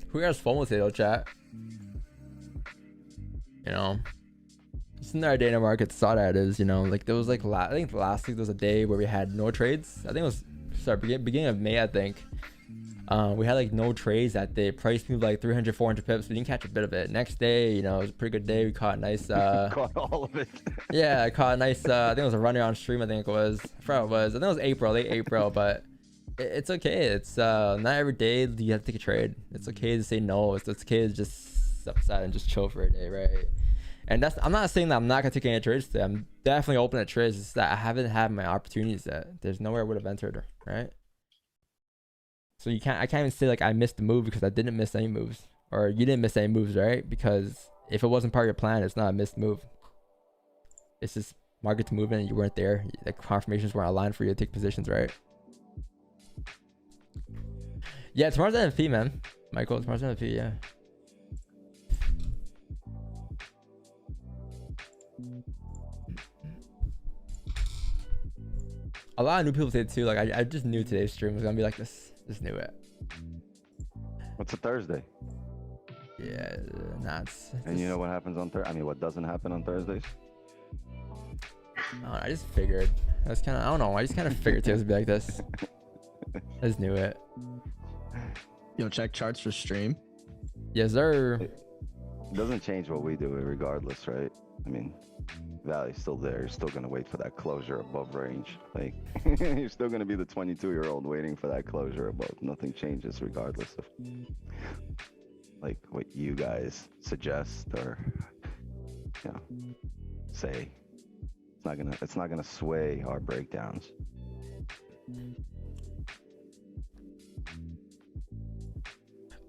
Who has fun with it, though, chat? You know, just in our day in the market, saw that is, you know, like there was like I think last week there was a day where we had no trades. I think it was beginning of May, I think. We had like no trades that day. Price moved like 300, 400 pips. We didn't catch a bit of it. Next day, you know, it was a pretty good day. We caught a nice. Caught all of it. Yeah, I caught a nice. I think it was a runner on stream. I think it was. I forgot what it was. I think it was April, late April. But it's okay. It's not every day you have to take a trade. It's okay to say no. It's okay to just step aside and just chill for a day, right? And I'm not saying that I'm not gonna take any trades today. I'm definitely open to trades. It's that I haven't had my opportunities yet. There's nowhere I would have entered, right? So I can't even say like I missed the move because I didn't miss any moves, or you didn't miss any moves, right? Because if it wasn't part of your plan, it's not a missed move. It's just market's moving and you weren't there. The confirmations weren't aligned for you to take positions, right? Yeah, tomorrow's NFP, man. Michael, tomorrow's NFP, yeah. A lot of new people say it too. Like I just knew today's stream was gonna be like this. Just knew it. What's a Thursday? Yeah, nuts. And you know what happens on Thursday? I mean, what doesn't happen on Thursdays? I just figured. That's kind of, I don't know. I just kind of figured it would be like this. I just knew it. Yo, check charts for stream. Yes, sir. It doesn't change what we do regardless, right? I mean, value's still there. You're still going to wait for that closure above range. Like, you're still going to be the 22-year-old waiting for that closure above. Nothing changes regardless of, like, what you guys suggest or, you know, say. It's not gonna sway our breakdowns.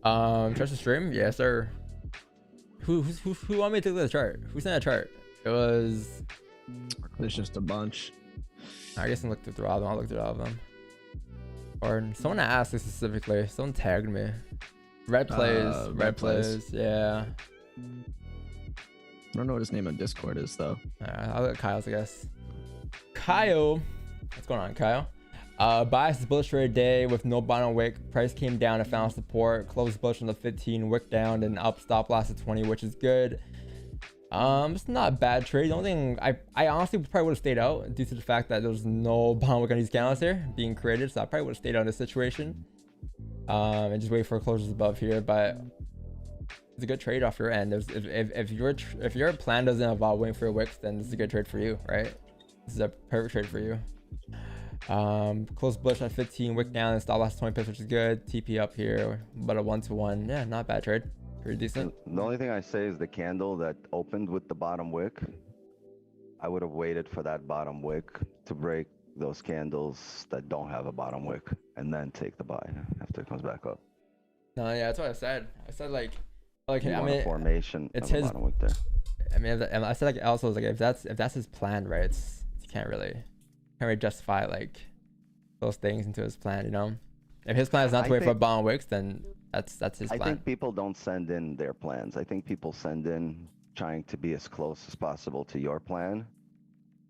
Trust the stream? Yes, sir. Who wanted me to take the chart? Who sent that chart? It was. There's just a bunch. I guess I looked through all of them. I looked through all of them. Or someone asked this specifically. Someone tagged me. Red plays. Red plays. Yeah. I don't know what his name on Discord is though. I'll let Kyle's, I guess. Kyle, what's going on, Kyle? Bias is bullish for a day with no bottom wick. Price came down and found support. Closed bullish on the 15, wick down, and up stop loss at 20, which is good. It's not a bad trade. The only thing I honestly probably would have stayed out due to the fact that there's no bottom wick on these candles here being created. So I probably would have stayed out in this situation. And just wait for closures above here. But it's a good trade off your end. If your plan doesn't involve waiting for wicks, then this is a good trade for you, right? This is a perfect trade for you. Close bullish on 15, wick down and stop loss 20 pips, which is good. TP up here, but a 1-to-1. Yeah, not bad trade. Pretty decent. The only thing I say is the candle that opened with the bottom wick. I would have waited for that bottom wick to break those candles that don't have a bottom wick and then take the buy after it comes back up. No, yeah, that's what I said. I said like You I want mean, a formation it's of a his. bottom wick there. I mean, and I said like also like if that's his plan, right? You can't really justify like those things into his plan, you know. If his plan is not to wait for bottom wicks, then that's his plan. I think people don't send in their plans. I think people send in trying to be as close as possible to your plan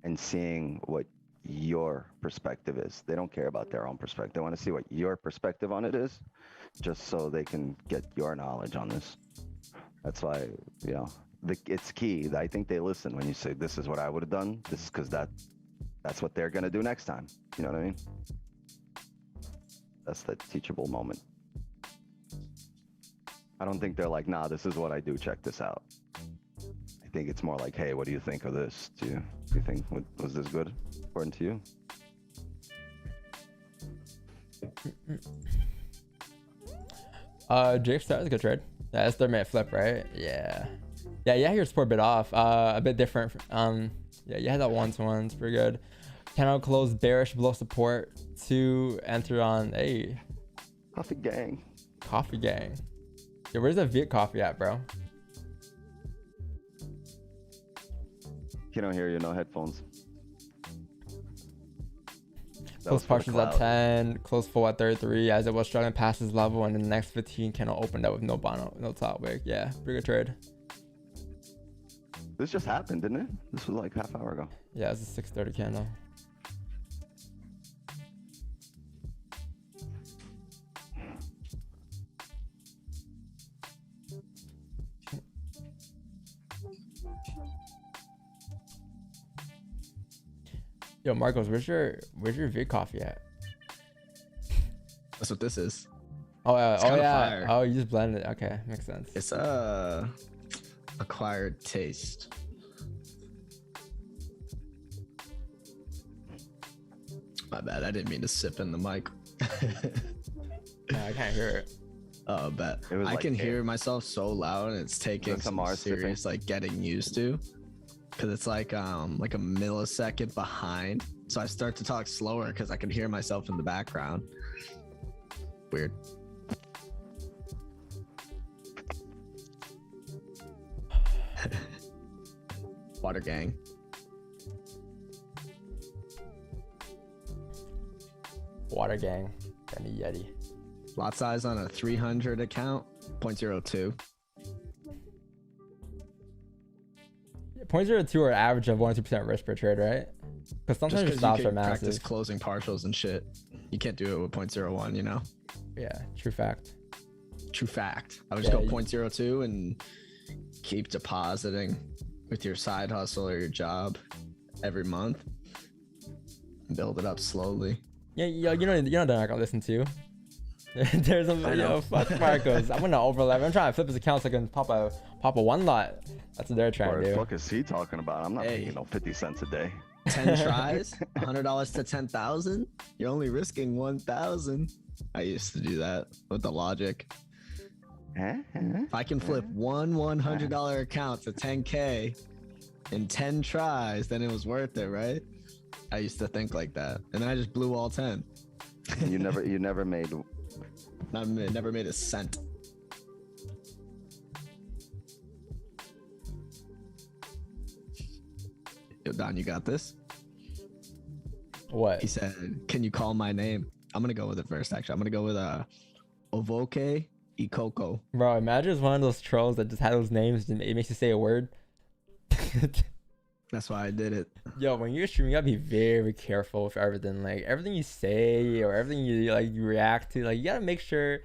and seeing what your perspective is. They don't care about their own perspective. They want to see what your perspective on it is, just so they can get your knowledge on this. That's why, you know, it's key. I think they listen when you say, this is what I would have done. This is because that's what they're going to do next time. You know what I mean? That's the teachable moment. I don't think they're like, nah, this is what I do. Check this out. I think it's more like, hey, what do you think of this? Do you think, was this good according to you? Jake started a good trade. Yeah, that's 3-minute flip, right? Yeah. Yeah, your support bit off. A bit different. Yeah, you had that 1-to-1. It's pretty good. Candle close bearish below support to enter on a Coffee gang. Coffee gang. Yeah, where's the Viet coffee at, bro? You don't hear you, no headphones. Close partials at 10, close full at 33 as it was struggling past his level, and then the next 15 candle opened up with no bottom, no top wick. Yeah, pretty good trade. This just happened, didn't it? This was like half hour ago. Yeah, it's a 6:30 candle. Yo, Marcos, where's your Viet coffee at? That's what this is. Oh, yeah. Fire. Oh, you just blended it. Okay, makes sense. It's acquired taste. My bad. I didn't mean to sip in the mic. No, I can't hear it. Oh, bet. It was I like can hear myself so loud, and it's taking some serious like getting used to. Cause it's like a millisecond behind, so I start to talk slower because I can hear myself in the background. Weird. Water gang. Water gang and a Yeti. Lot size on a 300 account, 0.02. 0.02 or average of 1-2% risk per trade, right? Because sometimes your stops are massive. Practice closing partials and shit. You can't do it with 0.01, you know? Yeah, true fact. True fact. I would just go 0.02 and keep depositing with your side hustle or your job every month. Build it up slowly. Yeah, you know they're not gonna listen to you. There's a fuck Marcos. I'm gonna overlap. I'm trying to flip his account so I can pop a one lot. That's what they're trying to do. What the fuck is he talking about? I'm not making no 50 cents a day. 10 tries, $100 to 10,000. You're only risking 1,000. I used to do that with the logic. If I can flip one $100 account to 10K in 10 tries, then it was worth it, right? I used to think like that, and then I just blew all 10. You never made. Never made a cent. Yo, Don, you got this? What? He said, can you call my name? I'm gonna go with it first, actually. I'm gonna go with Ovoke Ikoko. Bro, imagine it's one of those trolls that just had those names and it makes you say a word. That's why I did it. Yo, when you're streaming, you gotta be very careful with everything. Like everything you say or everything you react to, like you gotta make sure,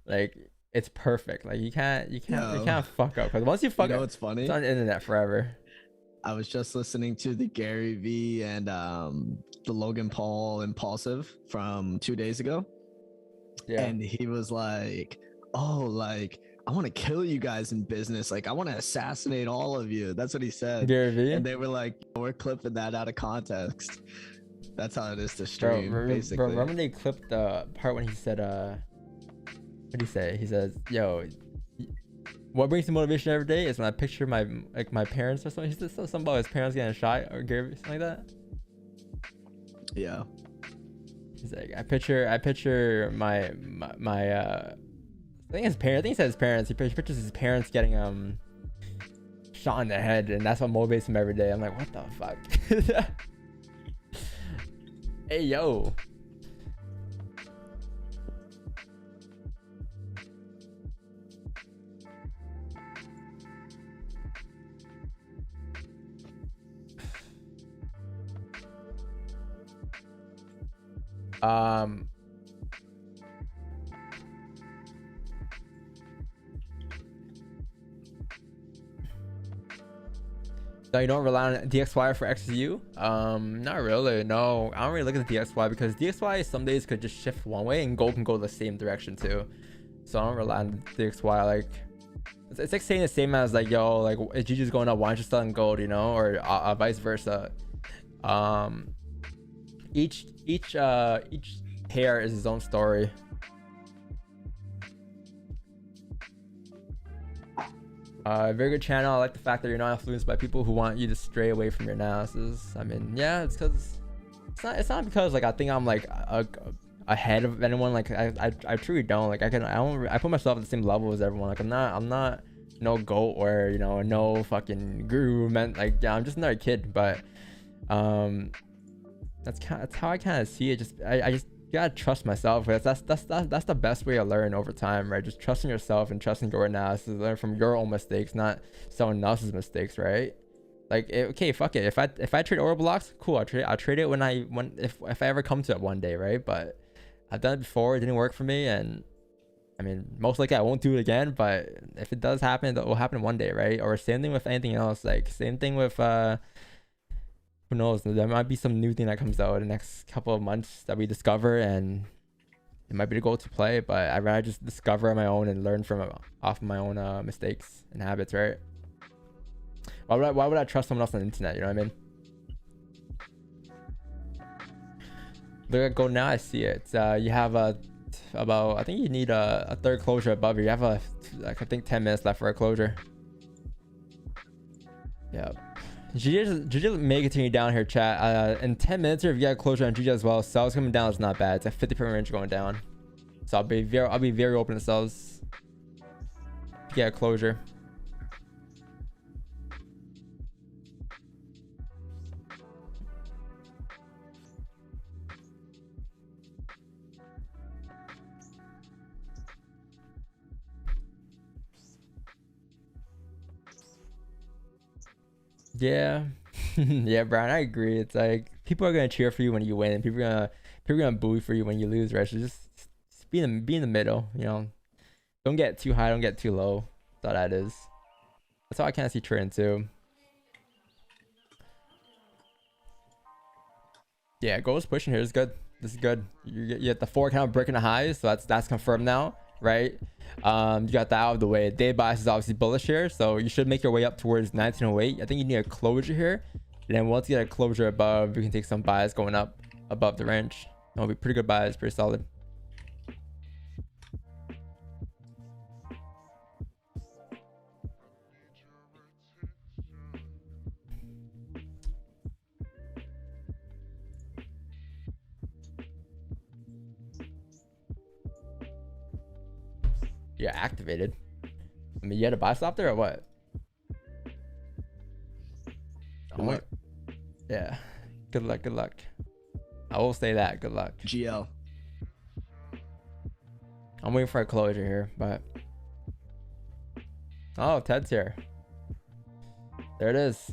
like it's perfect. Like you can't fuck up, because once you fuck You know up, what's funny? it's on the internet forever. I was just listening to the Gary V and the Logan Paul Impulsive from 2 days ago. Yeah. And he was like, oh, like, I want to kill you guys in business. Like, I want to assassinate all of you. That's what he said. Gary Vee? And they were like, we're clipping that out of context. That's how it is to Bro, stream, basically. bro, remember they clipped the part when he said, what did he say? He says, yo, what brings me motivation every day is when I picture my parents or something. He said something about his parents getting shot or something like that. Yeah. He's like, I picture my I think his parents. I think he said his parents. He pictures his parents getting shot in the head, and that's what motivates him every day. I'm like, what the fuck? Hey yo. So you don't rely on DXY for XU? Not really. No, I don't really look at the DXY because DXY some days could just shift one way and gold can go the same direction too. So I don't rely on DXY. Like it's like saying the same as like, yo, like if GG's going up, why aren't you selling gold? You know, or vice versa. Each pair is his own story. Very good channel. I like the fact that you're not influenced by people who want you to stray away from your analysis. I mean, yeah, it's because it's not because like I think I'm like ahead of anyone. Like I truly don't. Like I put myself at the same level as everyone. Like I'm not no goat or no fucking guru. Like yeah, I'm just another kid. But that's how I kind of see it. I just gotta trust myself. That's the best way to learn over time, right? Just trusting yourself and trusting your analysis, learn from your own mistakes, not someone else's mistakes, right? Like okay, fuck it. If I trade order blocks, cool. I'll trade it if I ever come to it one day, right? But I've done it before. It didn't work for me, and I mean, most likely I won't do it again. But if it does happen, it will happen one day, right? Or same thing with anything else. Like same thing with who knows, there might be some new thing that comes out in the next couple of months that we discover, and it might be the goal to play, but I'd rather just discover on my own and learn off my own mistakes and habits, right? Why would I trust someone else on the internet? You know what I mean? Look at gold now. I see it. You have about, I think you need a third closure above you. You have I think 10 minutes left for a closure. Yeah. GG may continue down here, chat. In 10 minutes here, if you got a closure on GG as well, sells coming down is not bad. It's a 50% range going down, so I'll be very open to sells. If you get a closure. Yeah. Yeah, Brian, I agree. It's like people are gonna cheer for you when you win, and people are gonna boo for you when you lose, right? So just be in the middle, Don't get too high, don't get too low. That's all that is. That's how I kind of see trading too. Yeah, gold's pushing here. This is good. This is good. You get the 4 count breaking the highs, so that's confirmed now, right? You got that out of the way. Day bias is obviously bullish here, so you should make your way up towards 1908. I think you need a closure here, and then once you get a closure above, you can take some bias going up above the range. That'll be pretty good bias, pretty solid. Yeah, activated. I mean, you had a buy stop there or what? What? Yeah. Good luck. Good luck. I will say that. Good luck. GL. I'm waiting for a closure here, but oh, Ted's here. There it is.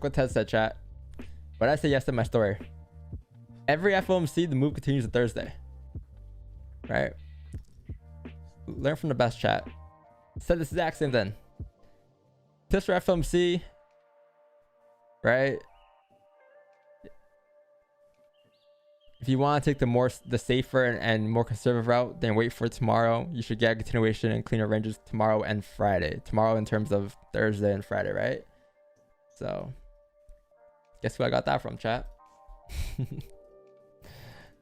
what Ted said, chat. What I say yes to my story. Every FOMC, the move continues on Thursday. Right? Learn from the best, chat. Said this exact same thing. Tips for FOMC. Right? If you want to take the safer and more conservative route, then wait for tomorrow. You should get a continuation and cleaner ranges tomorrow and Friday. Tomorrow in terms of Thursday and Friday, right? So, guess who I got that from, chat?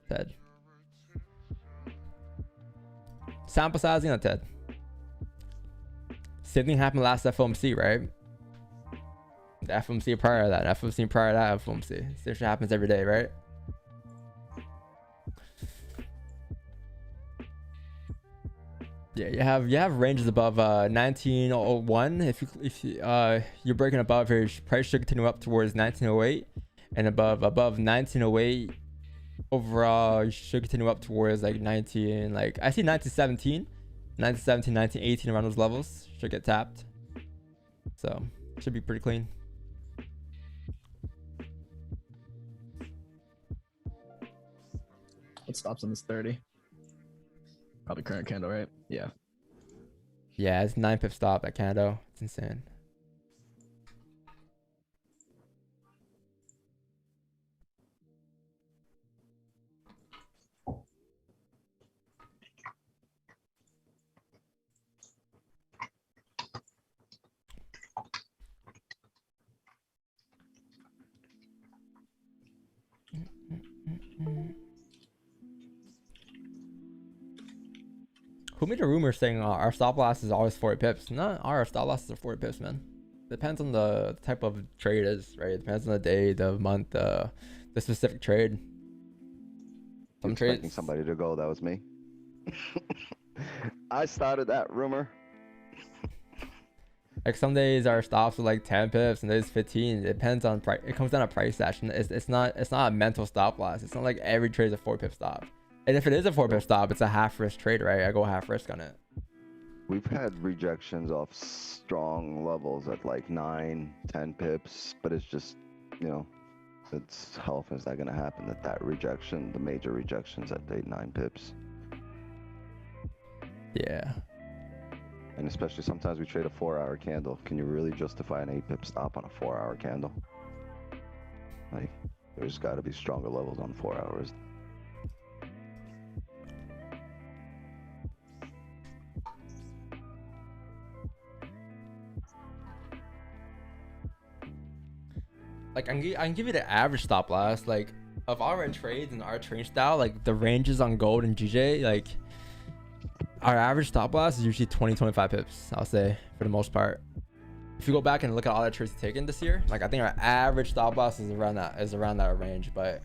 Ted. Sample sizing on Ted. Same thing happened last FOMC, right? The FOMC prior to that, FOMC prior to that FOMC. Same shit happens every day, right? Yeah, you have ranges above 1901. If you're breaking above here, price should continue up towards 1908, and above 1908 overall you should continue up towards like 19, like I see 1917, 1918 around those levels should get tapped. So should be pretty clean. What stops on this 30? Probably current candle, right? Yeah. Yeah, it's 9 pip stop at candle. It's insane. Who made a rumor saying our stop loss is always 40 pips? Not our stop losses are 40 pips, man. Depends on the type of trade it is, right? It depends on the day, the month, the specific trade. I'm expecting somebody to go. That was me. I started that rumor. Like some days our stops are like 10 pips, and days 15. It depends on price. It comes down to price action. It's not a mental stop loss. It's not like every trade is a 4 pip stop. And if it is a 4 pip stop, it's a half risk trade, right? I go half risk on it. We've had rejections off strong levels at like 9, 10 pips, but it's just, you know, it's how often is that going to happen that rejection, the major rejections at 8, 9 pips. Yeah. And especially sometimes we trade a 4-hour candle. Can you really justify an 8 pip stop on a 4-hour candle? Like, there's got to be stronger levels on 4 hours. Like I can give you the average stop loss, like of our trades and our trading style, like the ranges on gold and GJ, like our average stop loss is usually 20-25 pips, I'll say, for the most part. If you go back and look at all the trades taken this year, like I think our average stop loss is around that range. But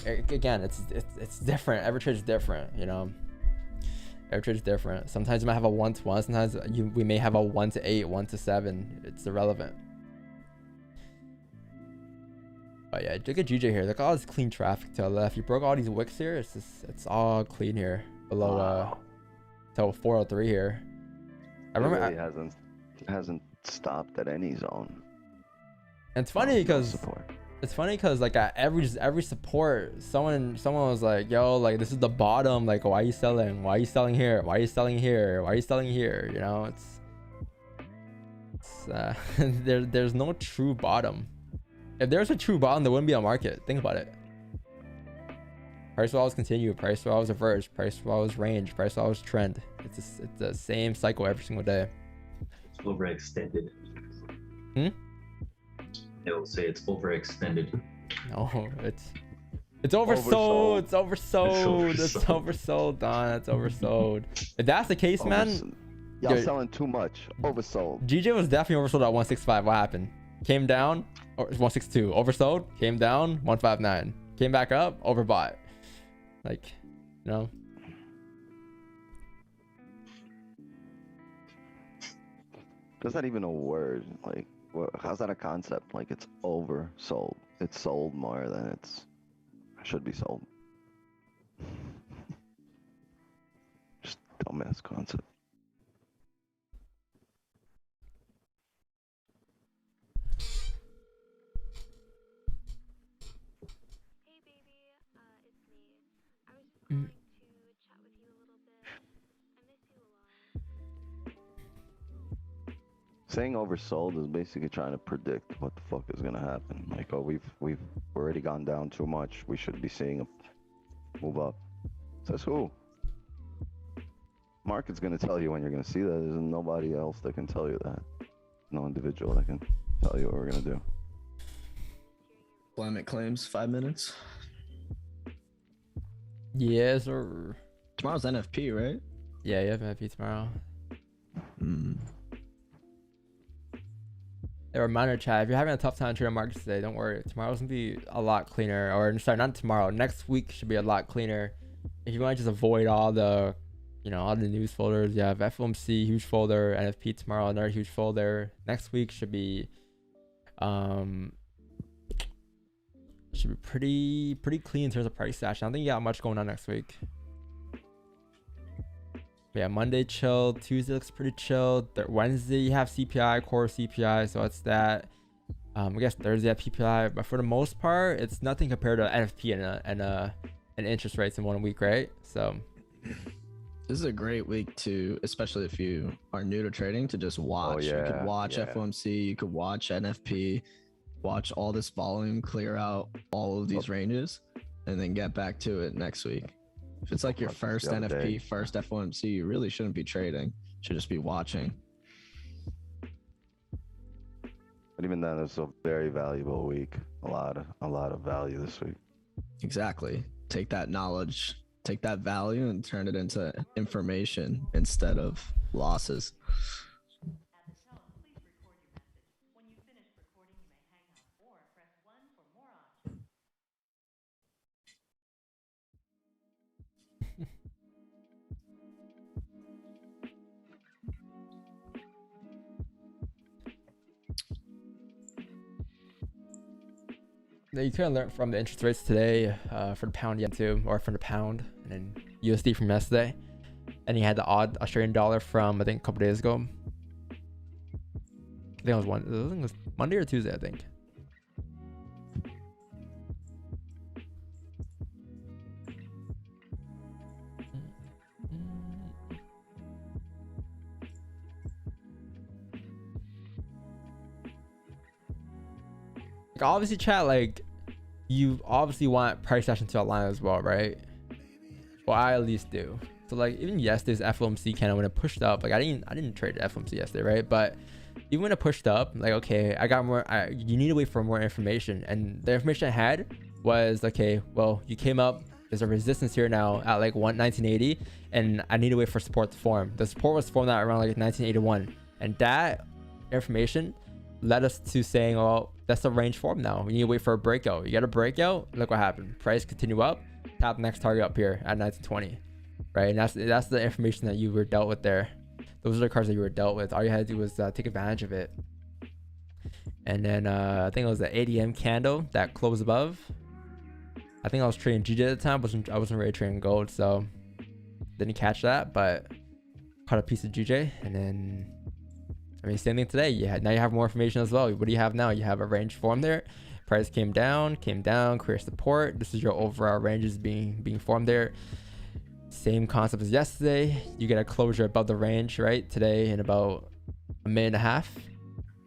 again, it's different. Every trade is different, you know. Every trade is different. Sometimes you might have a 1-to-1. Sometimes we may have a 1-to-8, 1-to-7. It's irrelevant. But yeah, look at GJ here. Look at all this clean traffic to the left. You broke all these wicks here. It's all clean here below till 403 here. I remember it really hasn't stopped at any zone. And it's funny because like at every support, someone was like, yo, like this is the bottom, like why are you selling? Why are you selling here? Why are you selling here? Why are you selling here? You know, it's there's no true bottom. If there's a true bottom, there wouldn't be a market. Think about it. Price will always continue. Price will always reverse. Price will always range. Price will always trend. It's the same cycle every single day. It's overextended. Hmm? They will say it's overextended. No, it's oversold. It's oversold. It's oversold, Don. It's oversold. If that's the case, man, y'all selling too much. Oversold. GJ was definitely oversold at 165. What happened? Came down, or 162. Oversold. Came down, 159. Came back up, overbought. Like, you know. That's not even a word. Like, how's that a concept? Like, it's oversold. It's sold more than it should be sold. Just dumbass concept. saying oversold is basically trying to predict what the fuck is gonna happen. Like, oh, we've already gone down too much. We should be seeing a move up. Says who? Market's gonna tell you when you're gonna see that. There's nobody else that can tell you that. No individual that can tell you what we're gonna do. Climate claims 5 minutes. Yes, or Tomorrow's NFP, right? yeah, you have NFP tomorrow. A reminder, chat, if you're having a tough time trading markets today, don't worry. Tomorrow's gonna be a lot cleaner. Or sorry, not tomorrow. Next week should be a lot cleaner. If you want to just avoid all the, all the news folders, you have FOMC, huge folder, NFP tomorrow, another huge folder. Next week should be pretty clean in terms of price action. I don't think you got much going on next week. Yeah, Monday chill, Tuesday looks pretty chill. Wednesday you have CPI, core CPI, so it's that. I guess Thursday have PPI, but for the most part, it's nothing compared to NFP and interest rates in 1 week, right? So This is a great week to, especially if you are new to trading, to just watch. You could watch FOMC, you could watch NFP, watch all this volume clear out all of these ranges, and then get back to it next week. If it's like your first NFP, first FOMC, you really shouldn't be trading. You should just be watching. But even then, it's a very valuable week. A lot of value this week. Exactly. Take that knowledge, take that value, and turn it into information instead of losses. You can learn from the interest rates today for the pound yen too, or for the pound, and then USD from yesterday. And you had the odd Australian dollar from I think a couple days ago. I think it was Monday or Tuesday, I think. Like obviously, chat, like you obviously want price action to align as well, right? Well, I at least do. So like even yesterday's FOMC candle when it pushed up, like I didn't trade FOMC yesterday, right? But even when it pushed up, like okay, I got more. You need to wait for more information, and the information I had was okay. Well, you came up. There's a resistance here now at like 1980, and I need to wait for support to form. The support was formed at around like 1981, and that information led us to saying, oh, that's the range form now. We need to wait for a breakout. You got a breakout. Look what happened. Price continue up. Tap next target up here at 1920, right? And that's the information that you were dealt with there. Those are the cards that you were dealt with. All you had to do was take advantage of it. And then I think it was the ADM candle that closed above. I think I was trading GJ at the time. I wasn't really trading gold, so didn't catch that, but caught a piece of GJ. And then I mean, same thing today. Now you have more information as well. What do you have now? You have a range formed there. Price came down, clear support. This is your overall ranges being formed there. Same concept as yesterday. You get a closure above the range, right? Today in about a minute and a half,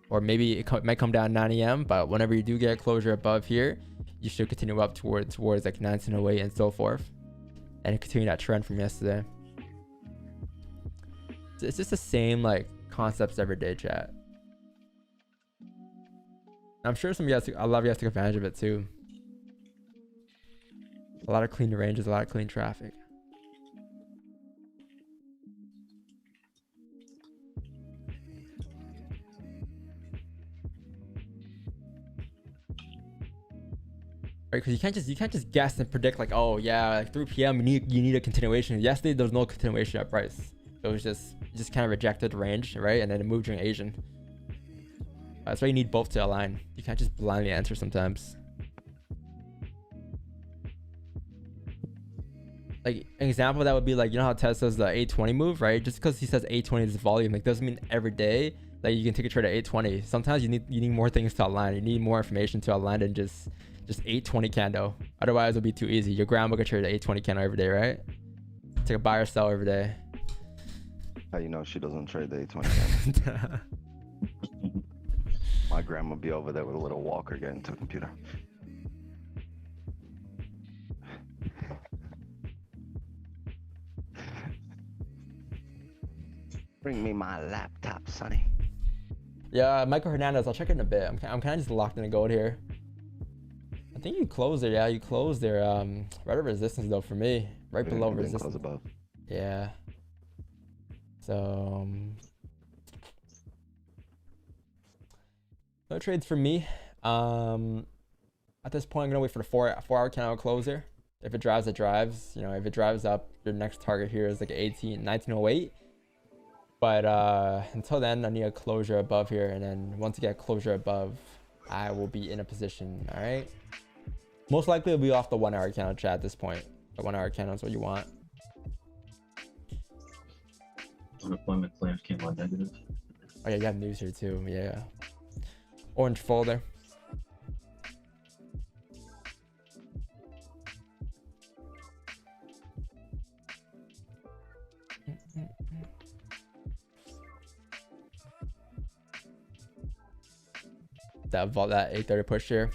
or maybe it might come down 9 a.m. But whenever you do get a closure above here, you should continue up towards like 1908 and so forth, and continue that trend from yesterday. It's just the same like concepts every day, chat. I'm sure a lot of you guys took advantage of it too. A lot of clean ranges, a lot of clean traffic. Right, because you can't just guess and predict like, oh yeah, like 3 p.m. you need a continuation. Yesterday there was no continuation at price. It was just kind of rejected range, right? And then it moved during Asian. That's why you need both to align. You can't just blindly answer sometimes. Like an example of that would be like, you know how Ted says the 820 move, right? Just because he says 820 is volume, like doesn't mean every day like you can take a trade at 820. Sometimes you need more things to align. You need more information to align than just 820 candle. Otherwise it'll be too easy. Your grandma could trade at 820 candle every day, right? Take a buy or sell every day. How you know she doesn't trade the 820 candle? My grandma be over there with a little walker getting to the computer. Bring me my laptop, Sonny. Yeah, Michael Hernandez. I'll check it in a bit. I'm kind of just locked in a gold here. I think you closed there. Yeah, you closed there. Right at resistance though for me. Right below resistance. Close above. Yeah. So no trades for me. At this point, I'm gonna wait for the 4-hour candle close here. If it drives, it drives. You know, if it drives up, your next target here is like 1908. But until then, I need a closure above here, and then once I get closure above, I will be in a position. All right. Most likely it'll be off the 1-hour candle chat at this point. The 1-hour candle is what you want. Unemployment claims came out negative. Oh yeah, you have news here too. Yeah. Orange folder. That 830 push here.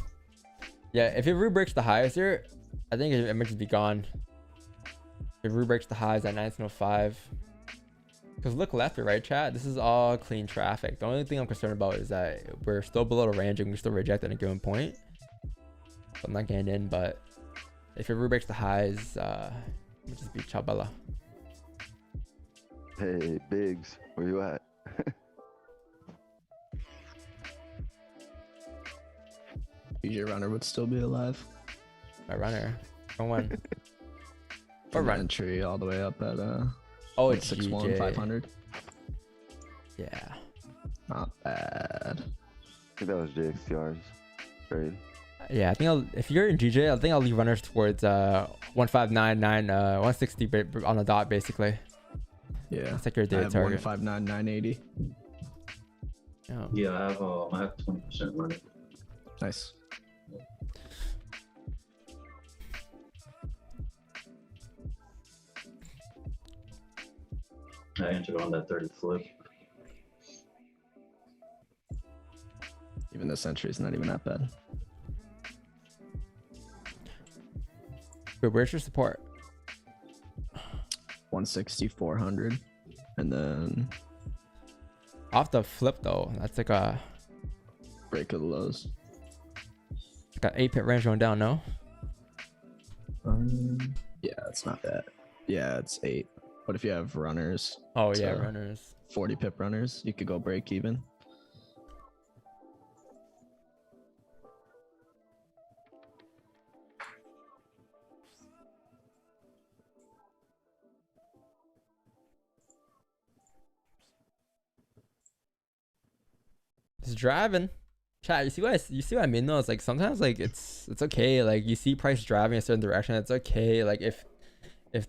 Yeah, if it re-breaks the highs here, I think it might just be gone. If it re-breaks the highs at 1905. Because look left or right, chat. This is all clean traffic. The only thing I'm concerned about is that we're still below the range and we still reject at a given point. So I'm not getting in, but if it re-breaks the highs, it would just be chabala. Hey, Biggs, where you at? Your runner would still be alive. My runner. From when? What From run? entry all the way up at Oh, it's 61 GJ. 500. Yeah. Not bad. I think that was JXTR's trade. Yeah, I think if you're in GJ, I think I'll leave runners towards 1599, 160 on the dot basically. Yeah. That's like your I daily have target. 159 980. Yeah. Yeah, I have 20% running. Nice. I entered on that 30 flip. Even this entry is not even that bad. Wait, where's your support? 160 400, and then Off the flip though, that's like a break of the lows. 8-pit range going down, no? Yeah, it's not that. Yeah, it's 8. What if you have runners? Oh yeah, So- runners. 40 pip runners, you could go break even. It's driving. Chat, you see what I mean though? It's like sometimes like it's okay. Like you see price driving a certain direction, it's okay. Like if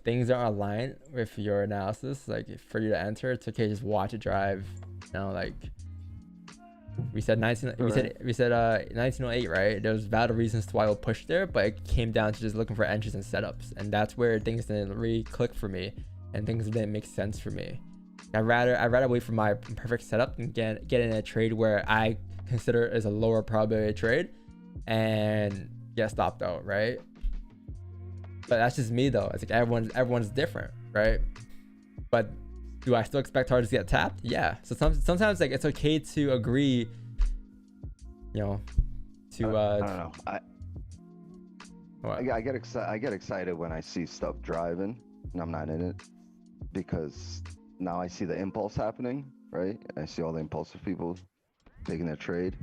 things aren't aligned with your analysis, like for you to enter, it's okay. Just watch it drive. You know, like we said 1908, right? There was valid reasons to why we'll push there, but it came down to just looking for entries and setups, and that's where things didn't really click for me, and things didn't make sense for me. I'd rather wait for my perfect setup and get in a trade where I consider it as a lower probability trade and get stopped out, right? But that's just me though. It's like everyone's different, right? But do I still expect targets to get tapped? Yeah. So sometimes like it's okay to agree, you know, to I don't know. what? I get excited when I see stuff driving and I'm not in it, because now I see the impulse happening, right? I see all the impulsive people taking their trade,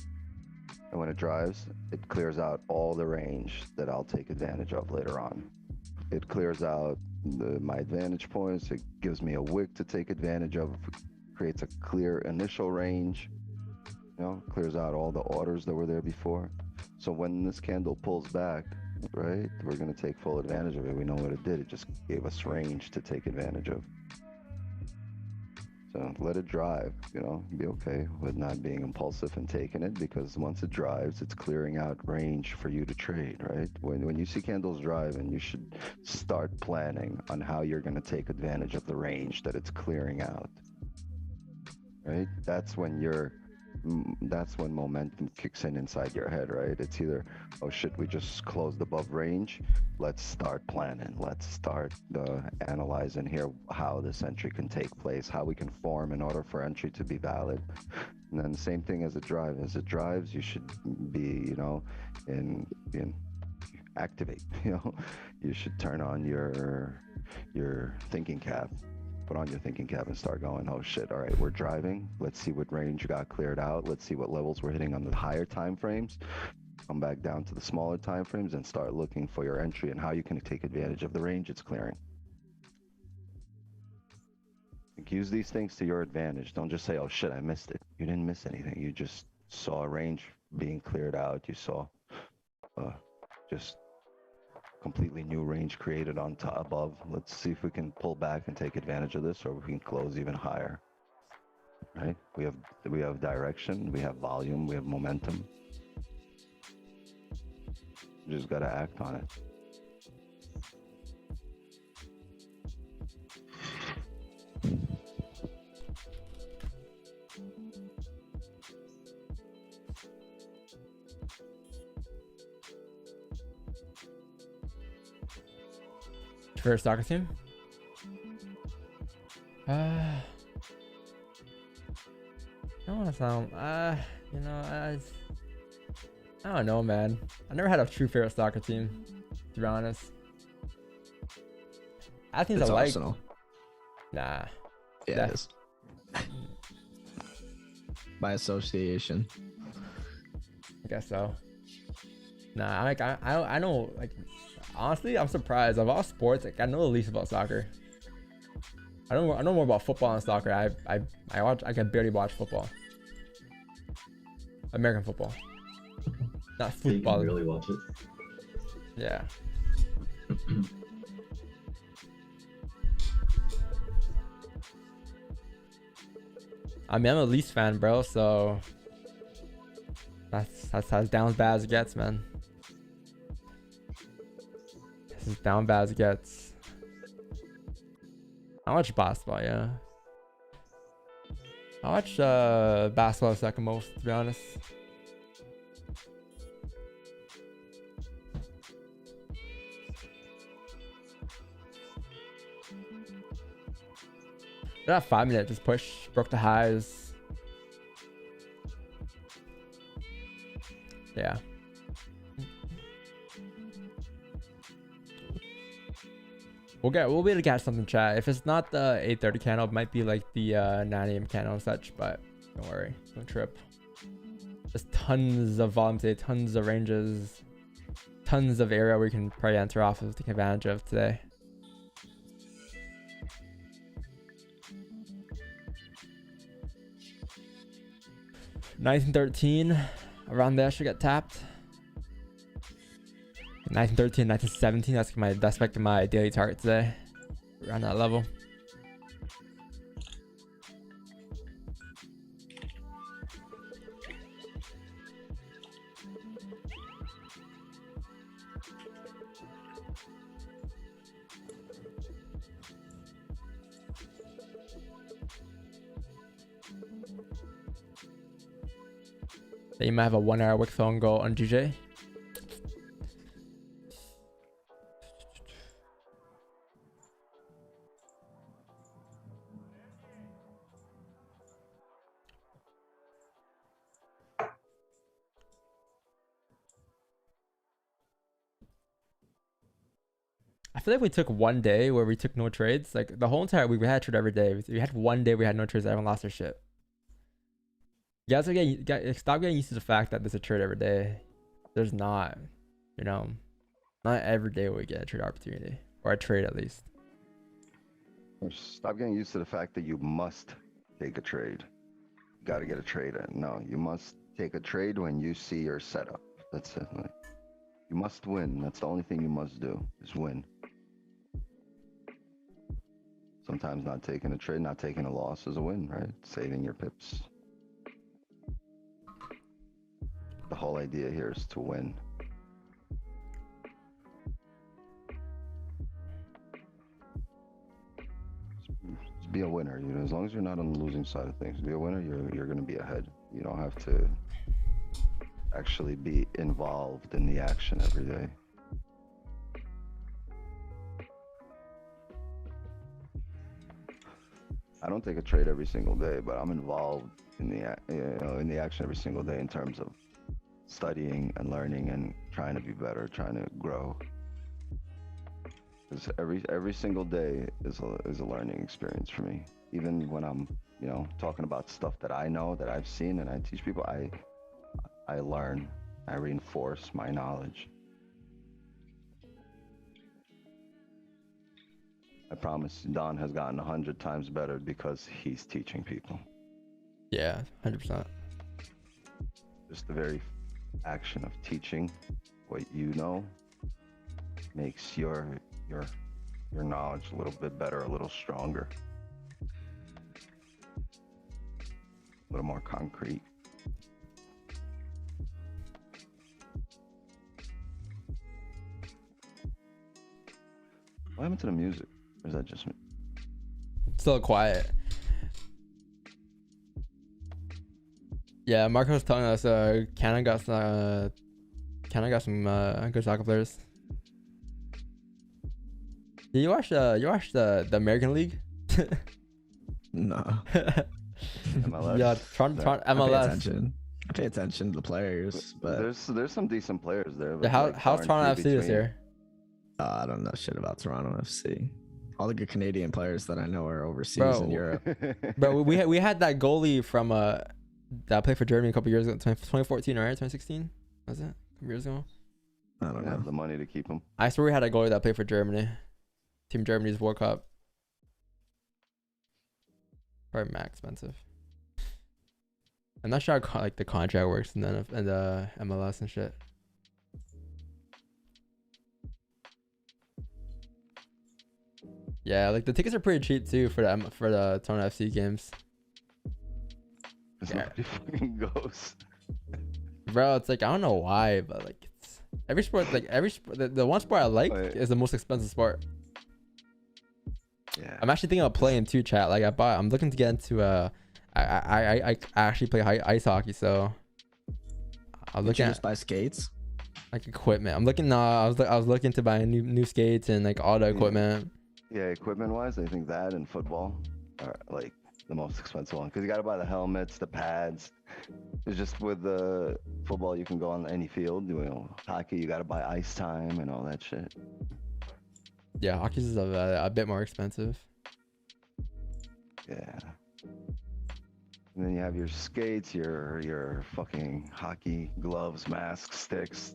and when it drives, it clears out all the range that I'll take advantage of later on. It clears out my advantage points. It gives me a wick to take advantage of. Creates a clear initial range. You know, clears out all the orders that were there before. So when this candle pulls back, right, we're gonna take full advantage of it. We know what it did. It just gave us range to take advantage of. So let it drive, you know, be okay with not being impulsive and taking it, because once it drives, it's clearing out range for you to trade, right? When you see candles driving, you should start planning on how you're going to take advantage of the range that it's clearing out, right? That's when you're that's when momentum kicks in inside your head, right? It's either, oh shit, we just closed above range. Let's start planning. Let's start analyzing here how this entry can take place, how we can form in order for entry to be valid. And then the same thing as it drives. As it drives, you should be, in activate. You should turn on your thinking cap. Put on your thinking cap and start going, oh shit, all right, we're driving. Let's see what range got cleared out. Let's see what levels we're hitting on the higher time frames. Come back down to the smaller time frames and start looking for your entry and how you can take advantage of the range it's clearing. Use these things to your advantage. Don't just say, oh shit, I missed it. You didn't miss anything. You just saw a range being cleared out. You saw just completely new range created on top above. Let's see if we can pull back and take advantage of this, or we can close even higher. Right? We have direction, we have volume, we have momentum. You just gotta act on it. Favorite soccer team? I don't want to sound. I don't know, man. I never had a true favorite soccer team, to be honest. I think It's I like. Arsenal. Nah. Yeah, it is. By association. I guess so. Nah, I know, like, honestly, I'm surprised. Of all sports, like, I know the least about soccer. I know more about football and soccer. I can barely watch football. American football. Not So you football. can really watch it. Yeah. I mean, I'm a Leafs fan, bro, so that's as down as bad as it gets, man. This is down bad as it gets. I watch basketball, yeah. I watch basketball second most, to be honest. That 5 minute just push broke the highs. Yeah. We'll be able to catch something, chat. If it's not the 8:30 candle, it might be like the 9 a.m. candle and such, but don't worry, don't trip. There's tons of volume today, tons of ranges, tons of area we can probably enter off of, take advantage of today. Ninth and 13, around there should get tapped. 9th and 13, 9th and 17, that's like my daily target today. Around that level. Then you might have a 1 hour wick phone goal on GJ. I feel like we took 1 day where we took no trades. Like the whole entire week, we had a trade every day. We had 1 day we had no trades. Everyone lost their shit. You guys are stop getting used to the fact that there's a trade every day. There's not, not every day we get a trade opportunity, or a trade at least. Stop getting used to the fact that you must take a trade. You got to get a trade in. No, you must take a trade when you see your setup. That's it. Like, you must win. That's the only thing you must do, is win. Sometimes not taking a trade, not taking a loss is a win, right? Saving your pips. The whole idea here is to win. Just be a winner. As long as you're not on the losing side of things, be a winner. You're going to be ahead. You don't have to actually be involved in the action every day. I don't take a trade every single day, but I'm involved in the action every single day in terms of studying and learning and trying to be better, trying to grow. Because every single day is a learning experience for me. Even when I'm, talking about stuff that I know, that I've seen, and I teach people, I learn, I reinforce my knowledge. I promise Don has gotten 100 times better because he's teaching people. Yeah, 100%. Just the very action of teaching what you know makes your knowledge a little bit better, a little stronger, a little more concrete. What happened to the music? Or is that just me? Still quiet. Yeah, Marco was telling us Canada got some good soccer players. Did you watch the American League? No. MLS. Yeah, Toronto I MLS. pay attention to the players, but There's some decent players there. Yeah, but like how's far and Toronto FC few this between. year? I don't know shit about Toronto FC. All the good Canadian players that I know are overseas Bro. in Europe. Bro, we had that goalie from that played for Germany a couple years ago, 2014, right? 2016? Was it? A couple years ago? I don't They have know. the money to keep him. I swear we had a goalie that played for Germany. Team Germany's World Cup. Probably mad expensive. I'm not sure how like the contract works and then and MLS and shit. Yeah, like the tickets are pretty cheap too for the Toronto FC games. Because Yeah. nobody fucking goes. Bro, it's like I don't know why, but like it's every sport, like the one sport I like Wait. is the most expensive sport. Yeah. I'm actually thinking about playing too, chat. Like I'm looking to get into I actually play ice hockey, so I'm Did looking you at just buy skates? like equipment. I'm looking I was looking to buy new skates and like all the equipment. Yeah, equipment-wise, I think that and football are like the most expensive one because you got to buy the helmets, the pads. It's just with the football, you can go on any field. Hockey, you got to buy ice time and all that shit. Yeah, hockey's is a bit more expensive. Yeah. And then you have your skates, your fucking hockey gloves, masks, sticks.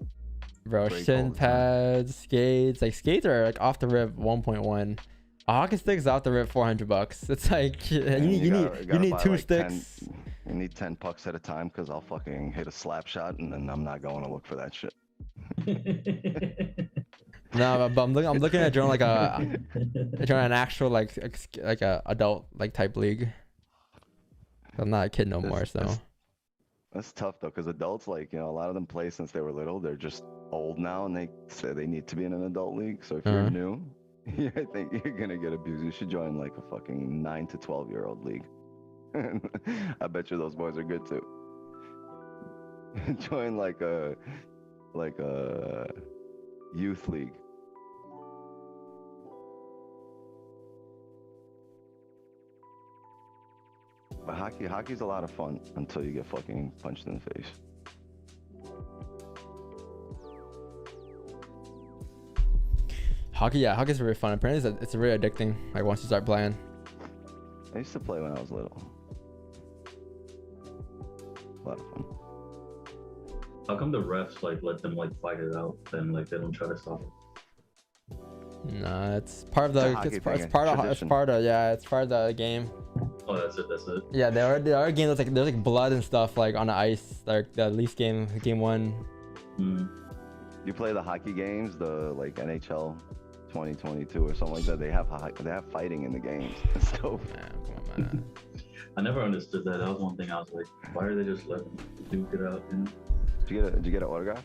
Bro, Break all shin the time. pads, skates. Like skates are like off the rip 1.1. A hockey stick is off the rip $400. It's like you And need gotta buy, two like, sticks. 10 you need 10 pucks at a time because I'll fucking hit a slap shot and then I'm not going to look for that shit. No, but I'm looking at joining an actual like a adult like type league. I'm not a kid no more, so That's tough though, because adults, like, a lot of them play since they were little. They're just old now, and they say they need to be in an adult league. So if you're new, I think you're gonna get abused. You should join like a fucking 9 to 12-year-old league. I bet you those boys are good too. Join like a youth league. But hockey's a lot of fun until you get fucking punched in the face. hockey's really fun. Apparently, it's really addicting. Like once you start playing. I used to play when I was little. A lot of fun. How come the refs let them fight it out and they don't try to stop it? Nah, it's part of It's a the hockey it's thing, part of tradition. it's part of the game. Oh, that's it. Yeah, there are games that's there's blood and stuff like on the ice. Like the Leafs game 1. You play the hockey games, the NHL 2022 or something like that. They have fighting in the games. It's dope. Man, come on, man. I never understood that. That was one thing I was like, why are they just letting duke it out? Did you get an autograph?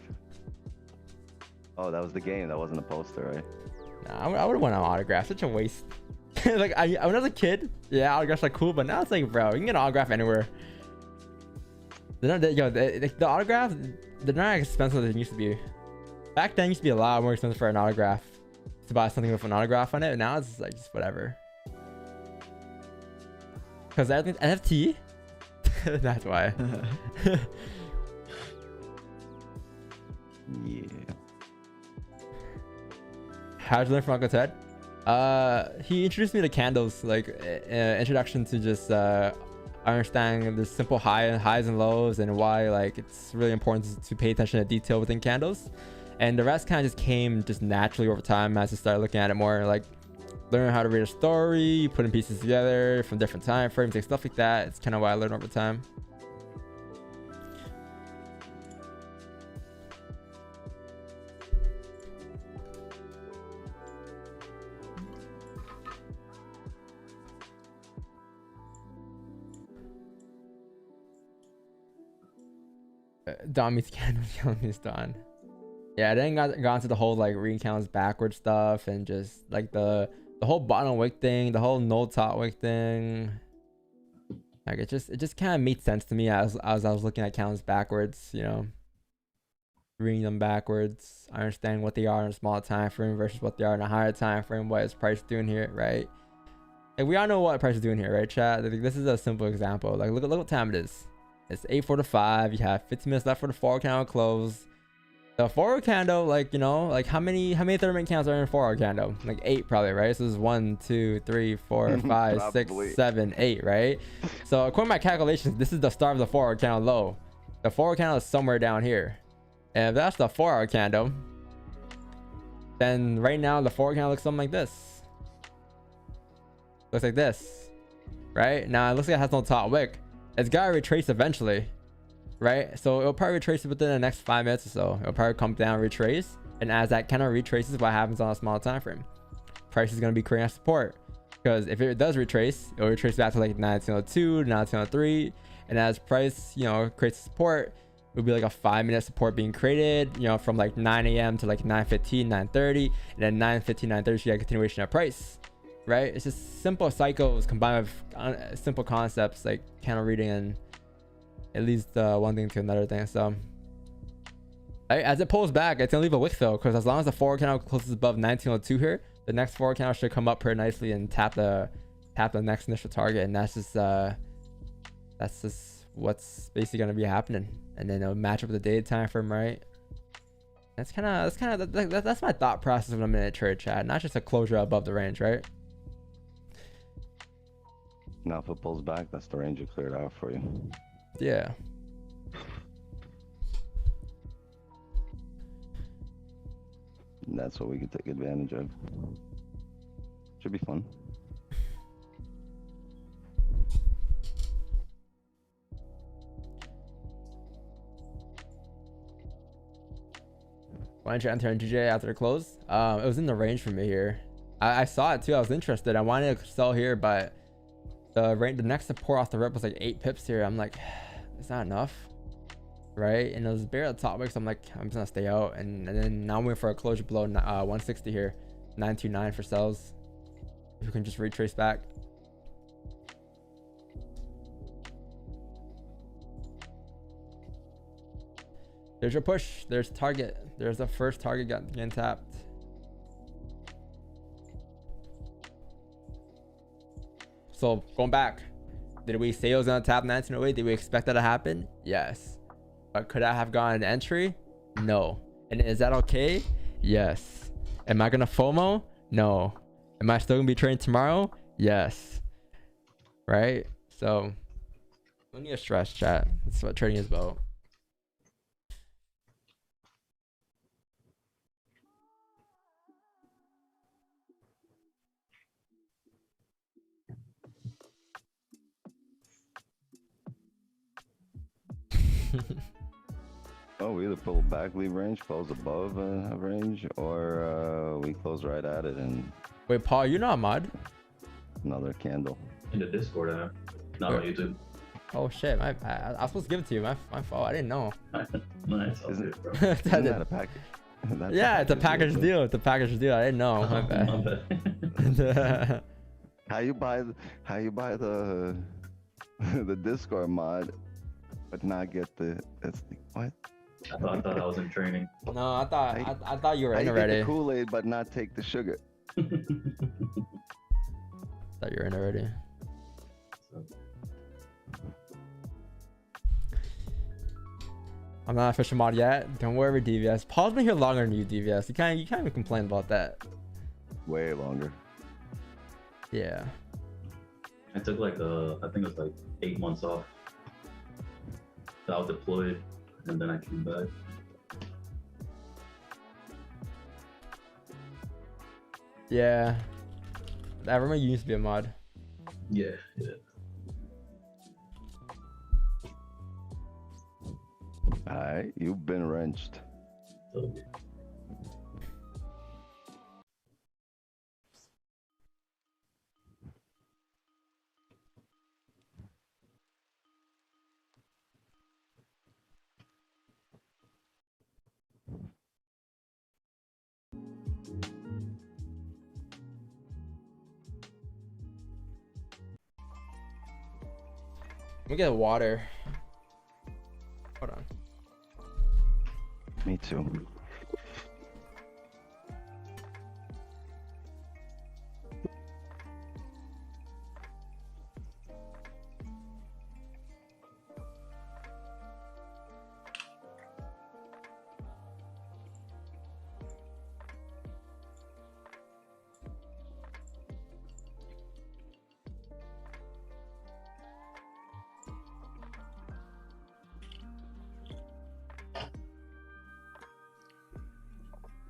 Oh, that was the game. That wasn't a poster, right? Nah, I would want an autograph. Such a waste. Like when I was a kid, yeah, autographs are cool, but now it's like, bro, you can get an autograph anywhere. The autograph, they're not as expensive as they used to be. Back then, it used to be a lot more expensive for an autograph, to buy something with an autograph on it. Now it's like just whatever. Cause I think NFT. That's why. Yeah. How'd you learn from Uncle Ted? He introduced me to candles, like introduction to just understanding the simple highs and lows, and why like it's really important to pay attention to detail within candles. And the rest kind of just came just naturally over time as I started looking at it more, like learning how to read a story, putting pieces together from different time frames and stuff like that. It's kind of what I learned over time. Dommy's candles killing me, Don. Yeah, I didn't got into the whole like reading candles backward stuff, and just like the whole bottom wick thing, the whole no top wick thing. Like it just kind of made sense to me as I was looking at candles backwards, you know, reading them backwards, understanding what they are in a smaller time frame versus what they are in a higher time frame. What is price doing here, right? Like we all know what price is doing here, right, chat? Like, this is a simple example. Like look what time it is. It's 8:45. You have 15 minutes left for the forward candle close. The forward candle, like, you know, like how many 30-minute candles are in a forward candle? Like 8 probably, right? So this is 1, 2, 3, 4, 5, 6, 7, 8, right? So according to my calculations, this is the start of the forward candle low. The forward candle is somewhere down here. And if that's the 4-hour candle, then right now the forward candle looks something like this. Looks like this, right? Now it looks like it has no top wick. It's got to retrace eventually, right? So it'll probably retrace it within the next 5 minutes or so. It'll probably come down, retrace, and as that kind of retraces, what happens on a small time frame? Price is going to be creating a support, because if it does retrace, it'll retrace back to like 1902, 1903, and as price, you know, creates support, it'll be like a 5-minute support being created, you know, from like 9 a.m. to like 9:15, 9:30, and then 9:15, 9:30, you get a continuation of price. Right? It's just simple cycles combined with simple concepts like candle reading, and it leads one thing to another thing. So as it pulls back, it's gonna leave a wick fill, because as long as the forward candle closes above 1902 here, the next forward candle should come up pretty nicely and tap the next initial target, and that's just what's basically gonna be happening. And then it'll match up with the daily time frame, right? That's my thought process when I'm in a trade, chat. Not just a closure above the range, right? Now if it pulls back, that's the range you cleared out for you. Yeah. And that's what we can take advantage of. Should be fun. Why didn't you enter in GJ after the close? It was in the range for me here. I saw it too. I was interested. I wanted to sell here, but the next support off the rip was like 8 pips here. I'm like, it's not enough, right? And it was bare at the top wick, so I'm like, I'm just gonna stay out. And then now I'm waiting for a closure below 160 here, 929 for sells. If you can just retrace back. There's your push. There's target. There's the first target getting tapped. So going back, did we say it was gonna tap 1908? Did we expect that to happen? Yes. But could I have gotten an entry? No. And is that okay? Yes. Am I gonna FOMO? No. Am I still gonna be trading tomorrow? Yes. Right? So don't need to stress, chat. That's what trading is about. Oh, we either pull back, leave range, close above a range, or we close right at it and Wait, Paul, you're not a mod? another candle. In the Discord, not on YouTube. Oh shit, I was supposed to give it to you. My fault. I didn't know. No, it's all Isn't- good, bro. Isn't that a package? Yeah, it's a package deal. It's a package deal. I didn't know. My bad. My bad. How you buy the the Discord mod but not get the. That's what? I thought I was in training. No, I thought you were How in you get already. the Kool-Aid but not take the sugar? Thought you were in already. I'm not an official mod yet. Don't worry, DVS. Paul's been here longer than you, DVS. You can't even complain about that. Way longer. Yeah. I took like I think it was like 8 months off. I was deployed, and then I came back. Yeah. I remember you used to be a mod. Yeah, yeah. Alright, you've been wrenched. So, Let me get water. Hold on. Me too.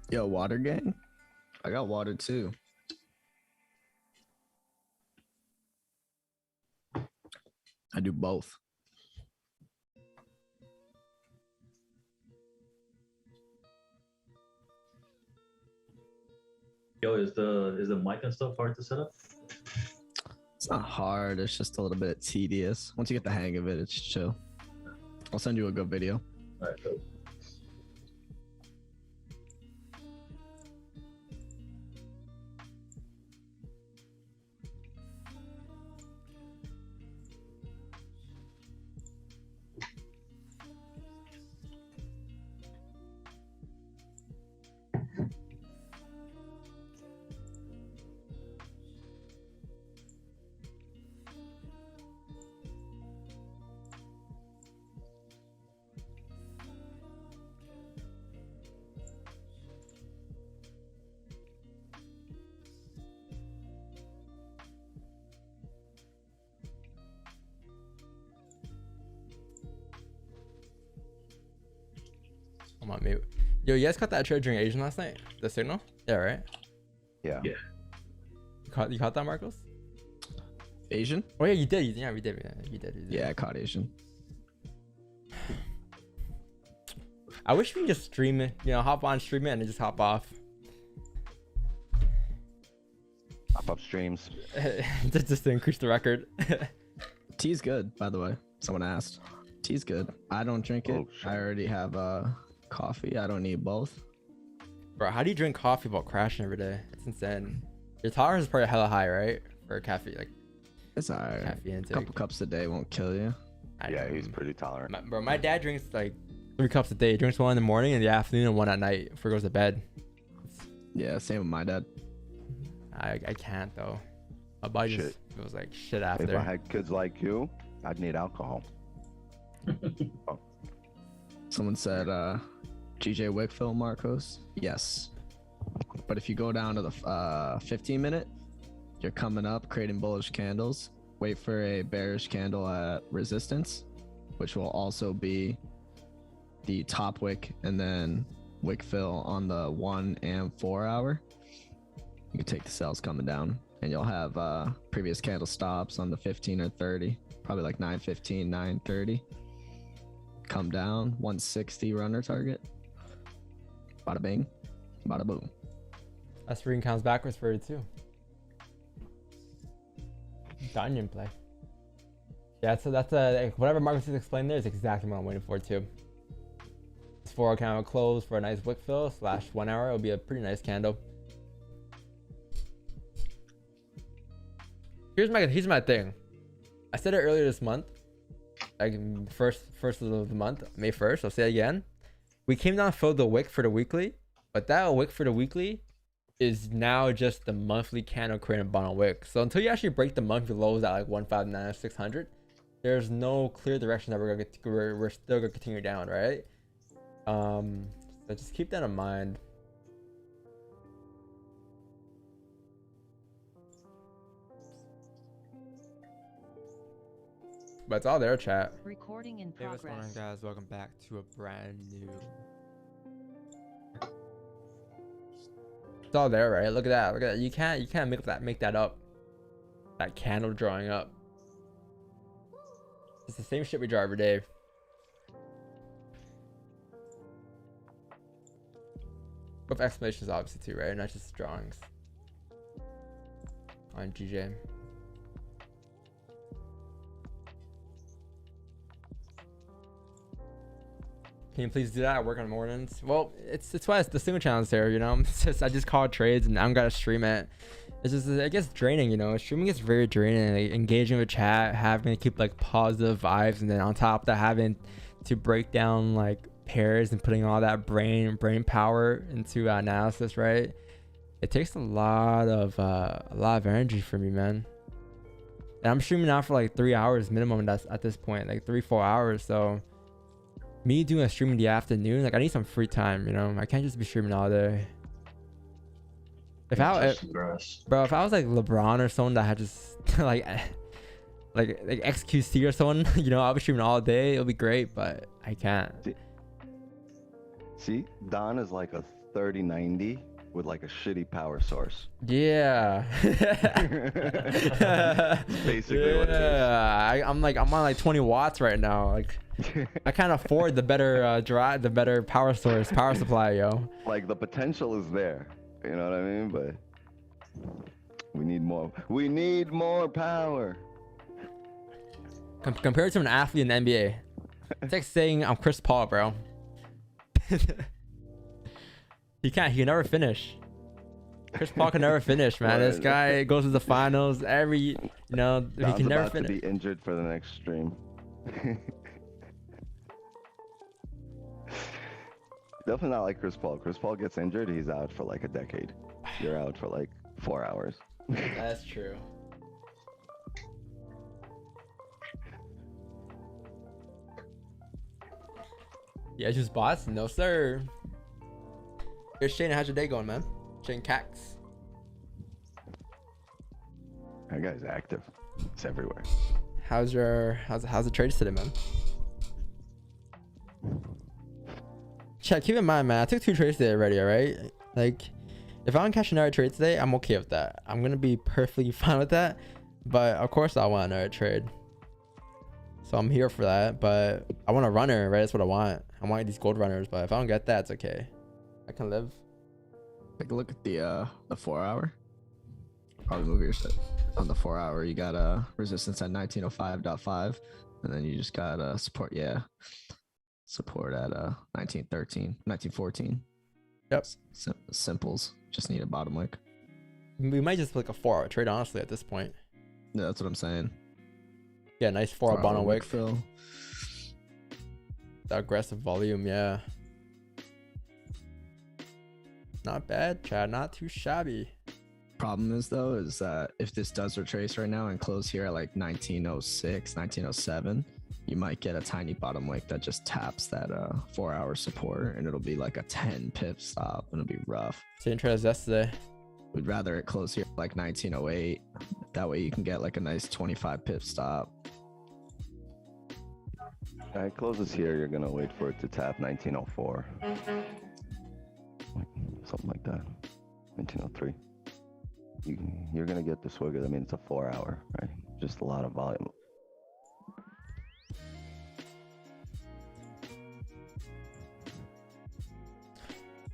Yo, water gang? I got water too. I do both. yo, is the mic and stuff hard to set up? It's not hard. It's just a little bit tedious. Once you get the hang of it, it's chill. I'll send you a good video. All right, cool. I'm on mute. Yo, you guys caught that trade during Asian last night? The signal? Yeah, right? Yeah. Yeah. You caught that, Marcos? Asian? Oh yeah, you did. Yeah, we did. You did. Yeah, I caught Asian. I wish we could just stream it. You know, hop on, stream it, and then just hop off. Pop-up streams. just to increase the record. Tea's good, by the way. Someone asked. Tea's good. I don't drink it. Oh, shit. I already have coffee. I don't need both. Bro, how do you drink coffee while crashing every day? It's insane. Your tolerance is probably hella high, right? For caffeine, like It's alright. caffeine A intake. couple cups a day won't kill you. Yeah, he's pretty tolerant. Bro, my dad drinks like 3 cups a day. He drinks one in the morning, in the afternoon, and one at night before he goes to bed. Yeah, same with my dad. I can't though. My body just feels like shit If I after. had kids like you, I'd need alcohol. Someone said, GJ Wickfield, Marcos. Yes. But if you go down to the 15 minute, you're coming up, creating bullish candles. Wait for a bearish candle at resistance, which will also be the top wick and then wick fill on the 1 and 4 hour. You can take the cells coming down, and you'll have previous candle stops on the 15 or 30, probably like 9:15, 9:30. Come down, 160 runner target. Bada bing, bada boom. That's reading counts backwards for it too. The onion play. Yeah, so that's whatever Marcus has explained there is exactly what I'm waiting for too. This 4 candle close for a nice wick fill / 1 hour. It'll be a pretty nice candle. Here's my thing. I said it earlier this month. like first of the month, May 1st. I'll say it again. We came down, filled the wick for the weekly, but that wick for the weekly is now just the monthly candle creating bottom wick. So until you actually break the monthly lows at like 159 600, there's no clear direction that we're still gonna continue down, right? So just keep that in mind. But it's all there, chat. Recording in Hey, what's going on, progress. guys? Welcome back to a brand new. It's all there, right? Look at that. Look at that. You can't make that up. That candle drawing up. It's the same shit we draw every day. With explanations, obviously, too, right? Not just drawings. On GJ. Can you please do that? I work on mornings. Well, it's why it's the single channel is there, you know. It's just I just call trades and I'm gonna stream it. It's just, I guess, draining, you know. Streaming is very draining. Like, engaging with chat, having to keep like positive vibes, and then on top of that, having to break down like pairs and putting all that brain power into analysis, right? It takes a lot of energy for me, man. And I'm streaming now for like 3 hours minimum. That's at this point, like 3-4 hours. So me doing a stream in the afternoon, like I need some free time, you know. I can't just be streaming all day. If I was like LeBron or someone that had just like XQC or someone, you know, I'll be streaming all day. It'll be great, but I can't. See, Don is like a 3090 with like a shitty power source. Yeah. Basically what it is. I'm on like 20 watts right now. Like I can't afford the better power supply, yo. Like the potential is there. You know what I mean? But we need more. We need more power. Compared to an athlete in the NBA, it's like saying I'm Chris Paul, bro. He can never finish. Chris Paul can never finish, man. This guy goes to the finals every, you know, he can never finish. To be injured for the next stream. Definitely not like Chris Paul. Chris Paul gets injured, he's out for like a decade. You're out for like 4 hours. That's true. Yeah, just bots? No, sir. Here's Shane. How's your day going, man? Shane Cax. That guy's active. It's everywhere. How's the trades today, man? Chat, keep in mind, man, I took 2 trades today already, alright? Like, if I don't catch another trade today, I'm okay with that. I'm gonna be perfectly fine with that. But of course I want another trade. So I'm here for that. But I want a runner, right? That's what I want. I want these gold runners, but if I don't get that, it's okay. I can live. Take a look at the 4 hour. Probably move your set. On the 4 hour, you got a resistance at 1905.5, and then you just got support. Yeah. Support at 1913, 1914. Yep. Simples. Just need a bottom wick. We might just like a 4-hour trade, honestly, at this point. Yeah, that's what I'm saying. Yeah, nice 4-hour bottom wick. Fill. The aggressive volume, yeah. Not bad, Chad. Not too shabby. Problem is though, is that if this does retrace right now and close here at like 1906, 1907, you might get a tiny bottom wick that just taps that 4-hour support, and it'll be like a 10 pip stop, and it'll be rough. Same trade as yesterday. We'd rather it close here like 1908. That way you can get like a nice 25 pip stop. It closes here, you're gonna wait for it to tap 1904. Something like that. 1903. You're gonna get the swigger. I mean, it's a 4-hour, right? Just a lot of volume.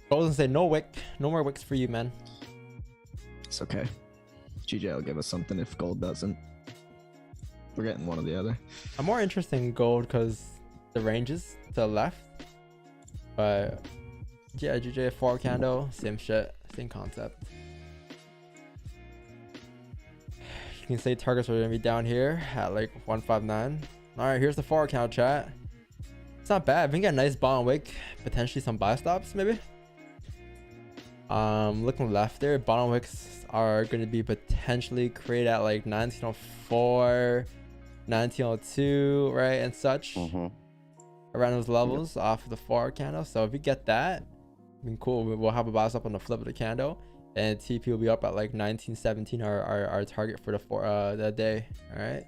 Golden say no wick, no more wicks for you, man. It's okay. GJ will give us something if gold doesn't. We're getting one or the other. I'm more interested in gold because the ranges to the left. But yeah, GJ 4 candle, same shit, same concept. You can say targets are gonna be down here at like 159, All right, here's the forward count, chat. It's not bad. We can get a nice bottom wick, potentially some buy stops, maybe. Looking left there, bottom wicks are going to be potentially created at like 1904, 1902, right, and such. Around those levels off of the forward candle. So if we get that, I mean, cool. We'll have a buy stop on the flip of the candle, and TP will be up at like 1917, our target for the day. All right.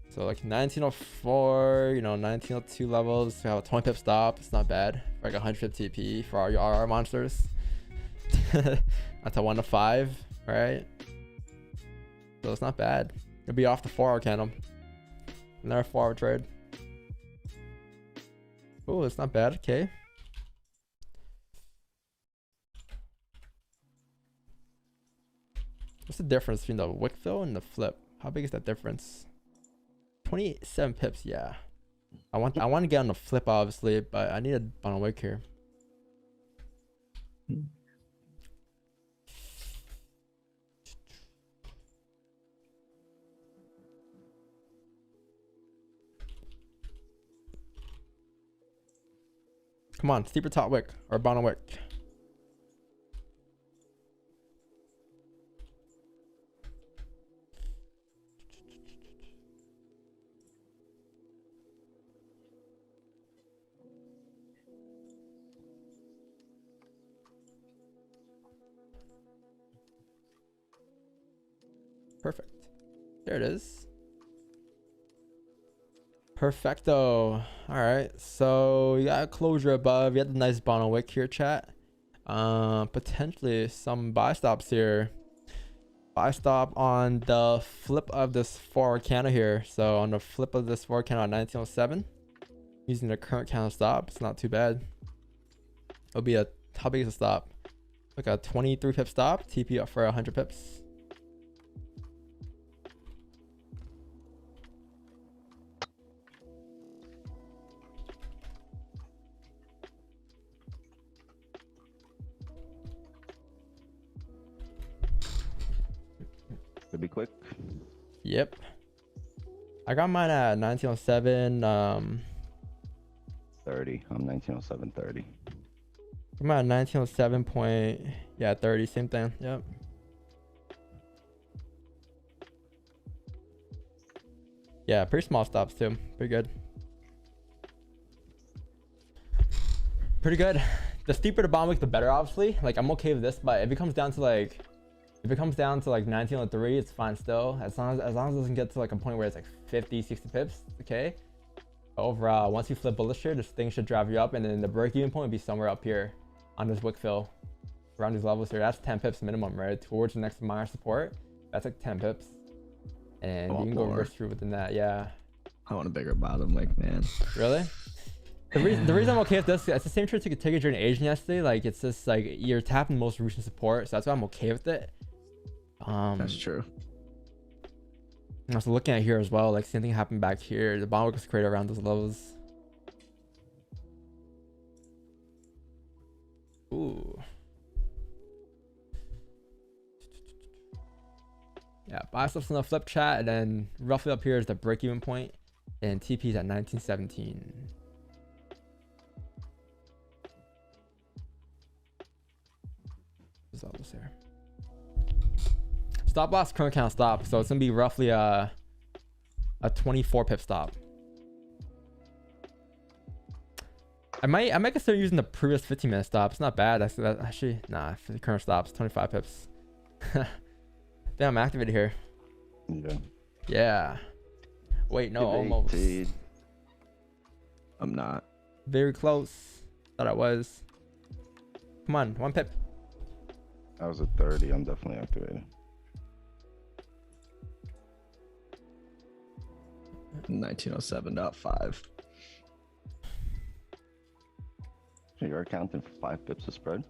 So like 1904, you know, 1902 levels. We have a 20 pip stop. It's not bad. For like 100 TP for our monsters. That's a 1 to 5, right? So it's not bad. It'll be off the 4-hour candle. Another 4-hour trade. Oh, it's not bad. Okay. What's the difference between the wick fill and the flip? How big is that difference? 27 pips. Yeah. I want to get on the flip, obviously, but I need a bottom wick here. Come on, steeper top wick or bottom wick. Perfect. There it is. Perfecto. All right, so you got a closure above. You had the nice bottom wick here, chat. Potentially some buy stops here. Buy stop on the flip of this forward candle here. So on the flip of this forward candle at 1907, using the current candle stop, it's not too bad. It'll be a, how big is the stop? Like a 23 pip stop. TP up for 100 pips. Could be quick. Yep. I got mine at 1907. 30. I'm 1907 30. I'm at 1907 point. Yeah, 30. Same thing. Yep. Yeah, pretty small stops too. Pretty good. Pretty good. The steeper the bottom wick, the better, obviously. Like, I'm okay with this, but if it comes down to like 1903, it's fine still. As long as it doesn't get to like a point where it's like 50, 60 pips, okay. Overall, once you flip bullish here, this thing should drive you up, and then the break-even point would be somewhere up here on this wick fill, around these levels here. That's 10 pips minimum, right? Towards the next minor support, that's like 10 pips, and you can go reverse through within that. Yeah. I want a bigger bottom wick, man. Really? The reason I'm okay with this, it's the same trick you could take it during Asian yesterday. Like, it's just like you're tapping most recent support, so that's why I'm okay with it. That's true. I was looking at here as well, like same thing happened back here. The bottom wick was created around those levels. Ooh. Yeah, buy stops on the flip, chat, and then roughly up here is the break-even point, and TP is at 1917. What's up here? Stop loss current count stop, so it's gonna be roughly a 24 pip stop. I might consider using the previous 15-minute stop. It's not bad. That's actually, nah, for the current stops 25 pips. Damn, I'm activated here. Yeah. Yeah. Wait, no, almost. I'm not. Very close. Thought I was. Come on, 1 pip. I was at 30. I'm definitely activated. 1907.5. So you're accounting for 5 pips of spread?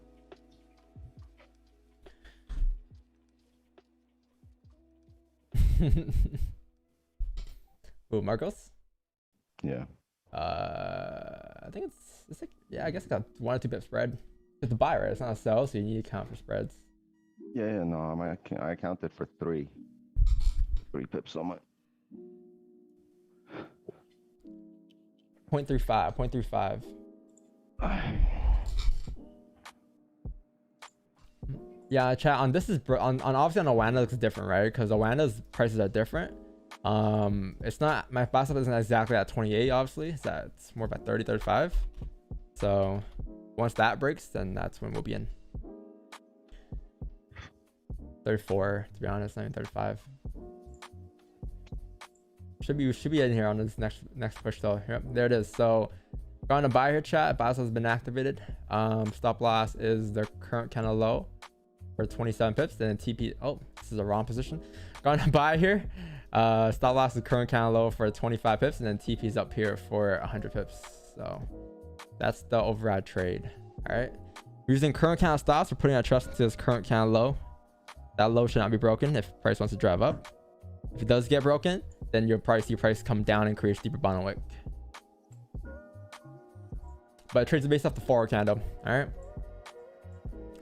Ooh, Marcos? Yeah. I think it's like, yeah, I guess it's got 1 or 2 pip spread. It's a buy, right? It's not a sell, so you need to count for spreads. Yeah, no, I accounted for 3 pips on my. 0.35, 0.35. Yeah, chat on this is on obviously on Awana looks different, right? Because Awana's prices are different. It's not, my buy stop isn't exactly at 28, obviously. It's more about 30, 35. So once that breaks, then that's when we'll be in. 34, to be honest, not even 35. Should be in here on this next push though. Yep, there it is. So going to buy here, chat. Buy stop has been activated. Stop loss is the current kind of low for 27 pips. Then TP. Oh, this is a wrong position. Going to buy here. Stop loss is current kind of low for 25 pips, and then TP is up here for 100 pips. So that's the override trade. All right. We're using current kind of stops. We're putting our trust into this current kind of low. That low should not be broken if price wants to drive up. If it does get broken, then your price come down and create a steeper bottom wick. But trades are based off the forward candle. All right.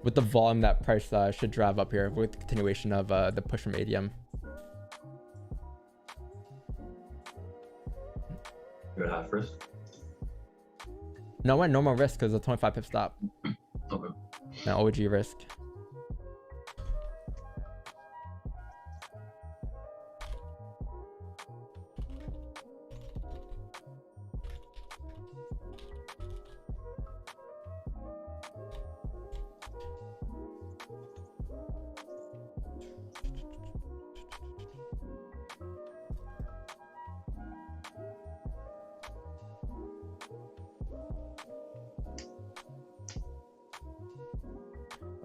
With the volume that price should drive up here with the continuation of the push from ADM. You're at half first. No, I went normal risk because of 25 pip stop. Okay. And OG risk.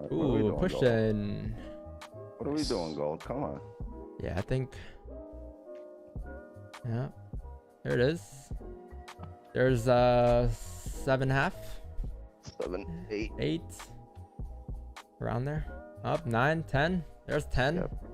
Ooh, pushing. What are we doing, Gold? Come on. Yeah, I think. Yeah, there it is. There's 7.5. 7, 8. 8. Around there. Up 9, 10. There's 10. Yep.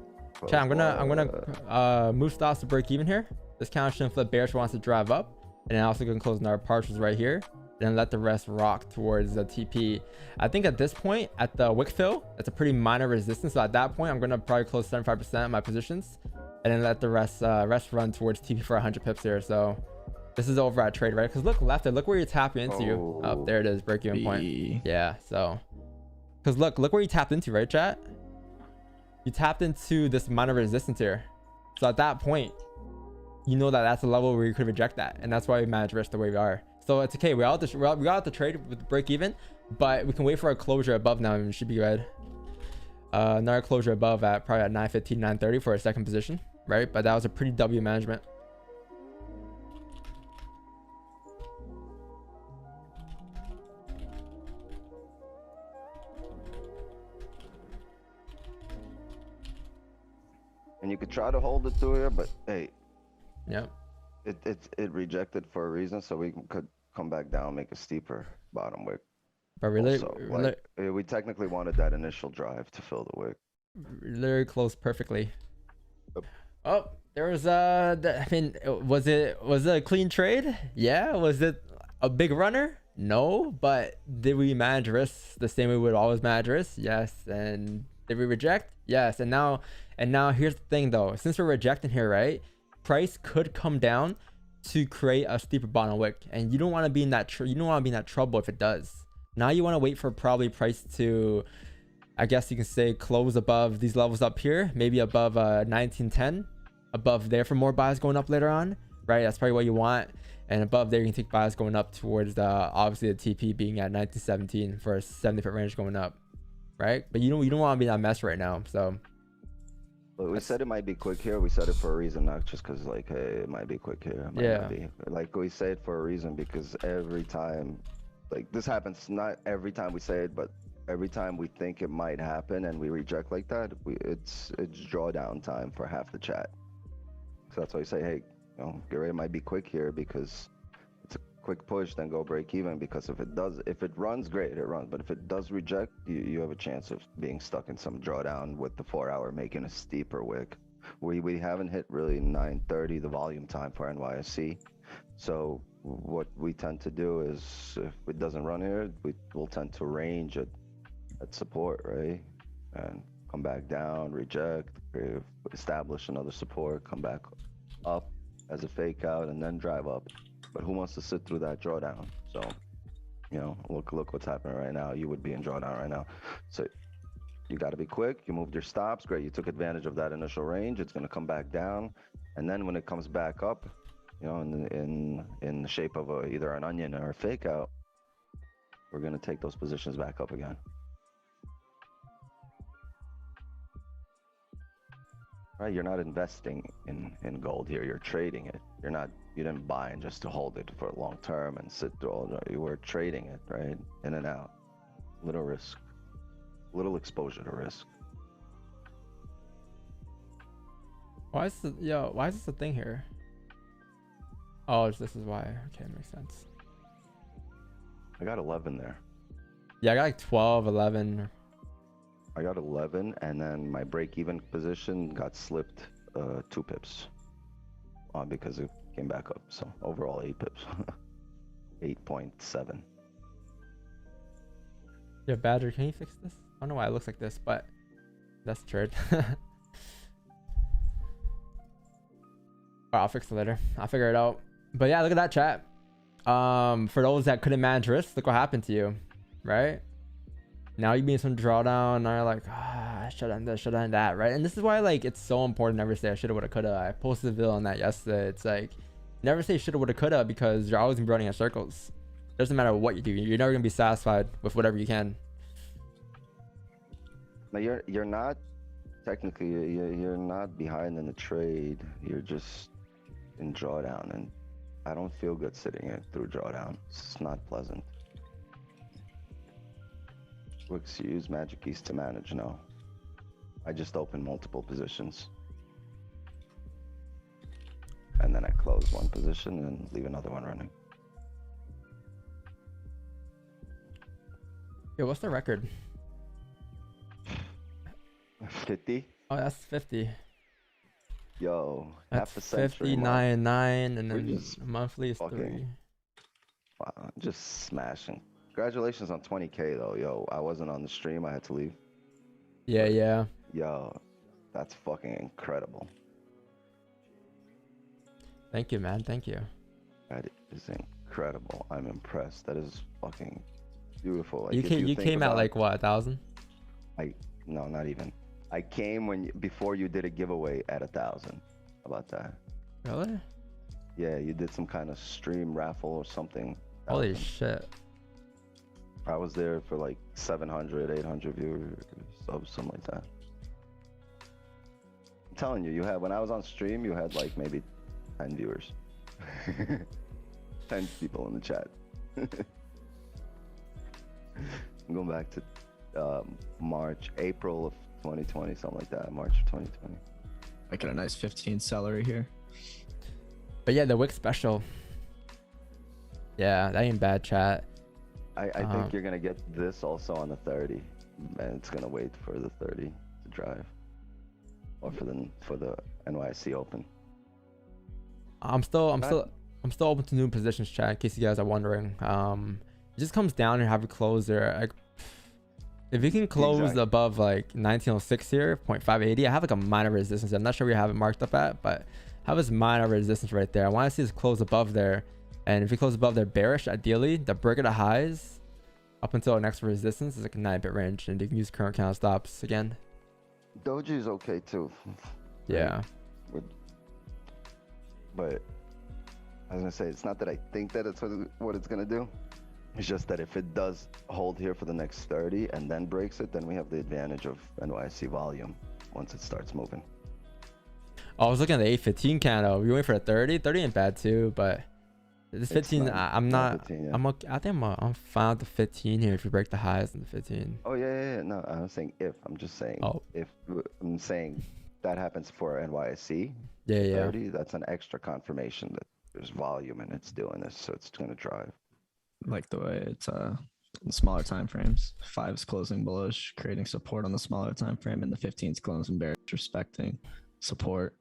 Chat, I'm gonna move stops to break even here. This counter shouldn't flip bearish wants to drive up, and then also gonna close in our partials right here. Then let the rest rock towards the TP. I think at this point, at the wick fill, that's a pretty minor resistance. So at that point, I'm gonna probably close 75% of my positions, and then let the rest run towards TP for 100 pips here. So this is over at trade, right? Because look left, look where you're tapping into. Oh, there it is, break even point. Yeah. So, because look where you tapped into, right, chat? You tapped into this minor resistance here. So at that point, you know that that's a level where you could reject that, and that's why we manage risk the way we are. So it's okay. We got the trade with the break even, but we can wait for a closure above now and we should be good. Another closure above at probably at 9:15, 9:30 for a second position, right? But that was a pretty W management. And you could try to hold it through here, but hey. Yep. It rejected for a reason, so we could come back down, make a steeper bottom wick. But really, also, we technically wanted that initial drive to fill the wick. Literally close perfectly. Yep. Oh, there was I mean, was it a clean trade? Yeah. Was it a big runner? No. But did we manage risks the same way we would always manage risks? Yes. And did we reject? Yes. And now here's the thing though. Since we're rejecting here, right? Price could come down to create a steeper bottom wick, and you don't want to be in that trouble if it does. Now you want to wait for probably price to, I guess you can say, close above these levels up here, maybe above 1910, above there for more buys going up later on, right? That's probably what you want. And above there you can take buys going up towards the obviously the TP being at 1917 for a 70-foot range going up, right? But you don't want to be in that mess right now. So but we said it might be quick here. We said it for a reason, not just because like, hey, it might be quick here. It might not be. Like we say it for a reason because every time, like this happens, not every time we say it, but every time we think it might happen and we reject like that, it's drawdown time for half the chat. So that's why we say, hey, you know, get ready, it might be quick here because it's a quick push, then go break even. Because if it runs, great, it runs. But if it does reject, you have a chance of being stuck in some drawdown with the 4-hour making a steeper wick. We haven't hit really 9:30 the volume time for NYSE. So what we tend to do is if it doesn't run here, we'll tend to range at support, right? And come back down, reject, establish another support, come back up as a fake out, and then drive up. But who wants to sit through that drawdown? So, you know, look what's happening right now. You would be in drawdown right now. So you got to be quick. You moved your stops. Great. You took advantage of that initial range. It's going to come back down. And then when it comes back up, you know, in the shape of either an onion or a fake out, we're going to take those positions back up again. Right? You're not investing in gold here. You're trading it. You didn't buy in just to hold it for long term and sit through all. You were trading it, right? In and out. Little risk. Little exposure to risk. Why is this a thing here? Oh, this is why. Okay, makes sense. I got 11 there. Yeah, I got like 12, 11. I got 11, and then my break-even position got slipped 2 pips because it came back up. So overall 8 pips, 8.7. Yeah, Badger, can you fix this? I don't know why it looks like this, but that's the trade. I'll fix it later. I'll figure it out. But yeah, look at that chat. For those that couldn't manage risk, look what happened to you, right? Now you being some drawdown, now you're like, I should have this, should have that, right? And this is why, like, it's so important to never say I shoulda, woulda, coulda. I posted a video on that yesterday. It's like, never say shoulda, woulda, coulda, because you're always gonna be running in circles. Doesn't matter what you do, you're never gonna be satisfied with whatever you can. Now you're not technically you're not behind in the trade. You're just in drawdown, and I don't feel good sitting it through drawdown. It's not pleasant. Wix, you use magic keys to manage? No. I just open multiple positions. And then I close one position and leave another one running. Yo, what's the record? 50? Oh, that's 50. Yo, That's half a century. 59.9, and We're then just monthly is fucking 3. Wow, just smashing. Congratulations on 20K though. Yo, I wasn't on the stream. I had to leave. Yeah. Yo, that's fucking incredible. Thank you, man. Thank you. That is incredible. I'm impressed. That is fucking beautiful. Like, You came out like what, 1,000? No, not even. I came before you did a giveaway at 1,000. How about that? Really? Yeah, you did some kind of stream raffle or something. Holy shit. I was there for like 700, 800 viewers, something like that. I'm telling you, when I was on stream, you had like maybe 10 viewers. 10 people in the chat. I'm going back to April of 2020, something like that. March of 2020. Making a nice 15 salary here. But yeah, the Wix special. Yeah, that ain't bad, chat. I think you're gonna get this also on the 30, and it's gonna wait for the 30 to drive, or for the NYC Open. I'm still open to new positions, chat. In case you guys are wondering, it just comes down to have a closer. Like, if you can close above like 1906 here, 0.580, I have like a minor resistance. I'm not sure we have it marked up at, but I have this minor resistance right there. I want to see this close above there. And if you close above their bearish, ideally, the break of the highs up until our next resistance is like a 9-bit range, and you can use current count stops again. Doji is okay too. Yeah. But I was gonna say, it's not that I think that it's what it's gonna do. It's just that if it does hold here for the next 30 and then breaks it, then we have the advantage of NYC volume once it starts moving. Oh, I was looking at the 815 candle. We went for a 30. 30 ain't bad too, but this 15, I'm not. 15, yeah. I'm okay. I think I'm fine with the 15 here if you break the highs in the 15. Oh yeah. No, I'm saying if. I'm just saying if. I'm saying that happens for NYC. Yeah. 30. That's an extra confirmation that there's volume and it's doing this, so it's gonna drive. Like the way it's in smaller time frames. 5's closing bullish, creating support on the smaller time frame, and the 15's closing bearish, respecting support.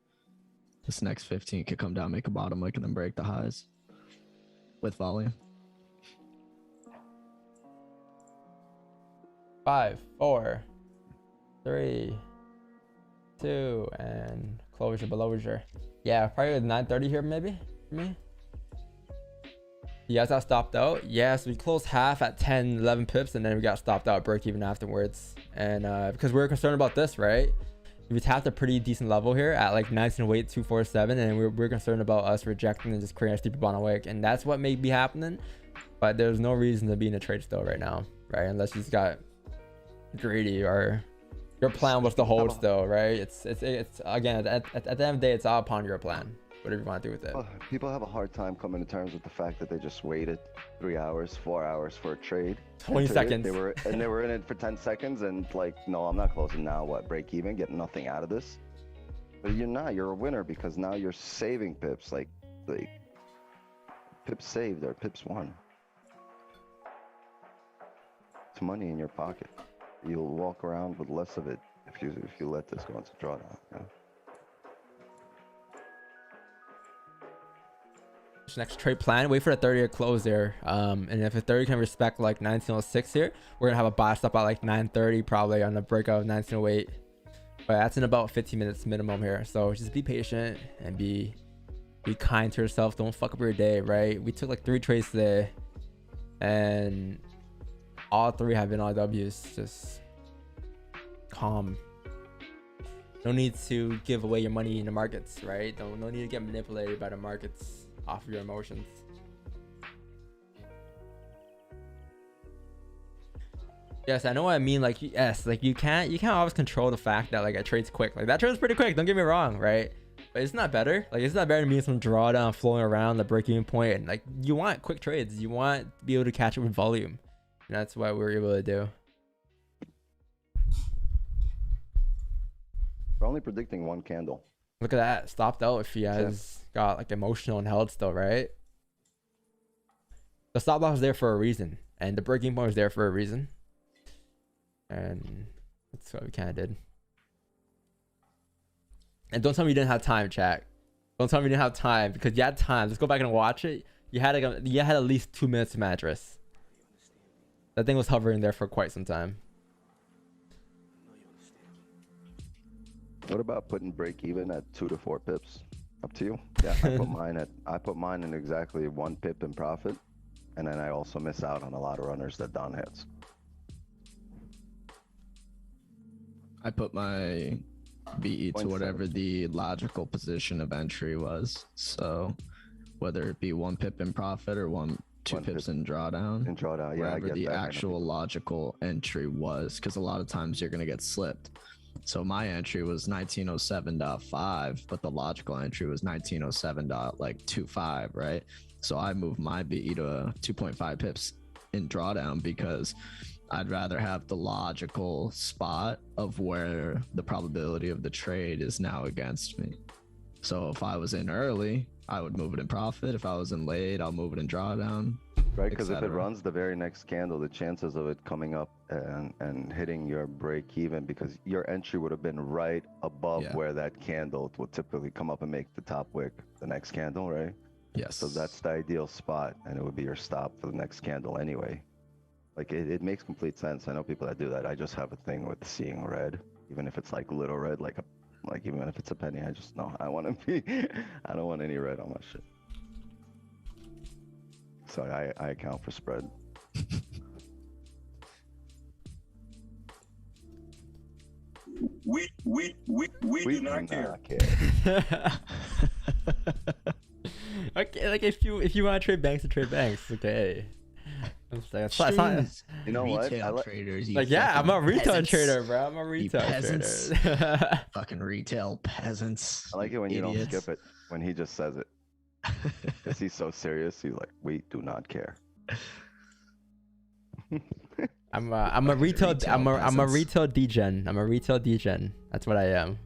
This next 15 could come down, make a bottom wick, and then break the highs with volume. 5, 4, 3, 2, and closure, below. Yeah, probably with 930 here, maybe for me. You guys got stopped out. Yeah, so we closed half at 10, 11 pips, and then we got stopped out break even afterwards. And because we were concerned about this, right? We tapped a pretty decent level here at like 1908 247, and we're concerned about us rejecting and just creating a steeper bottom wick, and that's what may be happening. But there's no reason to be in a trade still right now, right? Unless you just got greedy or your plan was to hold still, right? It's again at the end of the day, it's all upon your plan. Whatever you want to do with it. People have a hard time coming to terms with the fact that they just waited 3 hours, 4 hours for a trade. 20 seconds. They were in it for 10 seconds and like, no, I'm not closing now. What, break even, get nothing out of this? But you're not. You're a winner because now you're saving pips. Like pips saved or pips won. It's money in your pocket. You'll walk around with less of it if you let this go into drawdown. Yeah? Next trade plan, wait for the 30 to close there, and if the 30 can respect like 1906 here, we're gonna have a buy stop at like 930 probably on the breakout of 1908, but that's in about 15 minutes minimum here. So just be patient and be kind to yourself. Don't fuck up your day, right? We took like 3 trades today and all 3 have been RWs. Just calm. No need to give away your money in the markets, right? No need to get manipulated by the markets off of your emotions. Yes, I know what I mean. Like, yes, like you can't always control the fact that like a trade's quick. Like that trade's pretty quick, don't get me wrong, right? But it's not better. Like it's not better than being some drawdown flowing around the break-even point. And like you want quick trades, you want to be able to catch it with volume, and that's what we were able to do. We're only predicting 1 candle. Look at that, stopped out if you guys got like emotional and held still, right? The stop loss was there for a reason, and the breaking point was there for a reason, and that's what we kind of did. And don't tell me you didn't have time, chat. Don't tell me you didn't have time, because you had time. Let's go back and watch it. You had at least 2 minutes to mattress. That thing was hovering there for quite some time. What about putting break even at 2 to 4 pips? Up to you. Yeah, I put mine in exactly 1 pip in profit, and then I also miss out on a lot of runners that Don hits. I put my BE to whatever the logical position of entry was. So whether it be 1 pip in profit or 2 pips in drawdown. In drawdown, yeah. Wherever the actual logical entry was, because a lot of times you're gonna get slipped. So my entry was 1907.5, but the logical entry was 1907.25, right? So I moved my BE to 2.5 pips in drawdown because I'd rather have the logical spot of where the probability of the trade is now against me. So if I was in early, I would move it in profit. If I was in late, I'll move it in drawdown. Right, because if it runs the very next candle, the chances of it coming up and hitting your break even, because your entry would have been right above where that candle would typically come up and make the top wick the next candle, right? Yes. So that's the ideal spot, and it would be your stop for the next candle anyway. Like it makes complete sense. I know people that do that. I just have a thing with seeing red, even if it's like little red, like even if it's a penny. I just know I want to be. I don't want any red on my shit. So I account for spread. We do not care. Okay, like if you want to trade banks, to trade banks, okay. That's you know what? Retail traders. Like yeah, I'm a retail trader, bro. I'm a retail trader. Fucking retail peasants. I like it when you don't skip it when he just says it. Because he's so serious. He's like, we do not care. I'm a retail degen. I'm a retail degen. That's what I am.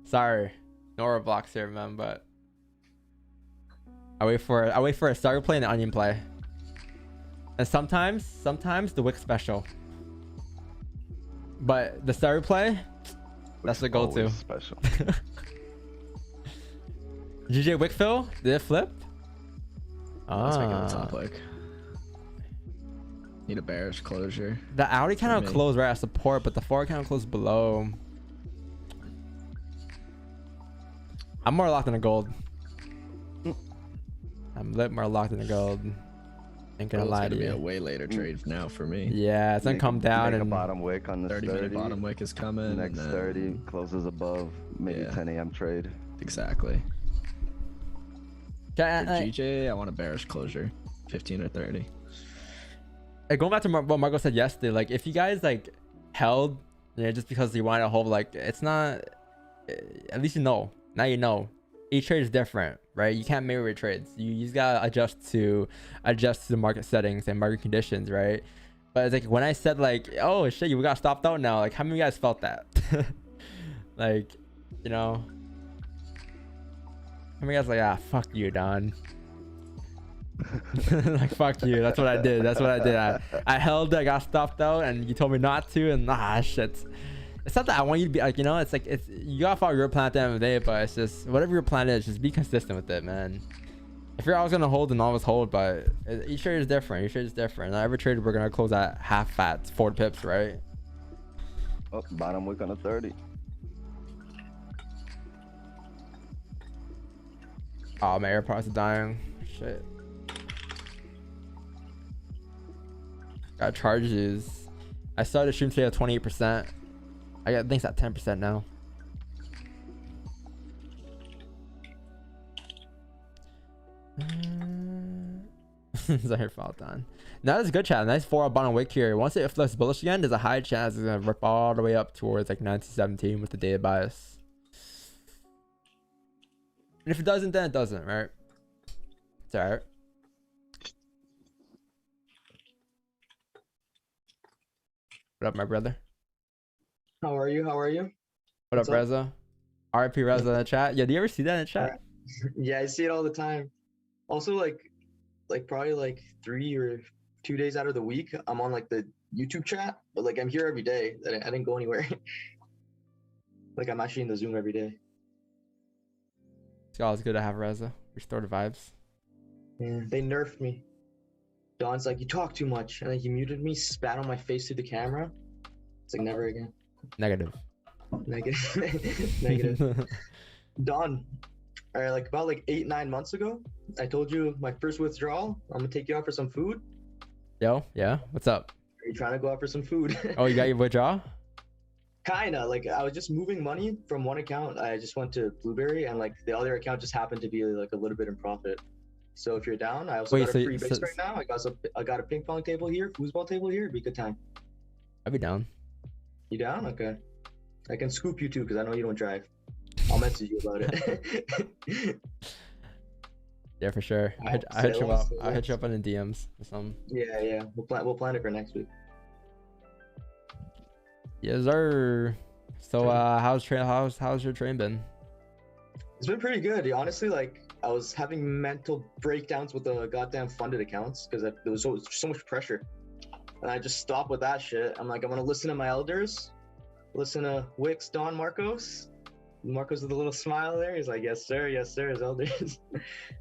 Sorry, Nora blocks here, man. But I wait for a starter play and an onion play. And sometimes the wick special. But the starter play, that's the go-to. Special. GJ Wickfill, did it flip? Let's make it a top lick. Need a bearish closure. The Audi kind of closed right at support, but the forward kind of closed below. I'm more locked in the gold. I'm lit more locked in the gold. Ain't gonna It's lie gonna to be a you. way later trade now for me. Yeah, it's gonna come down Make a and bottom wick on the 30-minute bottom wick is coming. Next and then- 30 closes above, maybe Yeah. 10 a.m. trade. Exactly. For Hey, GJ, I want a bearish closure, 15 or 30. going back to what Marco said yesterday, like if you guys like held, just because you wanted to hold, like it's not. At least you know. Now you know. Each trade is different, right? You can't mirror your trades. You just gotta adjust to the market settings and market conditions, right? But it's like when I said like, oh shit, we got stopped out now. Like how many of you guys felt that? Like, how many guys like, fuck you, Don. Like fuck you. That's what I did. That's what I did. I held it, I got stopped out, and you told me not to, and shit. It's not that I want you to be like, it's like you gotta follow your plan at the end of the day, but it's just whatever your plan is, just be consistent with it, man. If you're always gonna hold, then always hold, but each trade is different. Each trade is different. Not every trade we're gonna close at half fat, 4 pips, right? Oh, bottom wick on a 30. Oh, my AirPods are dying. Shit. Got charges. I started stream today at 28%. I got things at 10% now. Zahir fault on. Now that's a good chat. Nice 4 bottom wick here. Once it flips bullish again, there's a high chance it's gonna rip all the way up towards like 1917 with the data bias. And if it doesn't, then it doesn't, right? It's alright. What up, my brother? How are you? How are you? What What's up, Reza? RIP Reza in the chat. Yeah, do you ever see that in the chat? Alright. Yeah, I see it all the time. Also, like probably like 3 or 2 days out of the week, I'm on like the YouTube chat, but like I'm here every day. I didn't go anywhere. Like I'm actually in the Zoom every day. It's always good to have Reza. Restore the vibes. Yeah, they nerfed me. Don's like, you talk too much, and then he muted me, spat on my face through the camera. It's like never again. Negative. Negative. Negative. Don, like about 8-9 months ago, I told you my first withdrawal. I'm gonna take you out for some food. Yo, yeah. What's up? Are you trying to go out for some food? Oh, you got your withdrawal? Kinda. Like I was just moving money from one account. I just went to Blueberry, and like the other account just happened to be like a little bit in profit. So if you're down, I also got a free base right now. I got a ping pong table here, foosball table here. It'd be a good time. I'd be down. You down? Okay. I can scoop you too, because I know you don't drive. I'll message you about it. Yeah, for sure. I hit you up. I'll hit you up on the DMs or something. Yeah. We'll plan it for next week. Yes, sir. So how's your train been? It's been pretty good. Honestly, like I was having mental breakdowns with the goddamn funded accounts because there was so much pressure. And I just stopped with that shit. I'm like, I'm gonna listen to my elders, listen to Wix, Don, Marcos. Marcos with a little smile there. He's like, yes sir, his elders.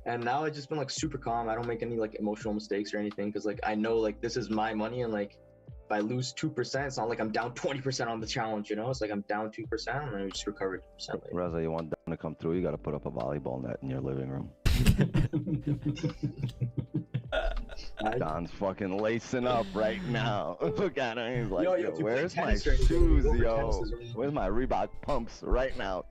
And now I've just been like super calm. I don't make any like emotional mistakes or anything because like I know like this is my money, and like if I lose 2%, it's not like I'm down 20% on the challenge, It's like I'm down 2% and I just recovered 2% later. Reza, you want Don to come through? You got to put up a volleyball net in your living room. Don's fucking lacing up right now. Look at him. He's like, yo, where's my shoes, yo? Where's my Reebok pumps right now?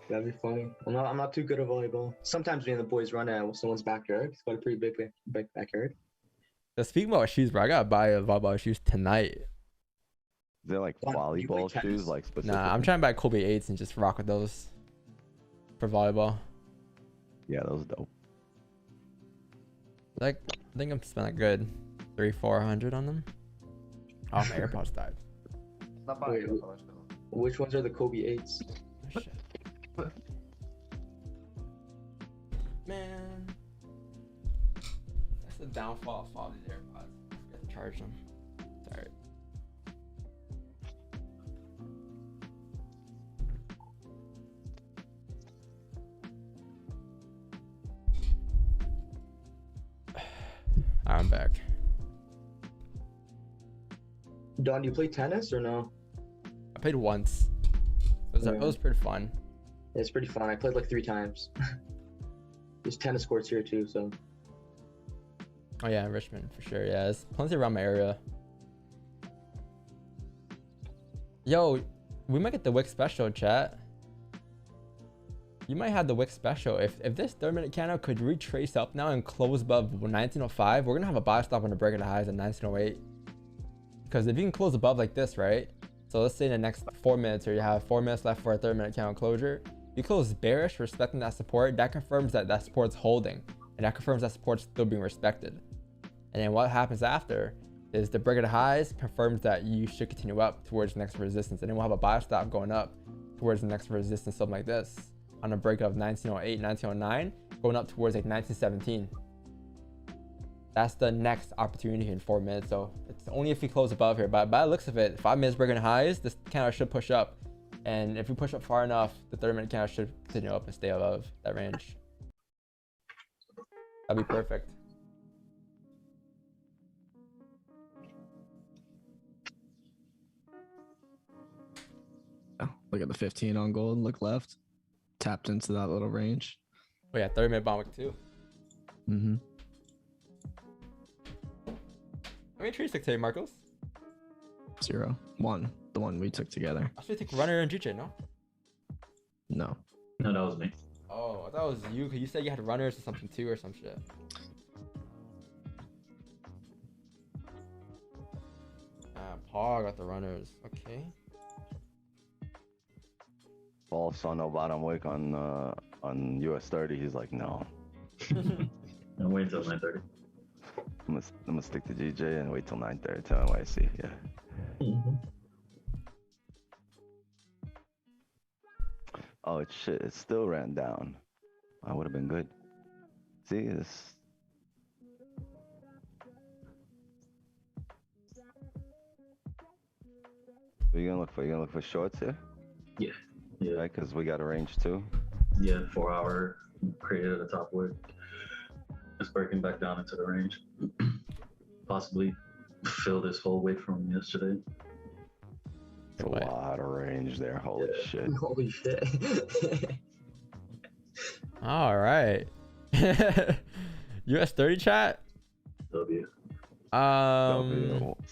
That'd be funny. I'm not too good at volleyball. Sometimes me and the boys run at someone's backyard. It's got a pretty big backyard. Speaking about shoes, bro, I gotta buy a volleyball shoes tonight. They're like volleyball shoes, like specific. Nah, I'm trying to buy Kobe 8s and just rock with those for volleyball. Yeah, those dope. Like, I think I'm spending a good 300-400 on them. Oh, my AirPods died. Wait, which ones are the Kobe 8s? Oh, shit. Man, that's the downfall of all these AirPods. I forget to charge them. It's alright. I'm back. Don, do you play tennis or no? I played once. It was pretty fun. It's pretty fun. I played like 3 times. There's tennis courts here too, so. Oh yeah, Richmond for sure. Yeah, there's plenty around my area. Yo, we might get the Wick special, chat. You might have the Wick special. If this 30-minute candle could retrace up now and close above 1905, we're gonna have a buy stop on the break of the highs at 1908. Because if you can close above like this, right? So let's say in the next 4 minutes, or you have 4 minutes left for a 30-minute candle closure. You close bearish, respecting that support. That confirms that that support's holding, and that confirms that support's still being respected. And then what happens after is the break of the highs confirms that you should continue up towards the next resistance, and then we'll have a buy stop going up towards the next resistance, something like this, on a break of 1908, 1909, going up towards like 1917. That's the next opportunity in 4 minutes. So it's only if we close above here. But by the looks of it, 5 minutes breaking highs, this candle should push up. And if we push up far enough, the 30-minute candle should continue up and stay above that range. That'd be perfect. Oh, look at the 15 on gold. Look left. Tapped into that little range. Oh yeah, 30-minute bond wick too. Mm-hmm. How many trees took today, Marcos? 0. 1. The one we took together. I should take runner and GJ, no? No. No, that was me. Oh, I thought it was you, because you said you had runners or something too, or some shit. Paul got the runners. Okay. Paul saw no bottom wick on US 30. He's like, no. And wait until 9:30. I'm gonna stick to GJ and wait till 9:30. Tell him what I see. Yeah. Mm-hmm. Oh, it's shit. It still ran down. I would have been good. See this. What are you gonna look for? You gonna look for shorts here? Yeah. Yeah. Right, because we got a range too. Yeah. 4 hour created at the top wick. It's breaking back down into the range. Possibly fill this whole wick from yesterday. It's a lot of range there. Holy shit. Holy shit. All right. US 30 chat. W.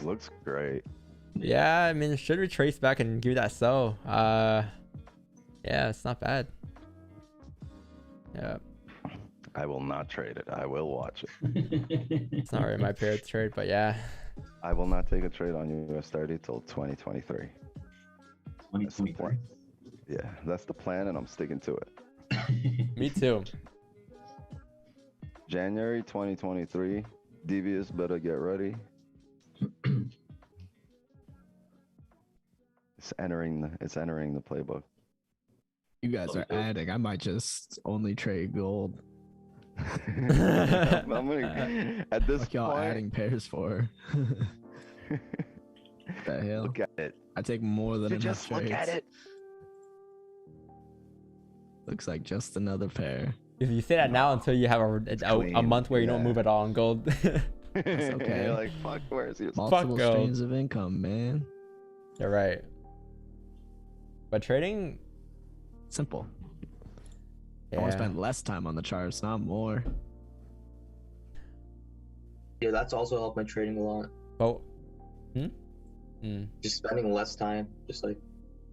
Looks great. Yeah, I mean, should retrace back and give you that sell. Yeah, it's not bad. Yeah. I will not trade it. I will watch it. It's not really my favorite trade, but yeah. I will not take a trade on US 30 till 2023. 2023. Yeah, that's the plan, and I'm sticking to it. Me too. January 2023. Devious better get ready. It's entering the playbook. You guys are adding. I might just only trade gold. I'm gonna, at this Fuck y'all point, adding pairs for. The hell? look at it. I take more than enough Just trades. look at it. Looks like just another pair. If you say that now until you have a month where you don't move at all on gold. It's okay. You're like, fuck, where's your Multiple gold. streams of income, man. You're right. But trading, Simple. I yeah. want to spend less time on the charts, not more. Yeah, that's also helped my trading a lot. But, Just spending less time, just like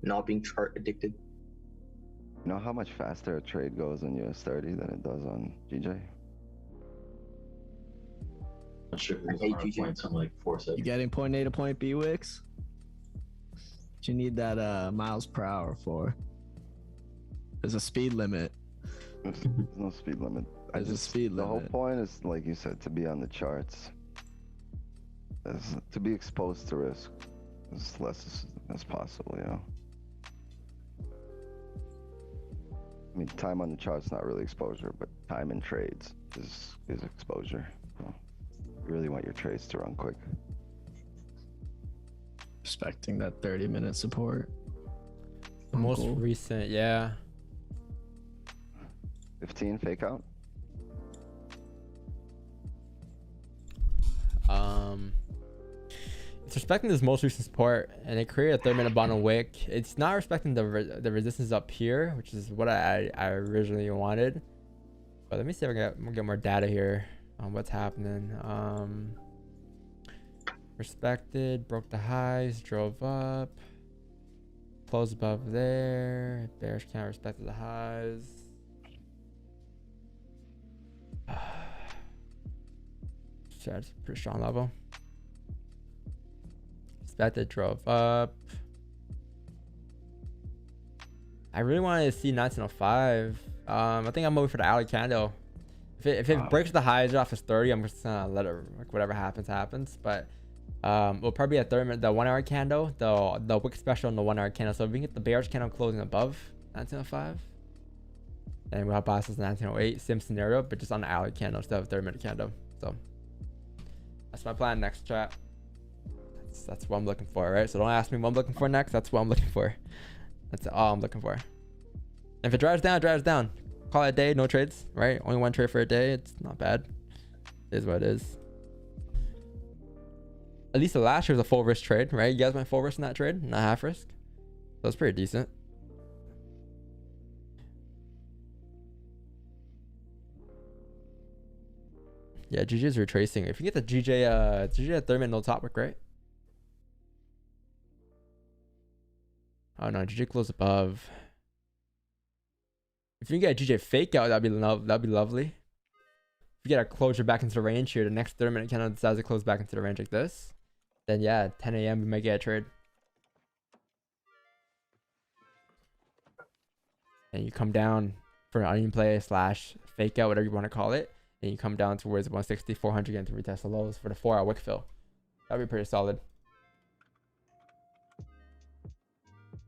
not being chart addicted. You know how much faster a trade goes on US 30 than it does on GJ? Not sure I hate GG. points. I'm like 4 You seconds. getting point A to point B, Wix? What you need that miles per hour for? There's a speed limit. There's no speed limit. There's a speed The whole limit. point is, like you said, to be on the charts. To be exposed to risk as less as possible, you know? I mean, time on the chart's not really exposure, but time in trades is exposure. So you really want your trades to run quick. Respecting that 30-minute support. the most recent, yeah. 15 fake out. It's respecting this most recent support, and it created a 3-minute bottom wick. It's not respecting the resistance up here, which is what I originally wanted. But let me see if I can get more data here on what's happening. Respected, broke the highs, drove up, closed above there. Bearish can't respect the highs. That's a pretty strong level. Respected, drove up. I really wanted to see 1905. I think I'm moving for the alley candle. If it breaks the highs off as 30, I'm just gonna let it, like, whatever happens. But it'll probably be a 30-minute, the 1 hour candle, the wick special and the 1 hour candle. So if we can get the bearish candle closing above 1905, then we'll have bosses 1908, same scenario, but just on the alley candle instead of 30-minute candle. So that's my plan next, chat. That's what I'm looking for, right? So don't ask me what I'm looking for next. That's what I'm looking for. That's all I'm looking for. If it drives down, it drives down. Call it a day, no trades, right? Only 1 trade for a day. It's not bad. It is what it is. At least the last year was a full risk trade, right? You guys went full risk in that trade, not half risk. So it's pretty decent. Yeah, GG is retracing. If you get the GJ at 30-minute no top wick, right? Oh no, GJ close above. If you can get a GJ fake out, that'd be lovely. If you get a closure back into the range here, the next 30-minute candle decides to close back into the range like this, then yeah, 10 a.m. we might get a trade. And you come down for an onion play slash fake out, whatever you want to call it. And you come down towards 160, 400 again to retest the lows for the 4 hour wick fill. That'd be pretty solid.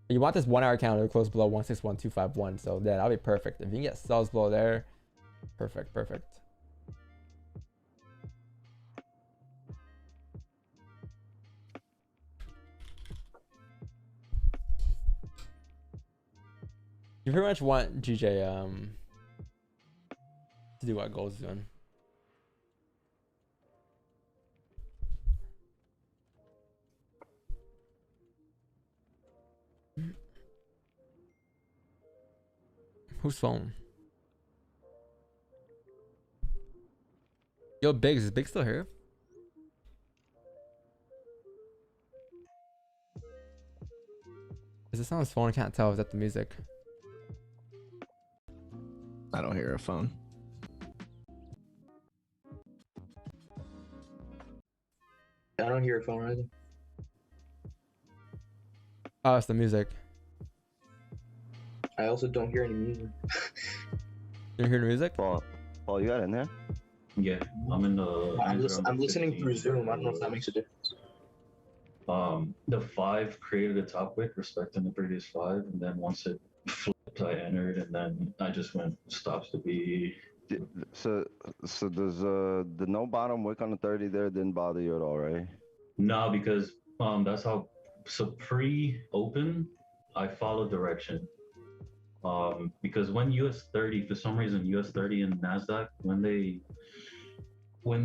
You want this 1 hour candle to close below 161251. So yeah, that'll be perfect. If you can get sells below there, perfect. You pretty much want GJ to do what Gold's doing. Whose phone? Yo, Biggs, is Biggs still here? Is this on his phone? I can't tell. Is that the music? I don't hear a phone. I don't hear a phone either. Oh, it's the music. I also don't hear any music. You hear the music? Paul, you got in there? Yeah, I'm in the. I'm listening through Zoom. I don't know if that makes a difference. The 5 created a top wick respecting the previous 5, and then once it flipped, I entered, and then I just went stops to be. So does the no bottom wick on the 30 there didn't bother you at all, right? No, because that's how. So pre-open, I follow direction. Because when US 30, for some reason, US 30 and NASDAQ, when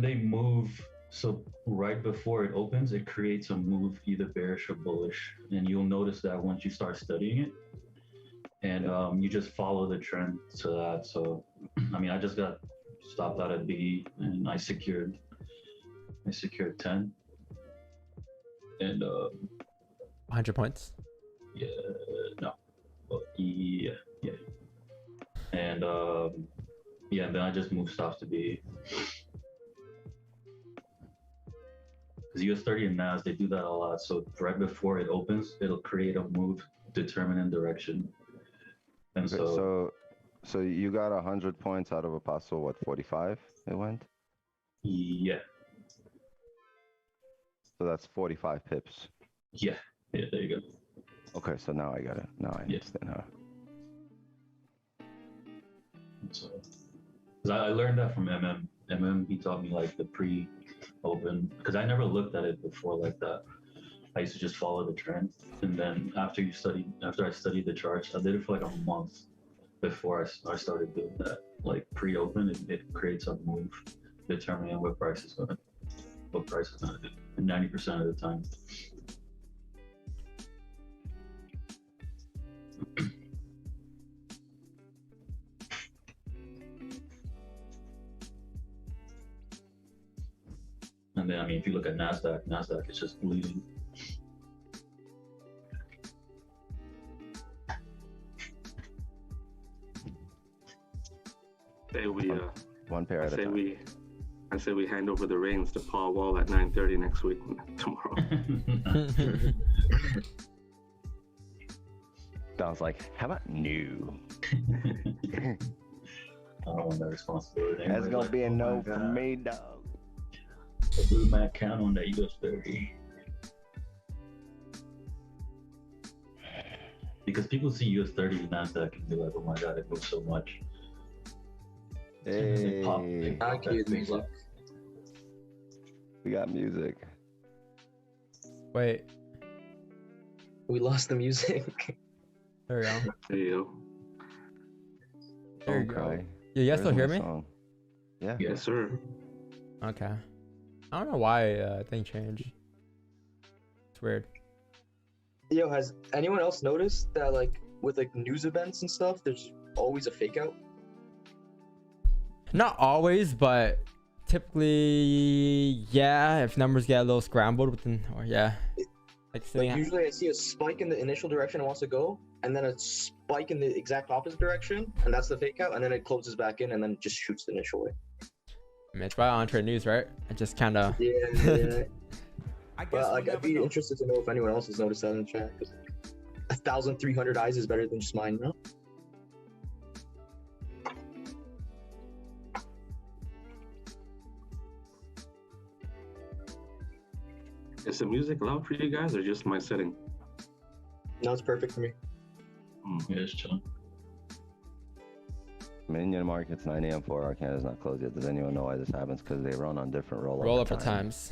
they move, so right before it opens, it creates a move either bearish or bullish, and you'll notice that once you start studying it, and you just follow the trend to that. So, I mean, I just got stopped out at B, and I secured 10, and 100 points. yeah, no, well, yeah. And and then I just moved stops to B. Because US 30 and NAS, they do that a lot. So right before it opens, it'll create a move determining direction. And Okay, so you got 100 points out of a possible, what, 45 it went? yeah. So that's 45 pips. Yeah, there you go. Okay, so now I got it. Now I understand how. So, 'cause I learned that from MM, he taught me like the pre-open, because I never looked at it before like that. I used to just follow the trend, and then after I studied the charts, I did it for like a month before I started doing that. Like pre-open, it creates a move determining what price is gonna do. 90% of the time. And then, I mean, if you look at Nasdaq is just bleeding. Say we One pair at a time. I say we hand over the reins to Paul Wall at 9:30 next week tomorrow. Sounds like, how about new? I don't want that responsibility. That's Anyway, gonna like, be a oh no my from God. me, dog. The blue man count on that US 30. Because people see US 30 and Nasdaq and be like, oh my God, it moves so much. They pop Hey, I that cue the things music. up. we got music. Wait, We lost the music. there we go. There you go. There you Don't go. cry. Yeah, you guys still Where's hear my me? song? Yeah. Yes, sir. Okay. I don't know why thing changed. It's weird. Yo, has anyone else noticed that like with like news events and stuff, there's always a fake out? Not always, but typically, yeah. If numbers get a little scrambled within, or yeah, like Like sitting. usually I see a spike in the initial direction it wants to go, and then a spike in the exact opposite direction, and that's the fake out, and then it closes back in and then it just shoots the initial way. I mean, it's by on trade news, right? It just kind of. Yeah, yeah. I guess But like I'd be interested to know if anyone else has noticed that in the chat. 'Cause 1,300 eyes is better than just mine, no? Is the music loud for you guys or just my setting? No, it's perfect for me. Yeah, it's chilling. Minion markets 9 a.m. for our Canada's not closed yet. Does anyone know why this happens? Because they run on different roll up at times.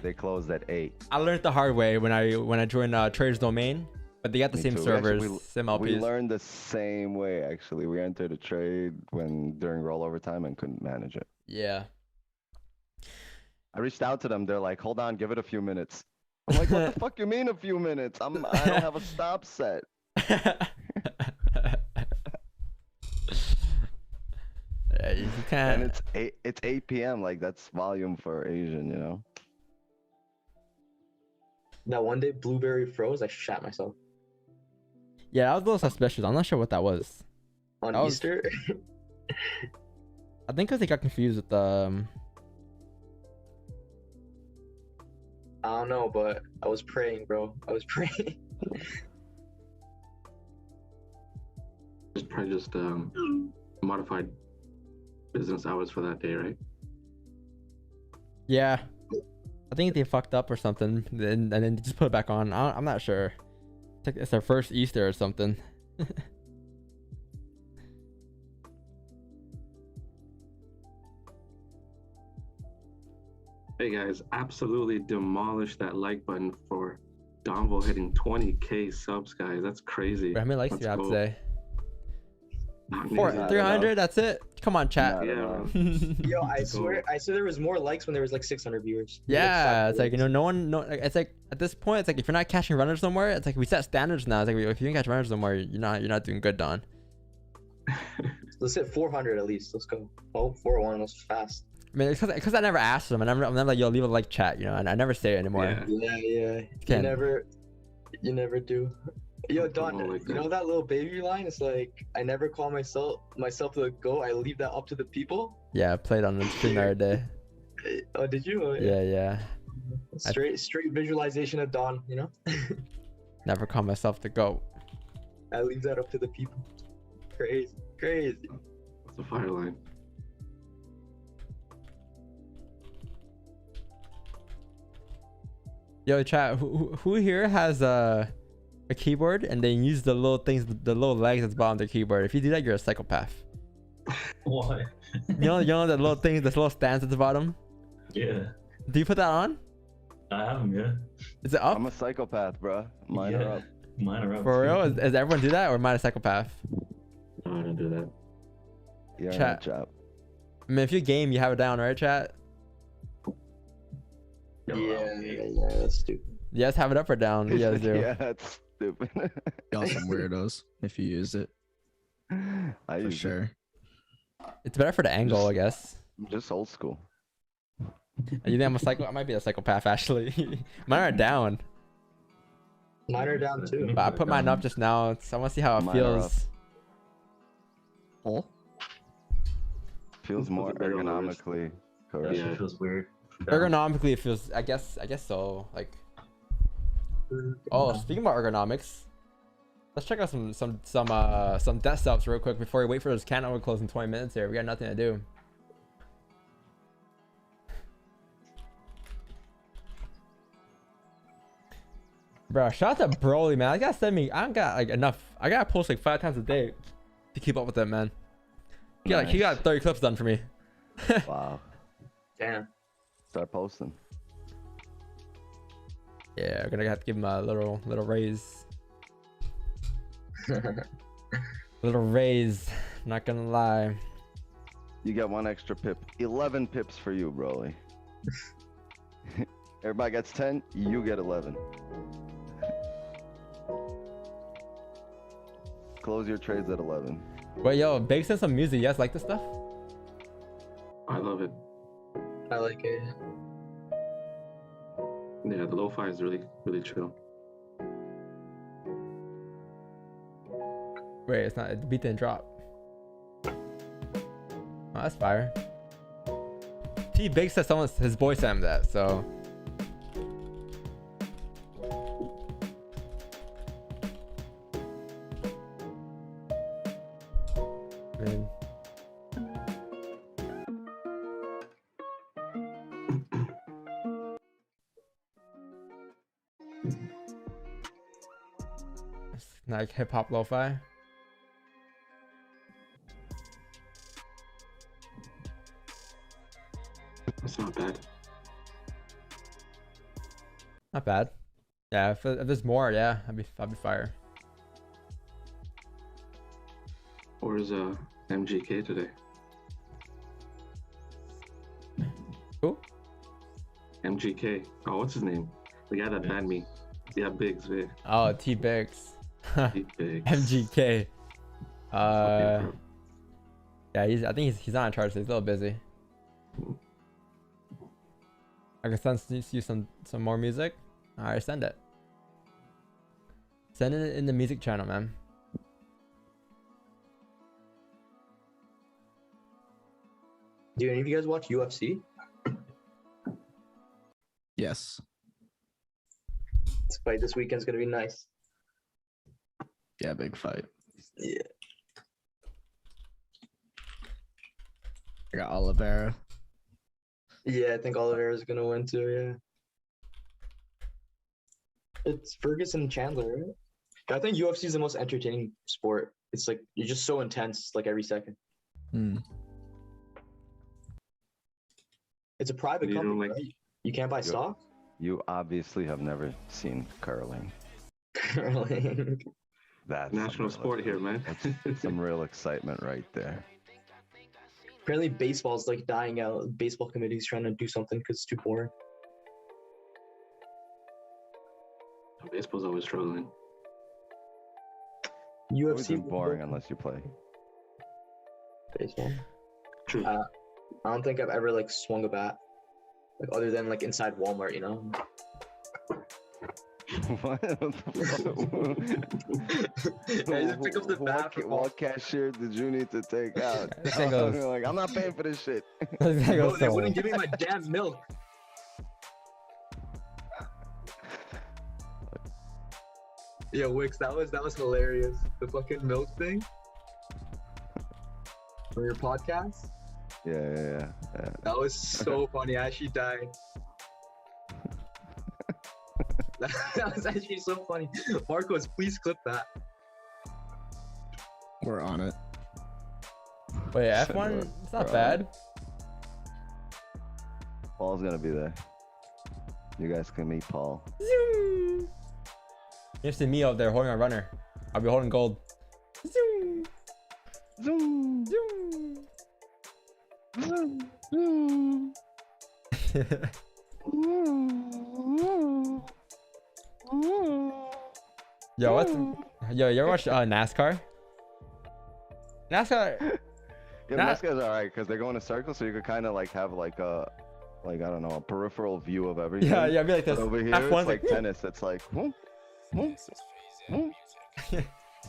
They closed at 8. I learned the hard way when I joined Traders Domain, but they got the Me same too. servers, Actually, same We LPs. learned the same way, actually. We entered a trade during rollover time and couldn't manage it. Yeah. I reached out to them. They're like, hold on, give it a few minutes. I'm like, what the fuck you mean a few minutes? I don't have a stop set. Yeah, you can't. And it's 8 p.m. Like, that's volume for Asian, you know? That one day Blueberry froze, I shat myself. Yeah, I was a little suspicious. I'm not sure what that was. On That was- Easter? I think because they got confused with the. I don't know, but I was praying, bro. I was praying. It's probably just modified business hours for that day, right? Yeah. I think they fucked up or something, and then they just put it back on. I'm not sure. It's their first Easter or something. Hey guys, absolutely demolish that like button for Donvo hitting 20k subs, guys. That's crazy. How many likes do you have Let's today? Not Four, nearly. 300. That's it. Come on, chat. Not Yeah, enough. Yo, I Let's go. swear there was more likes when there was like 600 viewers. Yeah, it's like, you know, no one, no, like, it's like at this point, it's like if you're not catching runners no more, it's like we set standards now. It's like if you don't catch runners no more, you're not doing good, Don. Let's hit 400 at least. Let's go. Oh, 401 was fast. I mean, it's because I never asked them. I'm never like, yo, leave a like chat, you know, and I never say it anymore. Yeah. Yeah, yeah. Can. You never do. Yo, Don, Oh, like you know that. that little baby line? It's like I never call myself the GOAT. I leave that up to the people. Yeah, I played on the stream the other day. Oh, did you? Oh, Yeah. Straight visualization of Don. You know, Never call myself the GOAT. I leave that up to the people. Crazy. It's a fire line. Yo, chat, who here has a keyboard and they use the little things, the little legs at the bottom of the keyboard? If you do that, you're a psychopath. Why? You know the little things, the little stands at the bottom? Yeah, Do you put that on? I have them. Yeah, Is it up? I'm a psychopath, bro. Mine are yeah. up. Mine are up. For too. real? Does everyone do that, or am I a psychopath? No, I don't do that. Yeah, Chat. chap. I mean, if you game, you have it down, right, chat? Yeah, that's stupid. You guys have it up or down? You guys do. Yeah, that's stupid. Y'all some weirdos if you use it I for use sure. It's better for the angle, I guess. just old school. You think I'm a psycho? I might be a psychopath actually. Mine are down, Mine are down too. but I put mine up just now. So I want to see how it Mine are feels. Oh, Feels more better on the wrist. ergonomically That correct. shit feels weird. Ergonomically, it feels. I guess so. Like, oh, speaking about ergonomics, let's check out some desktops real quick before we wait for this candle to close in 20 minutes. Here, we got nothing to do. Bro, shout out to Broly, man. I gotta send me. I don't got like enough. I gotta post like 5 times a day to keep up with that, man. He got 30 clips done for me. Wow. Damn. Start posting. Yeah, we're gonna have to give him a little raise. Little raise. Not gonna lie. You get 1 extra pip. 11 pips for you, Broly. Everybody gets 10, you get 11. Close your trades at 11. Wait, yo, Big sent some music. You guys like this stuff? I love it. I like it. Yeah, the lo-fi is really, really chill. Wait, it's not. The beat didn't drop. Oh, that's fire. T Big said his boy sent him that, so. Man. It's like hip hop lo-fi. It's not bad. Not bad. Yeah, if there's more, yeah, I'd be fire. Where's MGK today? Who? MGK. Oh, what's his name? The guy that banned me. Yeah, Biggs. Big. Oh, T Biggs. Biggs. MGK. Fucking pro. Yeah, I think he's not in charge, so he's a little busy. I can send you some more music. Alright, send it. Send it in the music channel, man. Do any of you guys watch UFC? yes. This fight this weekend's gonna be nice. Yeah, big fight. Yeah. I got Oliveira. Yeah, I think Oliveira's gonna win too. Yeah. It's Ferguson and Chandler, right? I think UFC is the most entertaining sport. It's like you're just so intense, like every second. Hmm. It's a private You don't company, like- right? You can't buy stock. You obviously have never seen curling. Curling. That's National sport here, man. That's some real excitement right there. Apparently, baseball's like dying out. Baseball committee's trying to do something because it's too boring. Baseball's always struggling. It UFC isn't boring unless you play. baseball. True. I don't think I've ever like swung a bat, like other than like inside Walmart, you know. What? I just pick up the bat. What cashier did you need to take out? This guy goes- You're like, I'm not paying for this shit. This guy No, goes they so- wouldn't give me my damn milk. Yeah, Wix, that was hilarious. The fucking milk thing for your podcast. Yeah. That was so funny. I actually died. That was actually so funny. Marcos, please clip that. We're on it. Wait, F1? It's not Bro. bad. Paul's gonna be there. You guys can meet Paul. Zoom. You see me out there holding a runner. I'll be holding gold. Zoom. Zoom. Zoom. Zoom. Zoom. Yo, what's yo? You ever watch NASCAR? NASCAR. Yeah, Not- NASCAR's alright because they go in a circle, so you could kind of like have like a, like I don't know, a peripheral view of everything. Yeah, yeah, be like But this. over here, F1's it's like tennis. It's like,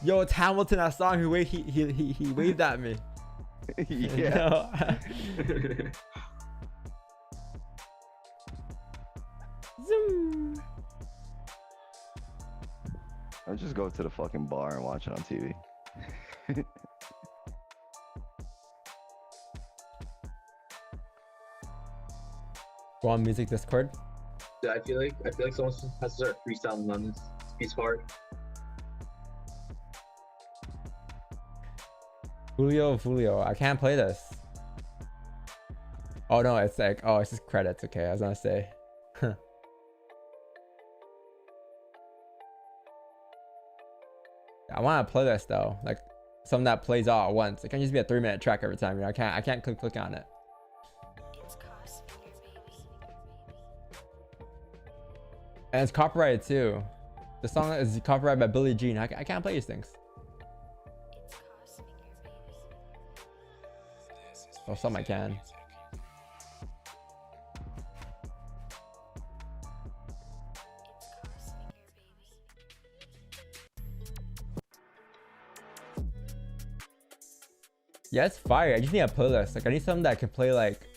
Yo, it's Hamilton. That song. He waved at me. yeah. No. Zoom. I'll just go to the fucking bar and watch it on TV. Go on music Discord. Yeah, I feel like someone has to start freestyling on this. It's hard. Julio, I can't play this. Oh no, it's like, oh, it's just credits. Okay, I was gonna say. I want to play this though, like something that plays all at once. It can't just be a 3-minute track every time. You know, I can't click on it. And it's copyrighted too. The song is copyrighted by Billie Jean. I can't play these things. Well, some I can. Yeah, it's fire. I just need a playlist. Like, I need something that can play like.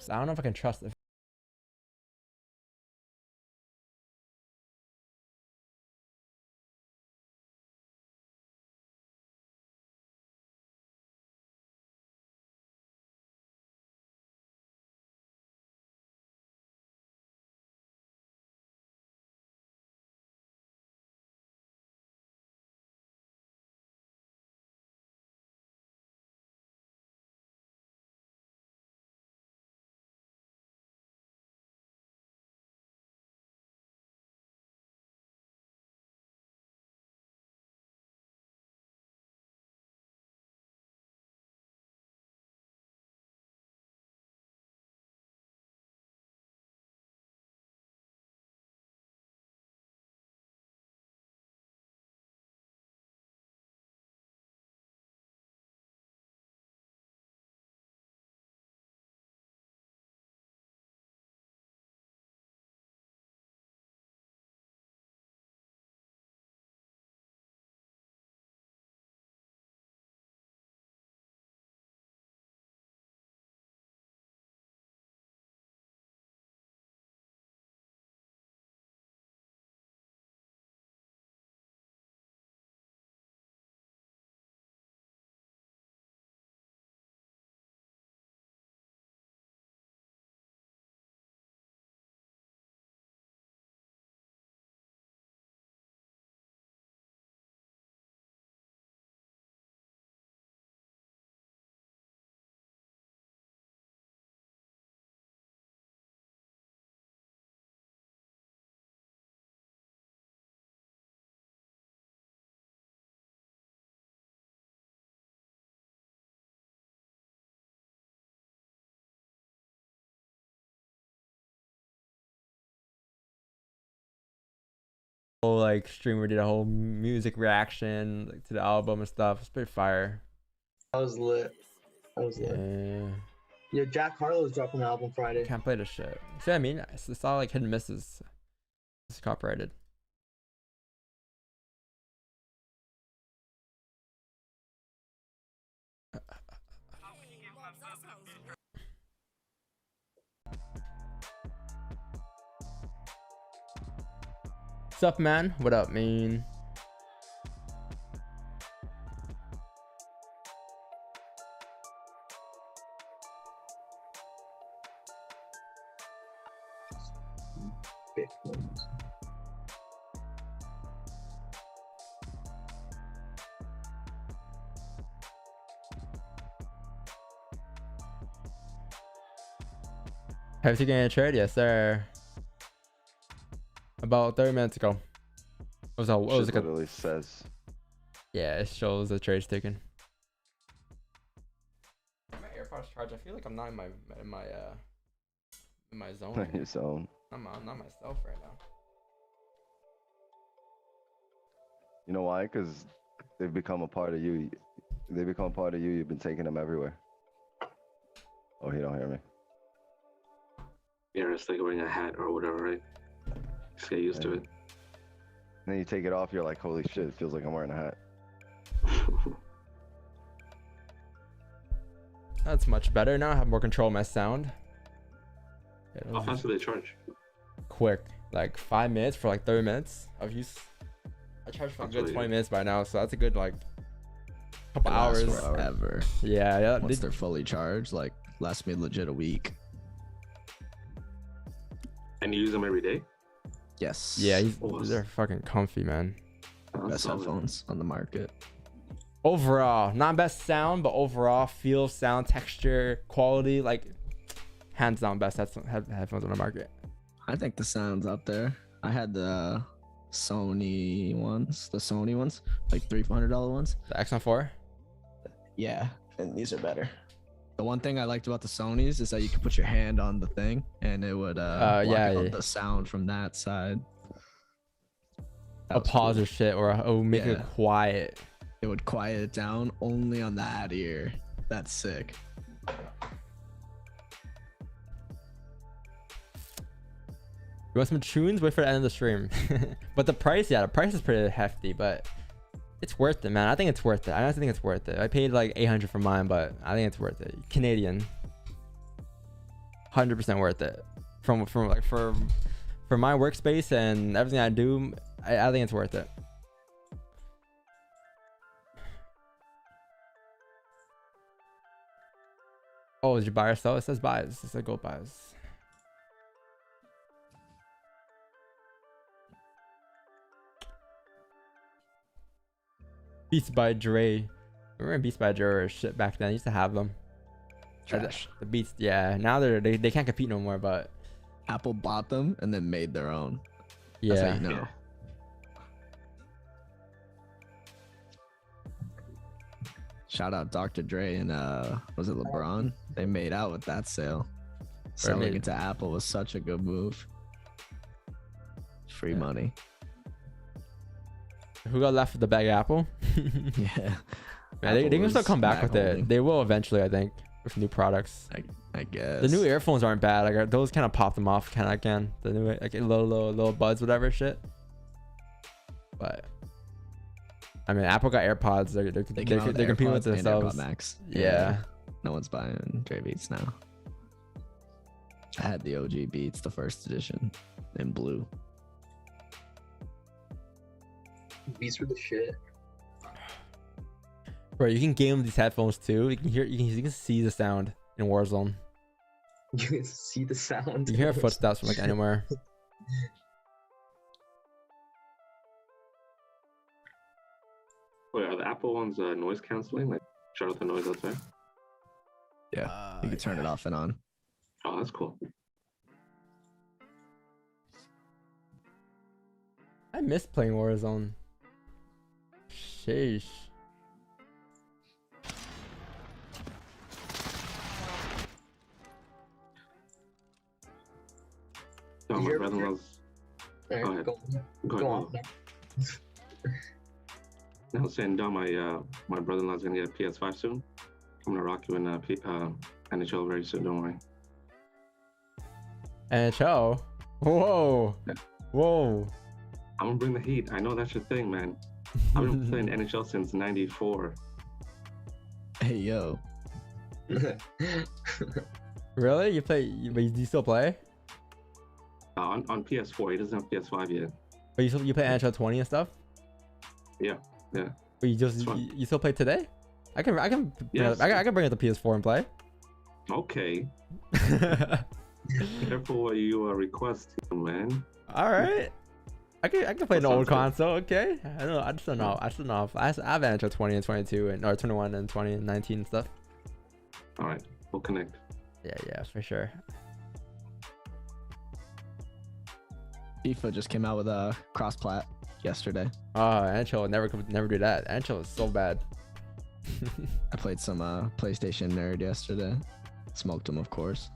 I don't know if I can trust it. Whole like streamer did a whole music reaction like, to the album and stuff. It's pretty fire. That was lit. Yeah. Yeah, Jack Harlow's dropping an album Friday. Can't play this shit. See what I mean? It's all like hit and misses. It's copyrighted. What's up, man? What up, man? Have you taken a trade? Yes, sir. About 30 minutes ago. What was it? Literally says. Yeah, it shows the trade's taken. My AirPods charge. I feel like I'm not in my zone. On your zone. I'm not myself right now. You know why? Because they've become a part of you. They become a part of you. You've been taking them everywhere. Oh, he don't hear me. Yeah, it's like wearing a hat or whatever, right? Just get used to it. And then you take it off, you're like, holy shit, it feels like I'm wearing a hat. That's much better now. I have more control of my sound. How fast do they charge? Quick, like 5 minutes for like 30 minutes of use. I charge for a That's good really 20 good. minutes by now, so that's a good like couple It lasts hours. forever. Yeah. Once they're fully charged, like lasts me legit a week. And you use them every day? Yes. Yeah, Awesome. they're fucking comfy, man. That's Best solid. headphones on the market. Overall, not best sound, but overall feel, sound, texture, quality, like hands down best headphones on the market. I think the sound's up there. I had the Sony ones, like $300 ones. The X-4. Yeah, and these are better. The one thing I liked about the Sonys is that you could put your hand on the thing and it would block out the sound from that side. That A was pause cool. or shit, or make it Yeah. quiet. It would quiet it down only on that ear. That's sick. You want some tunes? Wait for the end of the stream. But the price is pretty hefty, but it's worth it, man. I think it's worth it. I honestly think it's worth it. I paid like 800 for mine, but I think it's worth it. Canadian, 100% worth it. From like for my workspace and everything I do, I think it's worth it. Oh, did you buy or sell? It says buys. It says go buys. Beats by Dre. Remember Beats by Dre or shit back then? I used to have them. Trash. The Beats, yeah. Now they can't compete no more, but Apple bought them and then made their own. That's yeah. how you know. Yeah. Shout out Dr. Dre and was it LeBron? They made out with that sale. Selling made- it to Apple was such a good move. Free Yeah. money. Who got left with the bag of Apple? Yeah. Man, they Apple can still was come back with it. holding. They will eventually, I think, with new products. I guess. The new earphones aren't bad. Like those kind of popped them off, kind of again. The new like little buds, whatever shit. But I mean, Apple got AirPods. They're came out they're competing with AirPods and themselves. AirPod Max. Yeah. No one's buying Dre Beats now. I had the OG Beats, the first edition, in blue. Beats were the shit. Bro, you can game with these headphones too. You can hear, you can see the sound in Warzone. You can see the sound. You can hear footsteps from like anywhere. Wait, are the Apple ones noise canceling? Like, shut out the noise outside? Yeah. You can turn it off and on. Oh, that's cool. I miss playing Warzone. Sheesh. No, my You're- brother-in-law's... Alright, Go ahead. go Go on. ahead. I was saying, Dom, my brother-in-law's gonna get a PS5 soon. I'm gonna rock you in NHL very soon. Don't worry. NHL. Whoa. Yeah. Whoa. I'm gonna bring the heat. I know that's your thing, man. I've been playing NHL since '94. Hey, yo. Really? You play? But you still play? On PS4. He doesn't have PS5 yet. But you play NHL 20 and stuff? Yeah. But you just It's fun. you still play today? I can Yes. I can bring up the PS4 and play. Okay. Careful what you request, man. All right. I can play That an old sounds good. console. Okay. I just don't know. I have NHL 20 and 22 and or 21 and 20 and 19 and stuff. All right, we'll connect. Yeah, for sure. FIFA just came out with a cross-plat yesterday. Oh, NHL would never do that. NHL is so bad. I played some PlayStation Nerd yesterday. Smoked them, of course.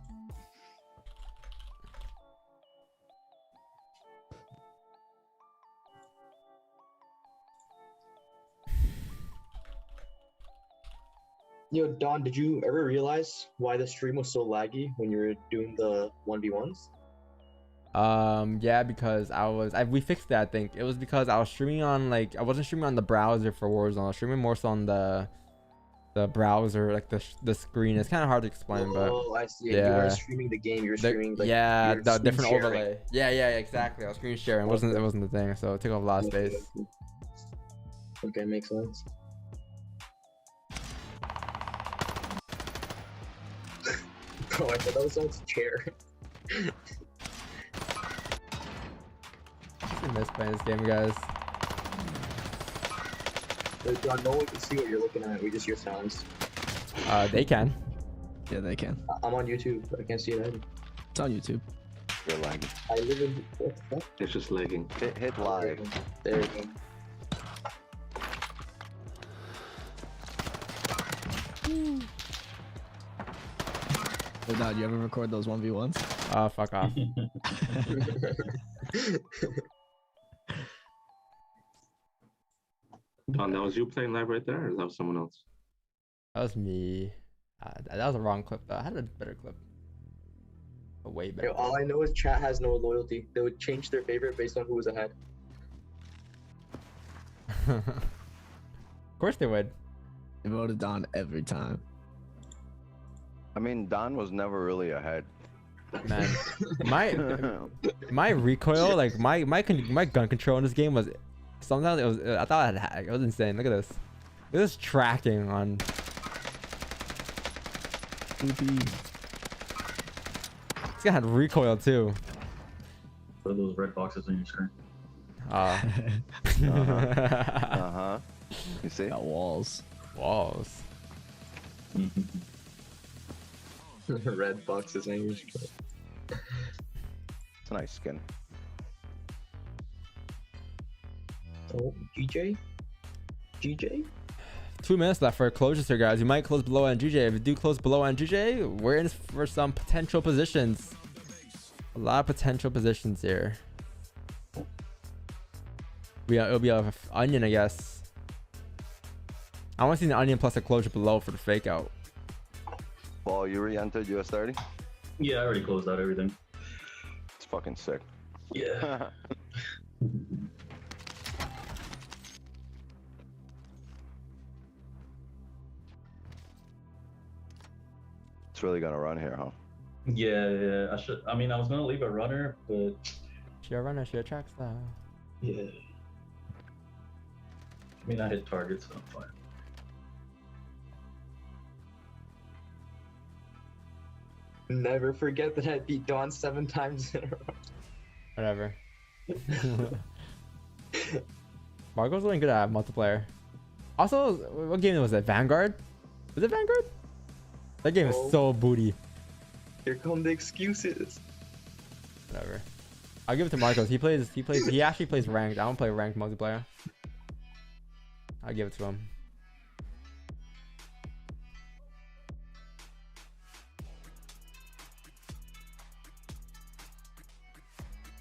Yo, Don, did you ever realize why the stream was so laggy when you were doing the 1v1s? Yeah, because we fixed that. I think it was because I was streaming on, like, I wasn't streaming on the browser for Warzone. I was streaming more so on the browser, like the screen. It's kind of hard to explain, but Oh, I see. yeah. You weren't streaming the game. You were streaming like yeah, your the screen different sharing. overlay. Yeah, exactly. I was screen sharing. It wasn't the thing, so it took up a lot of space. Okay, makes sense. Oh, I thought that was someone's chair. I miss playing this game, guys. Wait, John, no one can see what you're looking at. We just hear sounds. They can. Yeah, they can. I'm on YouTube. I can't see it either. It's on YouTube. You're lagging. I live in. What the fuck? It's just lagging. Hit live. There you go. Hey, Dad, you ever record those 1v1s? Oh, fuck off. Don, that was you playing live right there, or that was someone else? That was me. That was a wrong clip, though. I had a better clip. A way better. Yo, all I know is chat has no loyalty. They would change their favorite based on who was ahead. Of course they would. They voted Don every time. I mean, Don was never really ahead. Man, my recoil, like my gun control in this game was sometimes I thought I had hack. It was insane. Look at this. Look at this tracking on. This guy had recoil too. What are those red boxes on your screen? Uh-huh. You see? Got walls. Walls. Red boxes on your screen. It's a nice skin. Oh, GJ? GJ? 2 minutes left for closures here, guys. You might close below and GJ. If you do close below and GJ, we're in for some potential positions. A lot of potential positions here. It'll be a onion, I guess. I want to see an onion plus a closure below for the fake out. Paul, you re-entered US 30? Yeah, I already closed out everything. It's fucking sick. Yeah. It's really gonna run here, huh? Yeah. I mean, I was gonna leave a runner, but She a runner, she attracts that. yeah. I mean, I hit targets, so I'm fine. Never forget that I beat Dawn 7 times in a row. Whatever. Marco's really good at multiplayer. Also, what game was it? Vanguard? Was it Vanguard? That game Oh. is so booty. Here come the excuses. Whatever. I'll give it to Marcos. He actually plays ranked. I don't play ranked multiplayer. I'll give it to him.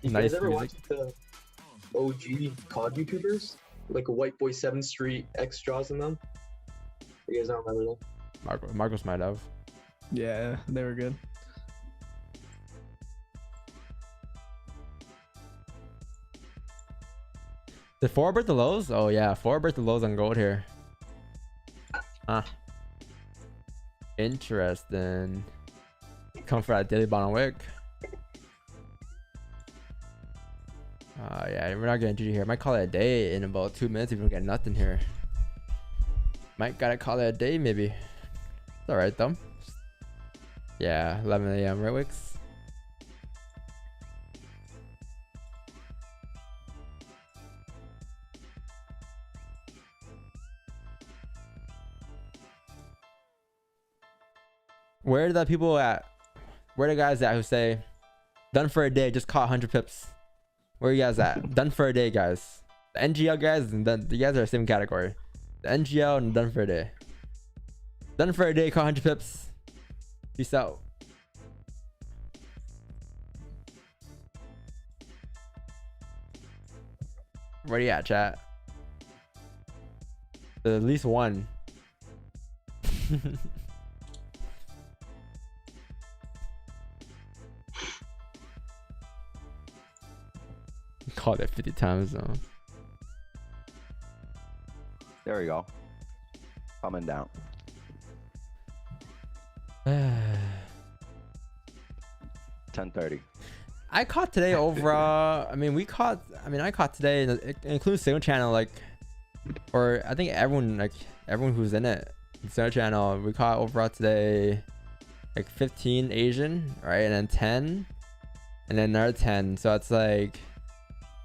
You Nice guys ever watch music. the OG COD YouTubers? Like a White Boy 7th Street, X Jaws in them? You guys don't remember them? Marcos might have. Yeah, they were good. Did 4 break the lows? Oh yeah, 4 break the lows on gold here. Ah. Interesting. Come for that daily bottom wick. Yeah, we're not getting GG here. Might call it a day in about 2 minutes if we don't get nothing here. Might gotta call it a day maybe. It's alright though. Yeah, 11 a.m. right, Wicks? Where are the people at? Where are the guys at who say, done for a day, just caught 100 pips? Where are you guys at? Done for a day, guys. The NGL guys and the guys are the same category. The NGL and done for a day. Done for a day. Caught 100 pips. Peace out. Where you at, chat? At least one. Called it 50 times though. There we go. Coming down. 10:30. I caught today overall. I mean, I caught today, and it includes single channel, like, or I think everyone who's in it, single channel, we caught overall today like 15 Asian, right? And then 10, and then another 10. So it's like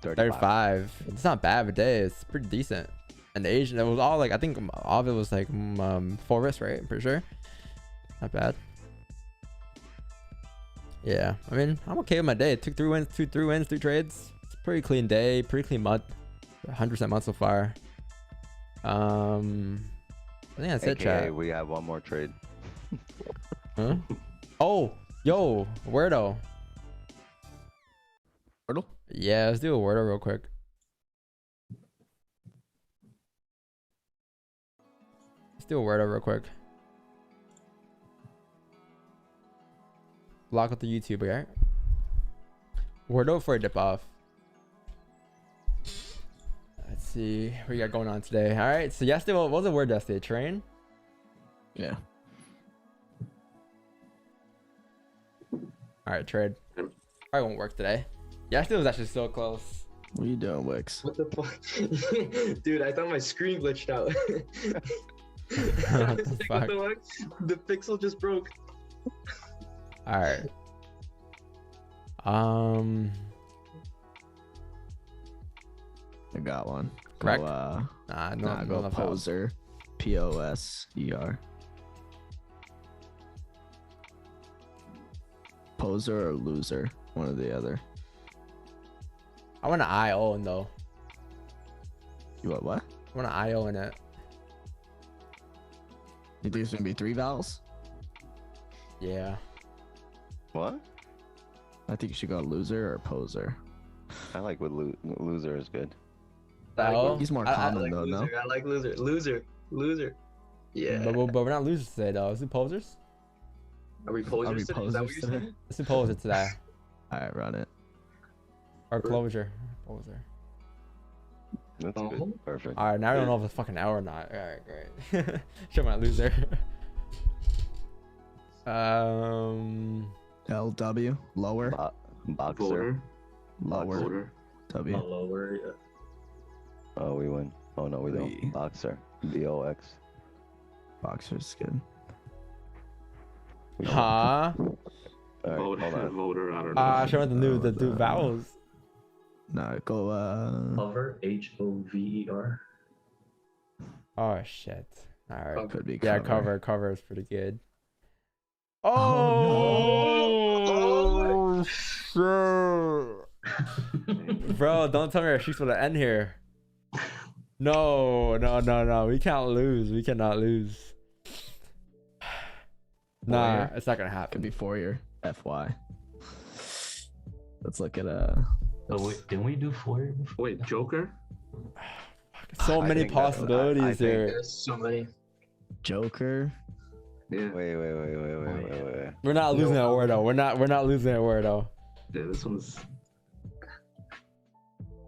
35. It's not bad of a day. It's pretty decent. And the Asian, it was all like, I think all of it was like FOREX, right? I'm pretty sure. Not bad. Yeah, I mean, I'm okay with my day. It took 3 wins, 3 trades. It's a pretty clean day, pretty clean month. 100% month so far. I think that's it, chat. We have one more trade. Huh? Oh, yo, Wordo. Wordle? Yeah, let's do a Wordo real quick. Let's do a Wordo real quick. Lock up the YouTube, okay? Wordo for a dip off. Let's see what we got going on today. All right, so yesterday, what was the word yesterday? Train? Yeah. All right, trade. Probably won't work today. Yesterday was actually so close. What are you doing, Wix? What the fuck? Dude, I thought my screen glitched out. What the fuck? What the fuck? The pixel just broke. All right. I got one. Correct? Go, No, go poser. Poser. Poser or loser, one or the other. I want an IO in though. You want what? I want an IO in it. You think it's gonna be 3 vowels? Yeah. What? I think you should go loser or poser. I like what loser is good. Oh, He's more I common like though, no? loser. I like loser. Loser. Yeah. but we're not losers today though. Let's do posers. Are we posers? Are we today? Is that posers what you're today? saying? Let's do poser today. Alright, run it. Or closure. Poser. That's good. Perfect. All right, now I don't know if it's fucking hour or not. All right, great. Show my loser. LW, lower, Boxer. Voter. lower, Voter. W. Lower. Yeah. Oh, we win. Oh no, we don't. We- Boxer. BOX. Boxer's good. Huh? All right, hold Voter. on. Voter. I don't know. Show me the vowels. No, go Hover. HOVER. Oh shit. All right. could be Yeah, cover. cover is pretty good. Oh, Oh, shit. Bro, don't tell me our streak's gonna end here. No. We can't lose. We cannot lose. Nah, it's not gonna Could happen. be 4-year. FY. Let's look at Oh wait, didn't we do 4? Wait, Joker? So I many think that's- possibilities I think- here. There's so many. Joker. Yeah. Wait. We're not losing that word though. We're not losing that word though. Yeah, this one's.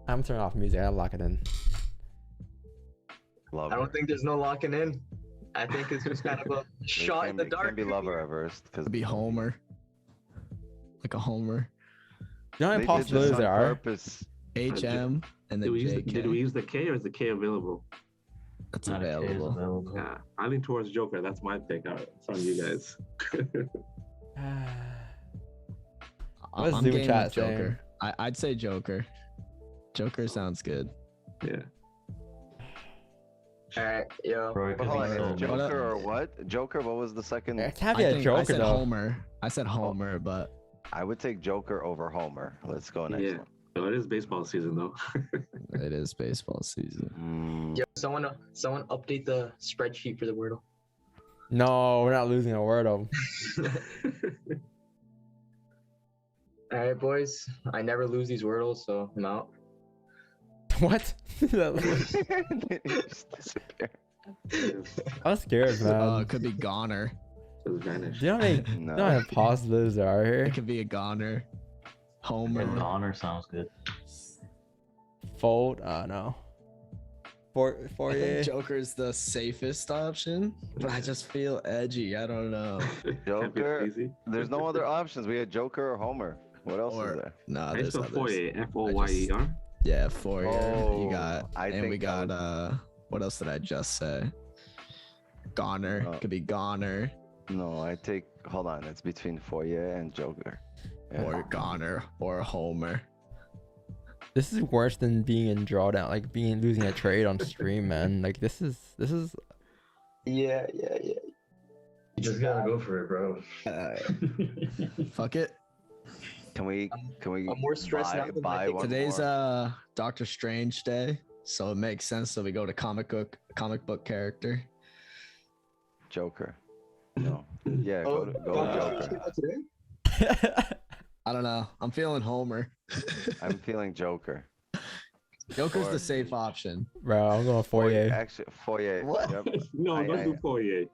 I'm turning off music. I lock it in. Love I don't think there's no locking in. I think it's just kind of a shot in the dark. Can't be lover averse because Could be Homer. Like a Homer. You know how many possibilities there are? Purpose. HM and then Did we, use the, JK. did we use the K or is the K available? That's Not a K is available. available. Yeah, I lean towards Joker. That's my pick. All right, it's on you guys. Let's I'm see what game chat's with Joker. I'd say Joker. Joker sounds good. Yeah. Alright, yo. Bro, it could Hold be on, so is many. Joker or what? Joker, what was the second? It can't be a I Joker said though. Homer. I said Homer, but I would take Joker over Homer. Let's go next Yeah. one. Oh, it is baseball season though. it is baseball season. Mm, Yo, someone update the spreadsheet for the Wordle. No, we're not losing a word of. All right, boys. I never lose these wordles, so I'm out. What? I Just disappear. was scared, man. It could be goner. Just vanish. Do you know how many, do you know how many positives there are here? It could be a goner. Homer. And honor sounds good. Fold? No. I think Fourier? Joker's the safest option, but I just feel edgy. I don't know. Joker. Easy. There's no other options. We had Joker or Homer. What else is Or there? no, I there's spell others. Foyer. Foyer. Yeah, Fourier. You Oh, got, I and think we that got what else did I just say? Goner. Oh. Could be goner No, I take. Hold on. It's between Foyer and Joker. Yeah. or goner or Homer. This is worse than being in drawdown, like losing a trade on stream, man. Like this is Yeah. You just gotta go for it, bro. Fuck it. Can we? I'm more stressed now than I buy think. one Today's more? Doctor Strange day, so it makes sense. So we go to comic book character. Joker. No. Yeah. Oh, Go Joker. today? I don't know. I'm feeling Homer. I'm feeling Joker. Joker's Or- the safe option. bro. I'm going Fourier. Actually, Foyer. What? Yep. No, don't do Foyer.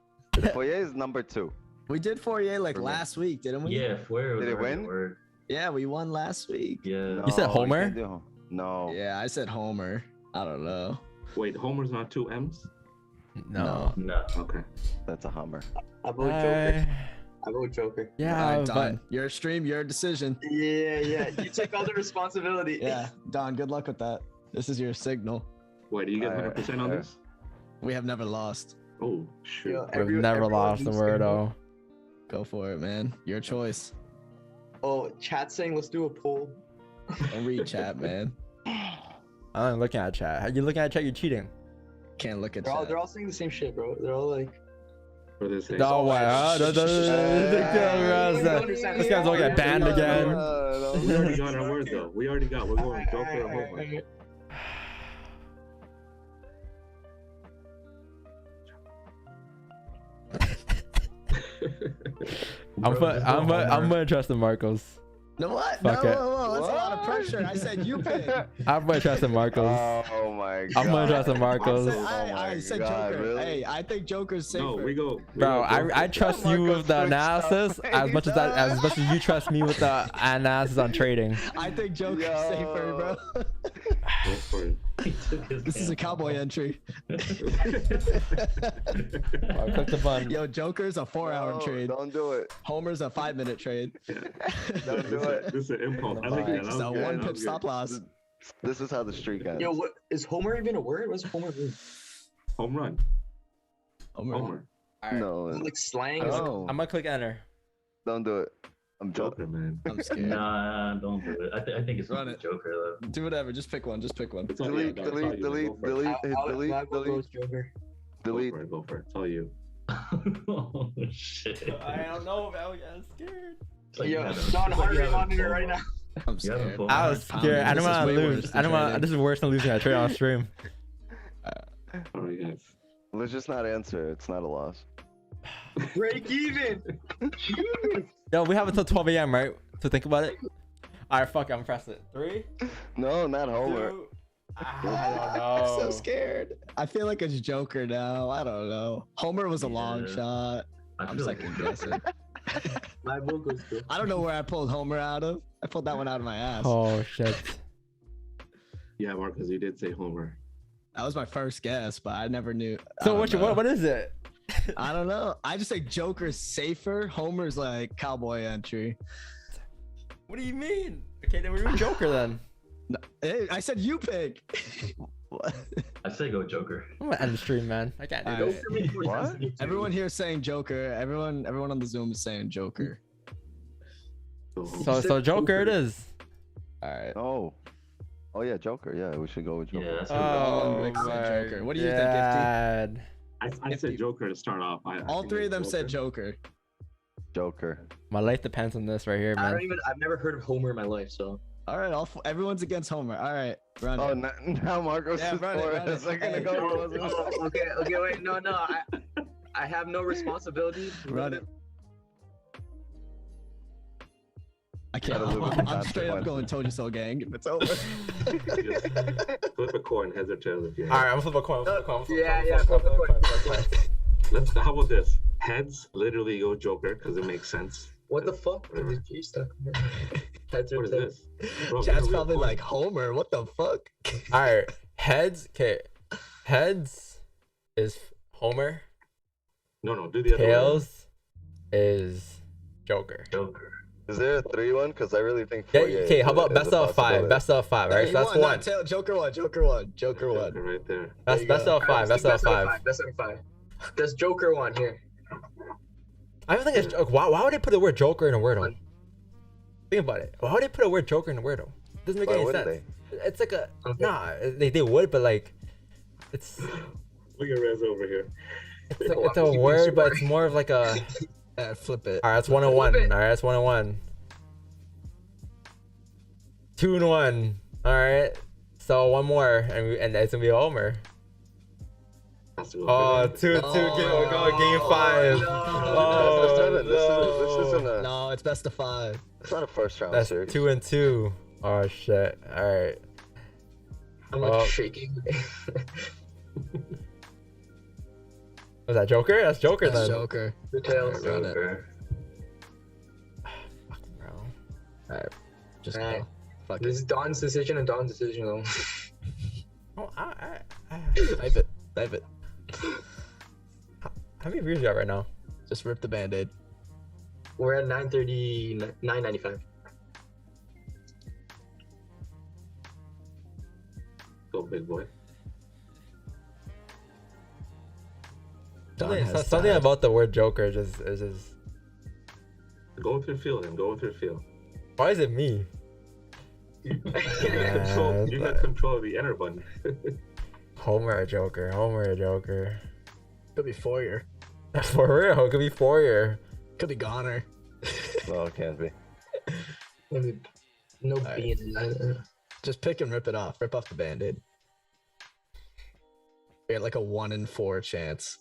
Foyer is number 2. We did Fourier like For me. last week, didn't we? Yeah, Foyer was Did it already a win? word. Yeah, we won last week. Yeah. No, You said we Homer? can't do- No. Yeah, I said Homer. I don't know. Wait, Homer's not 2 M's? No. No. Okay. That's a Hummer. I vote Joker. I vote Joker. Yeah, Alright, but Don, your stream, your decision. Yeah. You take all the responsibility. Yeah, Don, good luck with that. This is your signal. Wait, do you get 100% on this? We have never lost. Oh, shoot. Yeah. we've never everyone lost a needs word to know. though. Go for it, man. Your choice. Oh, chat saying let's do a poll. Don't read chat, man. I'm looking at chat. How you looking at chat? You're cheating. Can't look at They're all chat. saying the same shit, bro. They're all like, For this thing. No way. This guy's gonna get banned again. We already got our word though. We're going Joker or Homer. I'm gonna trust in Marcos. No what? Fuck no, it. whoa, that's a lot of What? pressure. I said you pick. I'm gonna trust in Marcos. Oh my god. I'm gonna trust in I Marcos. said, Oh I my said God, Joker. really? Hey, I think Joker's safer. No, we go. Bro, go I trust you Marcos with the switched up. analysis as much as you trust me with the analysis on trading. I think Joker's Yo. safer, bro. Go for it. This is a cowboy entry. I'll click the button. Yo, Joker's a 4-hour No, trade. Don't do it. Homer's a 5-minute trade. Don't do it. This is an impulse. I like that. That was So good. one That pip was stop good. loss. This is how the streak ends. yo, what is Homer even a word? What's Homer mean? Home run. Homer. No, Is it like slang? no, I'm gonna click enter. don't do it. I'm Joker, joking. man. I'm scared. Nah, don't do it. I think it's Run the it. Joker though. Do whatever. Just pick one. Just pick one. It's all Delete, you, dog. It's all delete, you. delete, Go for it. delete, hit delete, My vote delete, goes Joker. delete. Go for it. It's all you. Oh shit. I don't know, man. I'm scared. It's like you Yo, having- Don, it's like heart you rate having monitor FOMO. right now. I'm You having scared. FOMO? I was Pounding. scared. I don't This is want to way lose. worse I than don't want. trading. This is worse than losing a trade on stream. All right, guys. Let's just not answer. It's not a loss. Break even. Yo, we have until 12 a.m. right to think about it. All right, fuck. I'm press it. 3, No, not Homer. 2. I don't I'm know. so scared. I feel like it's Joker now. I don't know. Homer was a long Yeah. shot. I I'm feel like second guessing. My vote goes to. I don't know where I pulled Homer out of. I pulled that one out of my ass. Oh shit. Yeah, Marcus, you did say Homer. That was my first guess, but I never knew. I So don't know. what is it? I don't know. I just think Joker's safer. Homer's like cowboy entry. What do you mean? Okay, then we're doing Joker then. No, hey, I said you pick. What? I say go Joker. I'm gonna end the stream, man. I can't do All this. right. What? Everyone here is saying Joker. Everyone on the Zoom is saying Joker. So Joker it is. All right. Oh. Oh yeah, Joker. Yeah, we should go with Joker. Yeah, that's Oh Rick said my Joker. What do you think, Gifty? God. I said Joker to start off. All three of them said Joker. Joker. My life depends on this right here, I man. don't even. I've never heard of Homer in my life, so. All right, everyone's against Homer. All right, run Oh, it. now Marcos Yeah, is run it, for run a it. second Hey. ago. Oh, okay, wait, no. I have no responsibility. Run it. I can't. Gotta live with the I'm straight up going consequences. Toji Soul gang. It's over. Just flip a coin, heads or tails if you All right, I'm gonna flip a coin. Flip a coin. Flip a coin. Let's. How about this? Heads, literally go Joker because it makes sense. What the fuck? Is he stuck? Heads or What is tails? this? Bro, get a Chat's real probably coin. like Homer. What the fuck? All right, heads. Okay, heads is Homer. No, do the other one. Tails is Joker. Joker. Is there a 3-1? Because I really think. Yeah. Fourier Okay. is How a- about is a best of five? possibility. Best of five. Right. So that's Won, one. not Tail- Joker won. Joker won. Joker won. Joker right there. Best There you go. of five. Best of five. Best out of five. There's Joker one here. I don't think it's. Why would they put the word Joker in a Wordle? Think about it. Why would they put a word Joker in a Wordle? It doesn't make Why any wouldn't sense. they? It's like a Okay. nah. They would, but like, it's Look at Rez over here. it's a word, but it's more of like a. Flip it. All right, that's 1-1. All Flip right, it. that's 1-1. 2-1. All right. So one more, and it's gonna be a Homer. Has to go Oh, finish. 2-2. Go game 5. That's seven. This isn't a. No, it's best of 5. It's not a first round That's series. 2-2. Oh shit. All right. I'm like Oh. shaking. Was that Joker? That's Joker That's then. Joker. The tails. Run it. Joker. Fucking bro. Alright, just Alright. go. Fuck This it. is Don's decision and Don's decision though. Oh, Type it. Type it. how many views you got right now? Just rip the band-aid. We're at 930, 995. Go big boy. Don Something, has something died. about the word Joker is just. Go with your feel then. Go with your feel. Why is it me? You got control of the enter button. Homer or Joker? Homer or Joker? Could be Fourier. For real, it could be Fourier. Could be Goner. No, it can't be. Maybe no Alright. B in it. Just pick and rip it off. Rip off the band-aid. We got like a 1 in 4 chance.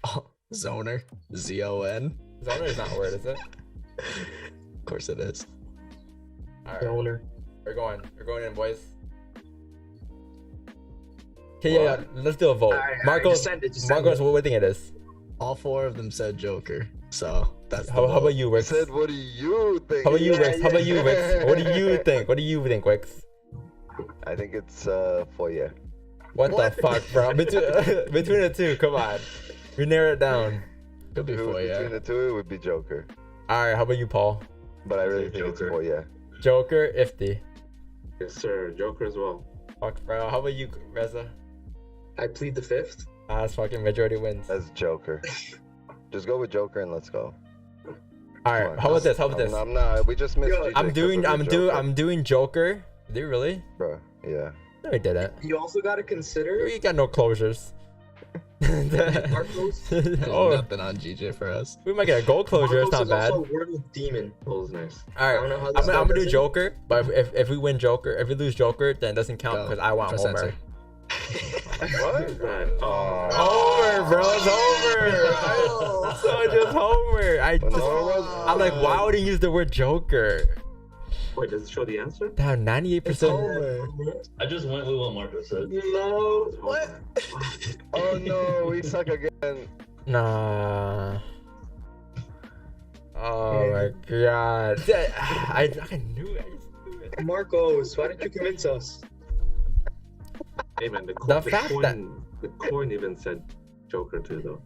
Oh, Zoner. Z-O-N. Zoner is not a word, is it? Of course it is. All right, Donor. we're going in, boys. Okay, yeah, let's do a vote. Alright, Marcos, just send it, just send Marcos, it. what do you think it is? All 4 of them said Joker. So that's the How vote. about you, Wix? Said, what do you think? How about you, Yeah, Wix? How about you, Wix? yeah. What do you think? What do you think, Wix? I think it's Fourier. What, What? the fuck, bro? Between the two, come on. We narrow it down. Could be If it was between Fourier. the two, it would be Joker. All right, how about you, Paul? But I really Okay, think it's Joker. Fourier. Joker, Ifty. Yes, sir. Joker as well. Fuck, bro. How about you, Reza? I plead the fifth. That's fucking majority wins. That's Joker. Just go with Joker and let's go. All Come right, on. how about this? How about this? I'm not. We just missed. Yo, GJ 'cause I'm doing Joker. Did you really? Bro, yeah. No, we didn't. You also got to consider We got no closures. Marcos. There's Oh, nothing on GJ for us. we might get a gold closure. It's Marcos not is bad. also a wordle demon. Bull's nice. All I right, don't know how I'm this gonna do goes. Joker, but if we win Joker, if we lose Joker, then it doesn't count Go. because I want Press Homer. enter. What? Oh. Homer, bro, it's Homer. So just Homer. I'm like, why would he use the word Joker? Wait, does it show the answer? Damn, 98%. Homer. I just went with what Marco said. No. What? Oh no, we suck again. Nah. Oh my god. I knew it. I just knew it. Marcos, why didn't you convince us? Hey man, the fact coin even said Joker too though.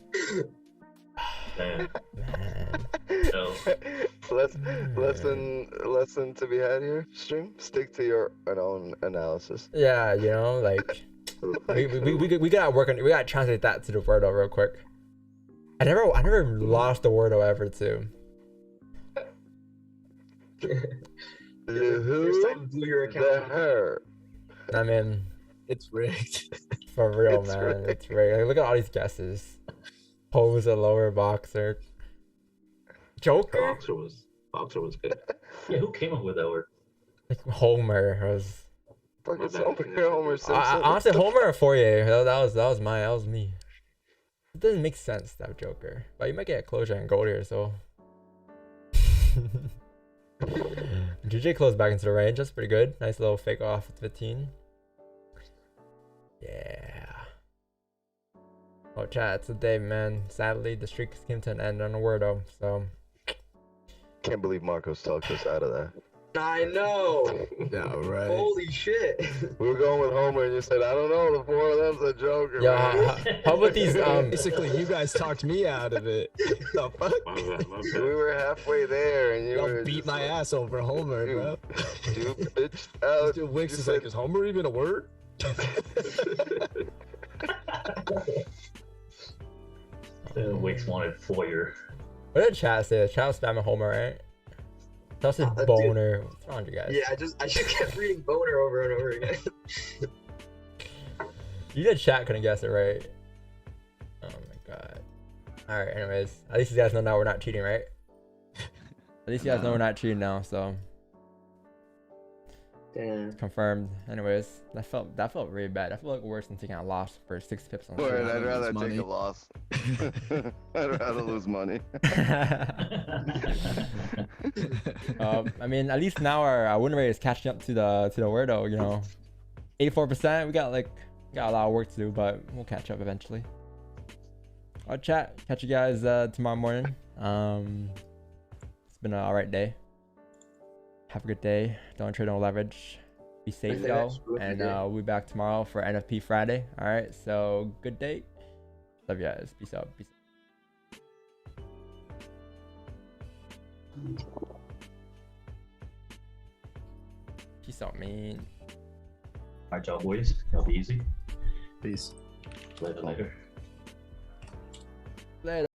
Man, Man. no. Lesson to be had here. Stream. Stick to your own analysis. Yeah, you know, like we gotta work on. We gotta translate that to the Wordle real quick. I never lost the Wordle ever too. The First who? time you blew your The account. her. I mean, It's rigged. for real, It's man. rigged. It's rigged. Like, look at all these guesses. Pose a lower boxer. Joker? Boxer was good. Yeah, who came up with that word? Like Homer was. fuck My is bad. Homer Simpson? Honestly, Homer or Fourier. That was me. It doesn't make sense, that Joker. But you might get closure and gold here, so. GJ closed back into the range. That's pretty good. Nice little fake off at 15. Yeah. Oh, chat, it's a day, man. Sadly, the streak came to an end on a wordo, so. Can't believe Marcos talked us out of that. I know. Yeah, right. Holy shit. We were going with Homer, and you said, "I don't know. The four of them's a Joker." Yo, man. how about these? Basically, you guys talked me out of it. The fuck? My bad, my We bad. were halfway there, and you Y'all were beat just my like, ass over Homer, bro. You bitched out. Dude, Wix You is said- like, is Homer even a word? Wix wanted Foyer. What did chat say? The chat was spamming Homer, right? That said Dude. boner. What's wrong with you guys? Yeah, I just kept reading boner over and over again. You did chat, couldn't guess it right. Oh my god. Alright, anyways. At least you guys know now we're not cheating, right? At least you guys know we're not cheating now, so Damn. confirmed. Anyways, that felt really bad. I feel like worse than taking a loss for 6 pips on Word, the I'd rather Lose money. take a loss. I'd rather lose money. I mean, at least now our win rate is catching up to the weirdo, you know. 84%. We got a lot of work to do, but we'll catch up eventually. I'll chat. Catch you guys tomorrow morning. It's been an alright day. Have a good day. Don't trade no leverage. Be safe, Yeah, y'all. it's really And good. we'll be back tomorrow for NFP Friday. Alright, so good day. Love you guys. Peace out. Peace. Peace out, man. Alright, y'all boys. That'll be easy. Peace. Later. Later.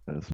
That's